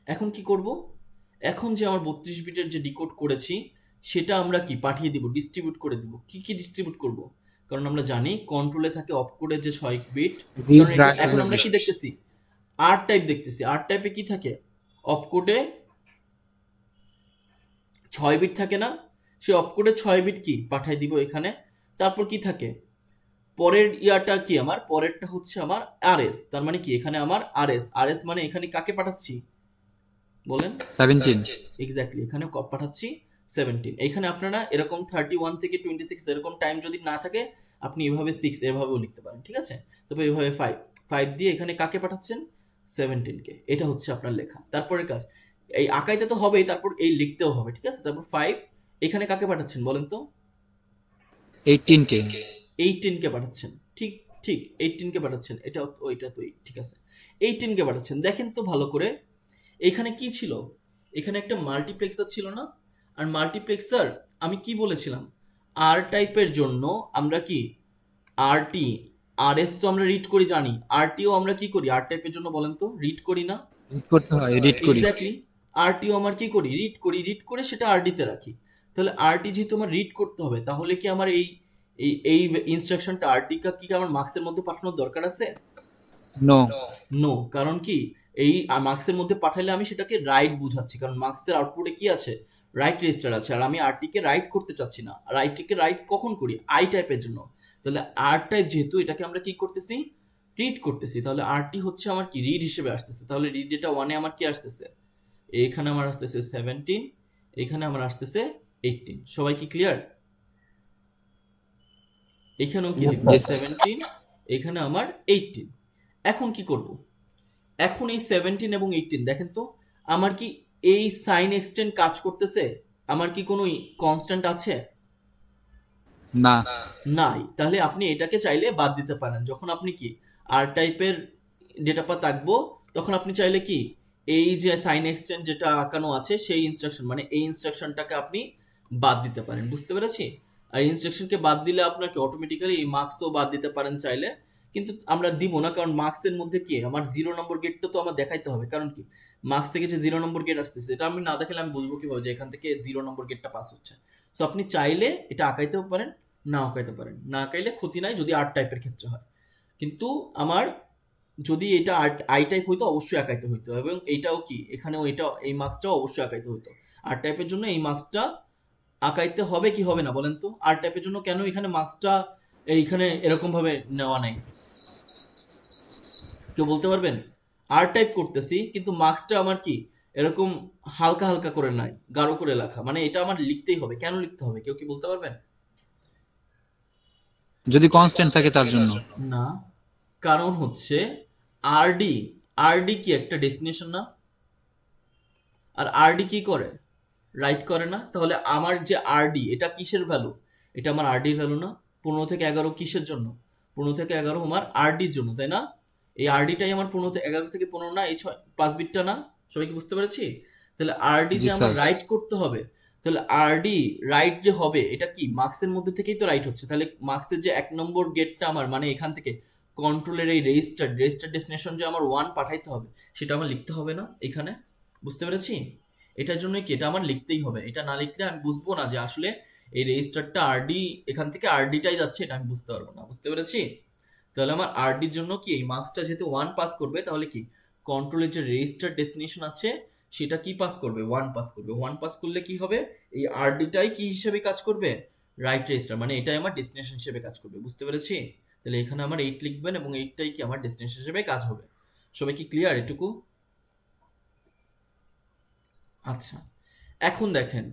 এখন কি করব? এখন যে আমার 32 বিটের যে ডিকোড করেছি সেটা আমরা কি পাঠিয়ে দিব, ডিস্ট্রিবিউট করে দিব। কি কি ডিস্ট্রিবিউট করব? কারণ আমরা জানি কন্ট্রোলে থাকে অপকোডের যে 6 বিট। কারণ এখন আমরা কি দেখতেছি? আর টাইপ দেখতেছি। আর টাইপে কি থাকে? অপকোডে 6 বিট থাকে না? সেই অপকোডে 6 বিট কি পাঠাই দিব এখানে। তারপর কি থাকে? পরের ইয়াটা কি আমার? পরেরটা হচ্ছে আমার আরএস। তার মানে কি এখানে আমার আরএস মানে এখানে কাকে পাঠাচ্ছি বলেন? 17 এক্স্যাক্টলি এখানে পাঠাচ্ছি 17। এখানে আপনারা এরকম 31 থেকে 26 এরকম টাইম যদি না থাকে আপনি এভাবে 6 এভাবেও লিখতে পারেন, ঠিক আছে? তবে এভাবে 5 দিয়ে এখানে কাকে পাঠাচ্ছেন? 17 কে। এটা হচ্ছে আপনার লেখা। তারপরে কাজ এই আঁকাইতে তো হবেই, তারপর এই লিখতেও হবে, ঠিক আছে? তারপর 5 এখানে কাকে পাঠাচ্ছেন বলেন তো? 18K 18কে পাঠাচ্ছেন। ঠিক ঠিক 18কে পাঠাচ্ছেন। এটা ওইটা তো ঠিক আছে, 18কে পাঠাচ্ছেন। দেখেন তো ভালো করে এখানে কি ছিল? এখানে একটা মাল্টিপ্লেক্সার ছিল না? আর মাল্টিপ্লেক্সার আমি কি বলেছিলাম, আর টাইপের জন্য আমরা কি আরটি আরএস তো আমরা রিড করি জানি, আরটিও আমরা কি করি আর টাইপের জন্য বলেন তো? রিড করি না? রিড করতে হয়, এডিট করি। এক্স্যাক্টলি আরটিও আমার কি করি? রিড করে সেটা আরডিতে রাখি। তাহলে আরটি যেহেতু আমার রিড করতে হবে, তাহলে কি আমার এই এই এই ইনস্ট্রাকশনটা আরটি কি আমার মার্কসের মধ্যে পাঠানোর দরকার আছে? No no. কারণ কি এই মার্কসের মধ্যে পাঠালে আমি সেটাকে রাইট বুঝাচ্ছি, কারণ মার্কসের আউটপুটে কি আছে? রাইট রেজিস্টার আছে, আর আমি আরটিকে রাইট করতে চাচ্ছি না। আর আইটিকে রাইট কখন করি? আই টাইপের জন্য। তাহলে আর টাইপ যেহেতু, এটাকে আমরা কি করতেছি? রিড করতেছি। তাহলে আরটি হচ্ছে আমার কি রিড হিসেবে আসতেছে। তাহলে রিড ডেটা 1-এ আমার কি আসতেছে? এখানে আমার আসতেছে 17, এখানে আমার আসতেছে 18। সবাই কি ক্লিয়ার? এখানেও কি লিখবো? 17, এখানে আমার 18। এখন কি করব? এখন এই 17 এবং 18 দেখেন তো আমার কি এই সাইন এক্সটেন্ড কাজ করতেছে? আমার কি কোনো কনস্ট্যান্ট আছে? না নাই। তাহলে আপনি এটাকে চাইলে বাদ দিতে পারেন। যখন আপনি কি আর টাইপের ডেটা পাথ আঁকবো, তখন আপনি চাইলে কি এই যে সাইন এক্সটেন্ড যেটা আঁকানো আছে সেই ইনস্ট্রাকশন, মানে এই ইনস্ট্রাকশনটাকে আপনি বাদ দিতে পারেন। বুঝতে পেরেছি? আর ইনস্ট্রাকশনকে বাদ দিলে আপনাকে অটোমেটিক্যালি এই মার্কসও বাদ দিতে পারেন চাইলে, কিন্তু আমরা দিব না, কারণ মার্কসের মধ্যে কি আমার 0 নম্বর গেটটা তো আমার দেখাইতে হবে। কারণ কি মার্কস থেকে যে 0 নম্বর গেট আসতেছে, এটা আমি না দেখালে আমি বুঝবো কিভাবে যে এখান থেকে 0 নম্বর গেটটা পাস হচ্ছে? সো আপনি চাইলে এটা আঁকাইতেও পারেন, না আঁকাইতে পারেন। না আঁকাইলে ক্ষতি নাই যদি আর্ট টাইপের ক্ষেত্রে হয়। কিন্তু আমার যদি এটা আই টাইপ হইতো অবশ্যই আঁকাইতে হইতো, এবং এইটাও কি এখানেও এটা এই মার্কসটাও অবশ্যই আঁকাইতে হইতো। আর্ট টাইপের জন্য এই মার্কসটা আঁকাইতে হবে কি হবে না বলেন তো? আর্ট টাইপের জন্য কেন এখানে মার্কসটা এইখানে এরকম ভাবে নেওয়া নাই? কেউ বলতে পারবেন? আর্ট টাইপ করতেছি কিন্তু মার্কসটা আমার কি এরকম হালকা হালকা করে নাই, গাঢ় করে লেখা, মানে এটা আমার লিখতেই হবে। কেন লিখতে হবে কেউ কি বলতে পারবেন? যদি কনস্ট্যান্ট থাকে তার জন্য। না, কারণ হচ্ছে আরডি আরডি কি একটা ডেস্টিনেশন না? আর আরডি কি করে? রাইট করে না? তাহলে আমার যে আরডি এটা কিসের ভ্যালু? এটা আমার আরডির ভ্যালু না? 15 থেকে 11 কিসের জন্য? 15 থেকে 11 আমার আরডির জন্য, তাই না? এই আরডিটাই আমার 11 থেকে 15 না, এই 5 বিটটা না? সবাই কি বুঝতে পেরেছি? তাহলে আরডি জি যে আমার স্যার। রাইট করতে হবে, তাহলে আরডি রাইট যে হবে এটা কি মার্কসের মধ্যে থেকেই তো রাইট হচ্ছে। তাহলে মার্কসের যে 1 নম্বর গেটটা আমার, মানে এখান থেকে কন্ট্রোলের এই রেজিস্টার ডেস্টিনেশন যে আমার 1 পাঠাইতে হবে, সেটা আমার লিখতে হবে না এখানে? বুঝতে পেরেছি? এটার জন্য কি এটা আমার লিখতেই হবে। এটা না লিখলে আমি বুঝবো না যে আসলে এই রেজিস্টারটা আরডি, এখান থেকে আরডিটাই যাচ্ছে, এটা আমি বুঝতে পারবো না। বুঝতে পেরেছি? তাহলে আমার আরডির জন্য কি এই মার্কসটা যেহেতু 1 পাস করবে, তাহলে কি কন্ট্রোলের যে রেজিস্টার ডেস্টিনেশন আছে সেটা কি পাস করবে? 1 পাস করবে। 1 পাস করলে কি হবে? এই আরডিটাই কি হিসেবে কাজ করবে? রাইট রেজিস্টার, মানে এটাই আমার ডেস্টিনেশন হিসেবে কাজ করবে। বুঝতে পেরেছি? তাহলে এখানে আমার 8 লিখবেন এবং 8টাই কি আমার ডেস্টিনেশন হিসেবে কাজ হবে। সবাই কি ক্লিয়ার এটুকু? আচ্ছা, এখন দেখেন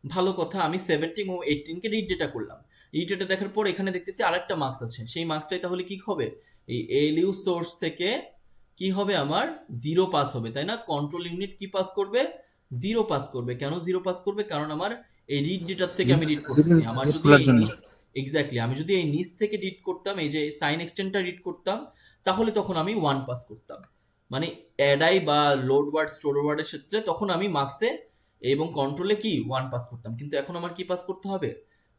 ভালো কথা, আমি 17 ও 18কে রিড ডেটা করলাম। রিড ডেটা দেখার পর এখানে দেখতেছি আরেকটা মার্কস আছে। সেই মার্কসটাই তাহলে কি হবে? এই এলইউ সোর্স থেকে কি হবে? আমার 0 পাস হবে, তাই না? কন্ট্রোল ইউনিট কি পাস করবে? 0 পাস করবে। কেন 0 পাস করবে? কারণ আমার এই রিড ডেটার থেকে আমি রিড করতেছি। আমার যদি খোলার এই জন্য। এক্স্যাক্টলি আমি যদি এই নিচ থেকে রিড করতাম, এই যে সাইন এক্সটেন্টটা রিড করতাম, তাহলে তখন আমি 1 পাস করতাম। মানে অ্যাডাই বা লোড ওয়ার্ড স্টোর ওয়ার্ডের ক্ষেত্রে তখন আমি মার্কসে এবং কন্ট্রোলে কি 1 পাস করতাম। কিন্তু এখন আমার কি পাস করতে হবে?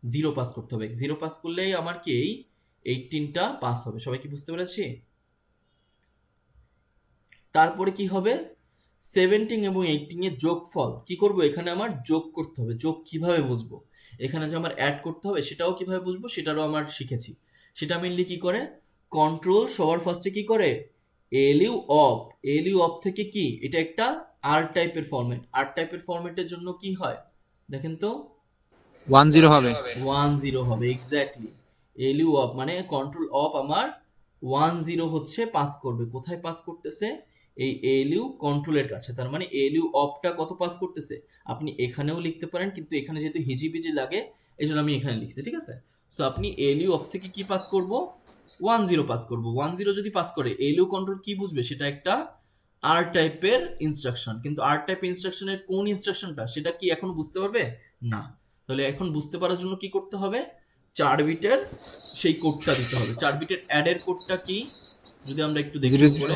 0 পাস করতে হবে। 0 পাস করলেই আমার কি এই 18টা পাস হবে। সবাই কি বুঝতে পেরেছি? তারপরে কি হবে? 17 এবং 18 এর যোগফল কি করব? এখানে আমার যোগ করতে হবে। যোগ কিভাবে বুঝবো? এখানে যে আমার অ্যাড করতে হবে সেটাও কিভাবে বুঝবো সেটারও আমার শিখেছি। সেটা মেনলি কি করে? কন্ট্রোল সবার ফার্স্টে কি করে? LU of. এলইউ অফ থেকে কি এটা একটা আর টাইপের ফরম্যাট। আর টাইপের ফরম্যাটের জন্য কি হয় দেখেন তো? 10 হবে। 10 হবে। এক্স্যাক্টলি এলইউ অফ মানে কন্ট্রোল অফ আমার 10 হচ্ছে পাস করবে। কোথায় পাস করতেছে? এই এএলইউ কন্ট্রোলের কাছে। তার মানে এএলইউ অফটা কত পাস করতেছে, আপনি এখানেও লিখতে পারেন, কিন্তু এখানে যেহেতু হিজিবিজি লাগে এই জন্য আমি এখানে লিখছি, ঠিক আছে। সো আপনি এএলইউ অফ থেকে কি পাস করব, 10 পাস করব। 10 যদি পাস করে এএলইউ কন্ট্রোল কি বুঝবে, সেটা একটা আর টাইপের ইনস্ট্রাকশন, কিন্তু আর টাইপ ইনস্ট্রাকশনের কোন ইনস্ট্রাকশনটা সেটা কি এখন বুঝতে পারবে না। তাহলে এখন বুঝতে পারার জন্য কি করতে হবে, 4 বিটের সেই কোডটা দিতে হবে। 4 বিটের অ্যাডের কোডটা কি, যদি আমরা একটু দেখি 0 উপরে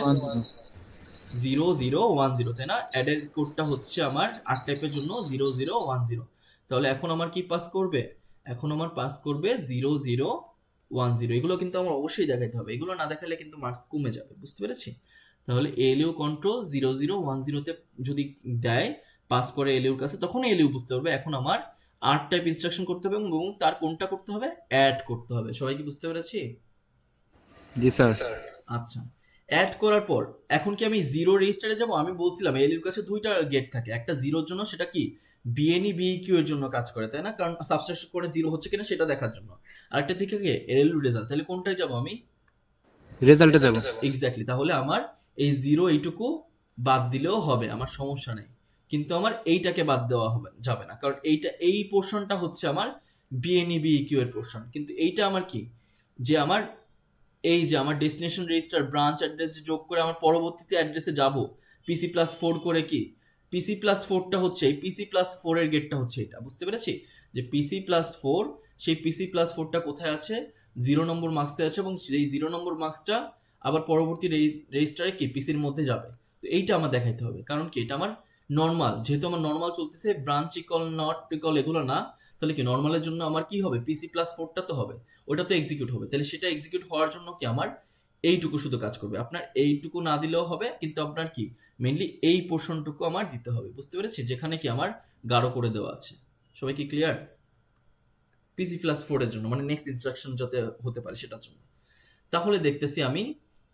0 1 0 0010, তাই না। অ্যাডের কোডটা হচ্ছে আমার আর টাইপের জন্য 0010। তাহলে এখন আমার কি পাস করবে, এখন আমার পাস করবে 0010। এগুলো কিন্তু আমার অবশ্যই দেখাতে হবে, এগুলো না দেখালে কিন্তু মার্কস কমে যাবে, বুঝতে পেরেছি। তাহলে এএলইউ কন্ট্রোল 0010-তে যদি দেয়, পাস করে এএলইউর কাছে, তখন এএলইউ বুঝতে পারবে এখন আমার আর টাইপ ইনস্ট্রাকশন করতে হবে, এবং তার কোনটা করতে হবে, অ্যাড করতে হবে। সবাই কি বুঝতে পেরেছি? জি স্যার। আচ্ছা, অ্যাড করার পর এখন কি আমি জিরো রেজিস্টারে যাব? আমি বলছিলাম এলইউর কাছে দুইটা গেট থাকে, একটা জিরোর জন্য, সেটা কি বিএনই বিইকিউ এর জন্য কাজ করে, তাই না, কারণ সাবস্ট্রাকশন করে জিরো হচ্ছে কিনা সেটা দেখার জন্য। আরেকটা দিকে কি এলইউ রেজাল্ট। তাহলে কোনটায় যাব আমি? রেজাল্টে যাব। এক্স্যাক্টলি। তাহলে আমার এই জিরো এইটুকু বাদ দিলেও হবে, আমার সমস্যা নেই, কিন্তু আমার এইটাকে বাদ দেওয়া হবে যাবে না, কারণ এইটা, এই পোর্শনটা হচ্ছে আমার বিএনই বিইকিউ এর পোর্শন, কিন্তু এইটা আমার কি, যে আমার এই যে আমার ডেস্টিনেশন রেজিস্টার ব্রাঞ্চ অ্যাড্রেস যোগ করে আমার পরবর্তীতে অ্যাড্রেসে যাব PC+4 করে, কি PC+4টা হচ্ছে এই PC+4 এর গেটটা হচ্ছে এটা, বুঝতে পেরেছি যে PC+4, সেই PC+4টা কোথায় আছে, 0 নম্বর মার্কসে আছে, এবং সেই 0 নম্বর মার্কসটা আবার পরবর্তী রেজিস্টারে কি পিসির মধ্যে যাবে। তো এইটা আমার দেখাইতে হবে, কারণ কি এটা আমার নর্মাল, যেহেতু আমার নর্মাল চলতেছে, ব্রাঞ্চ ইকল নট ইকল এগুলো না, তাহলে কি নর্মালের জন্য আমার কি হবে, PC+4টা তো হবে, ওটা তো এক্সিকিউট হবে। তাহলে সেটা এক্সিকিউট হওয়ার জন্য কি আমার এইটুকু শুধু কাজ করবে, আপনার এইটুকু না দিলেও হবে, কিন্তু আপনার কি মেইনলি এই পোর্শনটুকু আমার দিতে হবে, বুঝতে পেরেছি, যেখানে কি আমার গাঢ় করে দেওয়া আছে। সবাই কি ক্লিয়ার? PC+4 এর জন্য, মানে নেক্সট ইনস্ট্রাকশন যাতে হতে পারে সেটার জন্য। তাহলে দেখতেছি আমি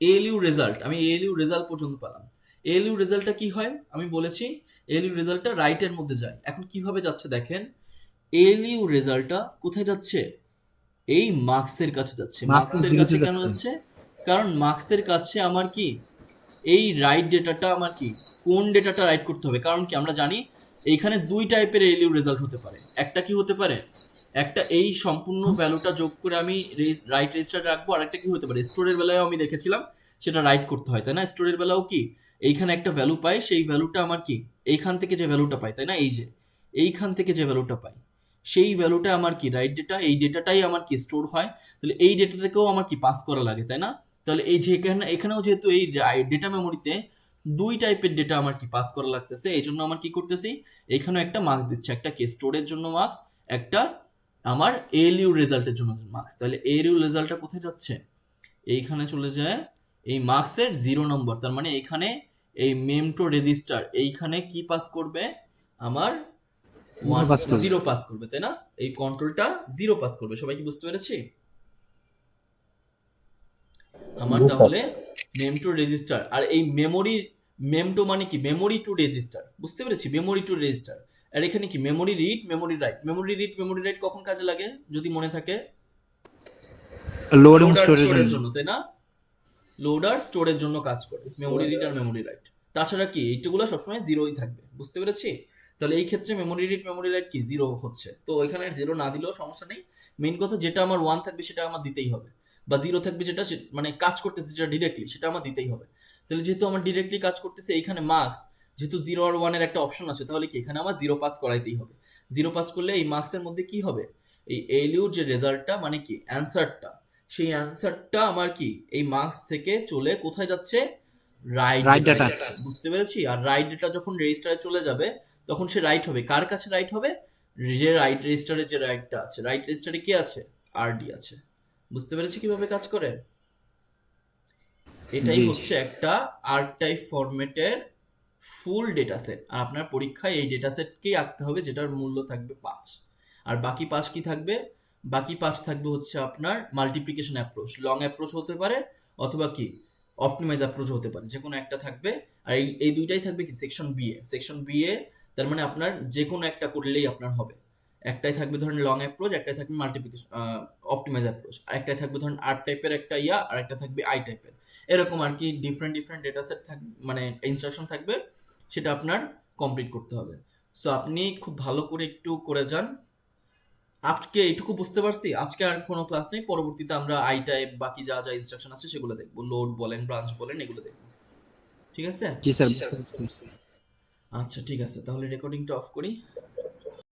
এএলইউ রেজাল্ট, আমি এএলইউ রেজাল্ট পর্যন্ত পেলাম। এএলইউ রেজাল্টটা কি হয় আমি বলেছি, এএলইউ রেজাল্টটা রাইটের মধ্যে যায়। এখন কিভাবে যাচ্ছে দেখেন, এএলইউ রেজাল্টটা কোথায় যাচ্ছে, এই মার্কসের কাছে যাচ্ছে। মার্কসের কাছে কেন যাচ্ছে, কারণ মার্কসের কাছে আমার কি এই রাইট ডেটাটা আমার কি, কোন ডেটাটা রাইট করতে হবে, কারণ কি আমরা জানি এইখানে দুই টাইপের এএলইউ রেজাল্ট হতে পারে। একটা কি হতে পারে, একটা এই সম্পূর্ণ ভ্যালুটা যোগ করে আমি রাইট রেজিস্টার রাখবো, আর একটা কি হতে পারে, স্টোরের বেলায়ও আমি দেখেছিলাম সেটা রাইট করতে হয়, তাই না। স্টোরের বেলাও কি এইখানে একটা ভ্যালু পাই, সেই ভ্যালুটা আমার কি এইখান থেকে যে ভ্যালুটা পাই, তাই না, এই যে এইখান থেকে যে ভ্যালুটা পাই, সেই ভ্যালুটা আমার কি রাইট ডেটা, এই ডেটাটাই আমার কি স্টোর হয়। তাহলে এই ডেটাটাকেও আমার কি পাস করা লাগে, তাই না। তাহলে এই যে এখানেও যেহেতু এই ডেটা মেমোরিতে দুই টাইপের ডেটা আমার কি পাস করা লাগতেছে, এই জন্য আমার কি করতেছি, এখানেও একটা মার্কস দিচ্ছে, একটা কি স্টোরের জন্য মার্কস, একটা আমার এএলইউ রেজাল্টের জন্য মার্কস। তাহলে এএলইউ রেজাল্টটা কোথায় যাচ্ছে, এইখানে চলে যায় এই মার্কসের 0 নম্বর, তার মানে এখানে এই মেমটো রেজিস্টার এইখানে কি পাস করবে, আমার 0 পাস করবে, তাই না। এই কন্ট্রোলটা 0 পাস করবে। সবাই কি বুঝতে পেরেছি? আমার তাহলে মেমটো রেজিস্টার, আর এই মেমোরি, মেমটো মানে কি মেমোরি টু রেজিস্টার, বুঝতে পেরেছি, মেমোরি টু রেজিস্টার। আর এখানে কি memory read memory right, memory read memory right কখন কাজে লাগে যদি মনে থাকে, লোডিং স্টোরের স্টোরেজের জন্য, তাই না। লোডার স্টোরের জন্য কাজ করে মেমোরি রিড আর মেমোরি রাইট। তাছাড়া কি এইগুলো সবসময় জিরোই থাকবে, বুঝতে পেরেছি। তাহলে এই ক্ষেত্রে মেমোরি রিড মেমোরি রাইট কি 0 হচ্ছে, তো এখানে 0 না দিলেও সমস্যা নেই। মেইন কথা যেটা আমার 1 থাকবে সেটা আমার দিতেই হবে, বা 0 থাকবে যেটা মানে কাজ করতেছে যেটা ডিরেক্টলি, সেটা আমার দিতেই হবে। তাহলে যেহেতু আমার ডিরেক্টলি কাজ করতেছে, এইখানে মার্কস যেহেতু 0 আর 1 এর একটা অপশন আছে, তাহলে কি এখানে আমার 0 পাস করাইতেই হবে। 0 পাস করলে এই মার্কসের মধ্যে কি হবে, এই এএলইউ যে রেজাল্টটা মানে কি অ্যান্সারটা, সেই অ্যান্সারটা আমার কি এই মার্কস থেকে চলে কোথায় যাচ্ছে, রাইট ডেটা, বুঝতে পেরেছি। আর রাইট ডেটা যখন রেজিস্টারে চলে যাবে, তখন সে রাইট হবে কার কাছে, রাইট হবে যে রাইট রেজিস্টারে, যে রাইটটা আছে, রাইট রেজিস্টারে কি আছে, আরডি আছে। বুঝতে পেরেছি কিভাবে কাজ করে। এটাই হচ্ছে একটা আর টাইপ ফরম্যাটের ফুল ডেটা সেট। আর আপনার পরীক্ষায় এই ডেটা সেটকেই আঁকতে হবে, যেটার মূল্য থাকবে 5। আর বাকি 5 কি থাকবে, বাকি 5 থাকবে হচ্ছে আপনার মাল্টিপ্লিকেশন অ্যাপ্রোচ, লং অ্যাপ্রোচ হতে পারে, অথবা কি অপটিমাইজ অ্যাপ্রোচ হতে পারে, যে কোনো একটা থাকবে। আর এই দুইটাই থাকবে কি section B A, section B A, তার মানে আপনার যে কোনো একটা করলেই আপনার হবে। একটাই থাকবে ধরেন লং অ্যাপ্রোচ, একটাই থাকবে মাল্টিপ্লিকেশন অপটিমাইজ অ্যাপ্রোচ, আর একটাই থাকবে ধরেন আর টাইপের একটা আর একটা থাকবে আই টাইপের। এরকম আর কি ডিফারেন্ট ডিফারেন্ট ডেটা সেট মানে ইনস্ট্রাকশন থাকবে, সেটা আপনার কমপ্লিট করতে হবে। সো আপনি খুব ভালো করে একটু করে যান। আজকে এইটুকু বুঝতে পারছি, আজকে আর কোনো ক্লাস নেই, পরবর্তীতে আমরা আই টাইপ বাকি যা যা ইনস্ট্রাকশন আছে সেগুলো দেখবো, লোড বলেন ব্রাঞ্চ বলেন এগুলো দেখবো, ঠিক আছে? জি স্যার। আচ্ছা ঠিক আছে, তাহলে রেকর্ডিংটা অফ করি।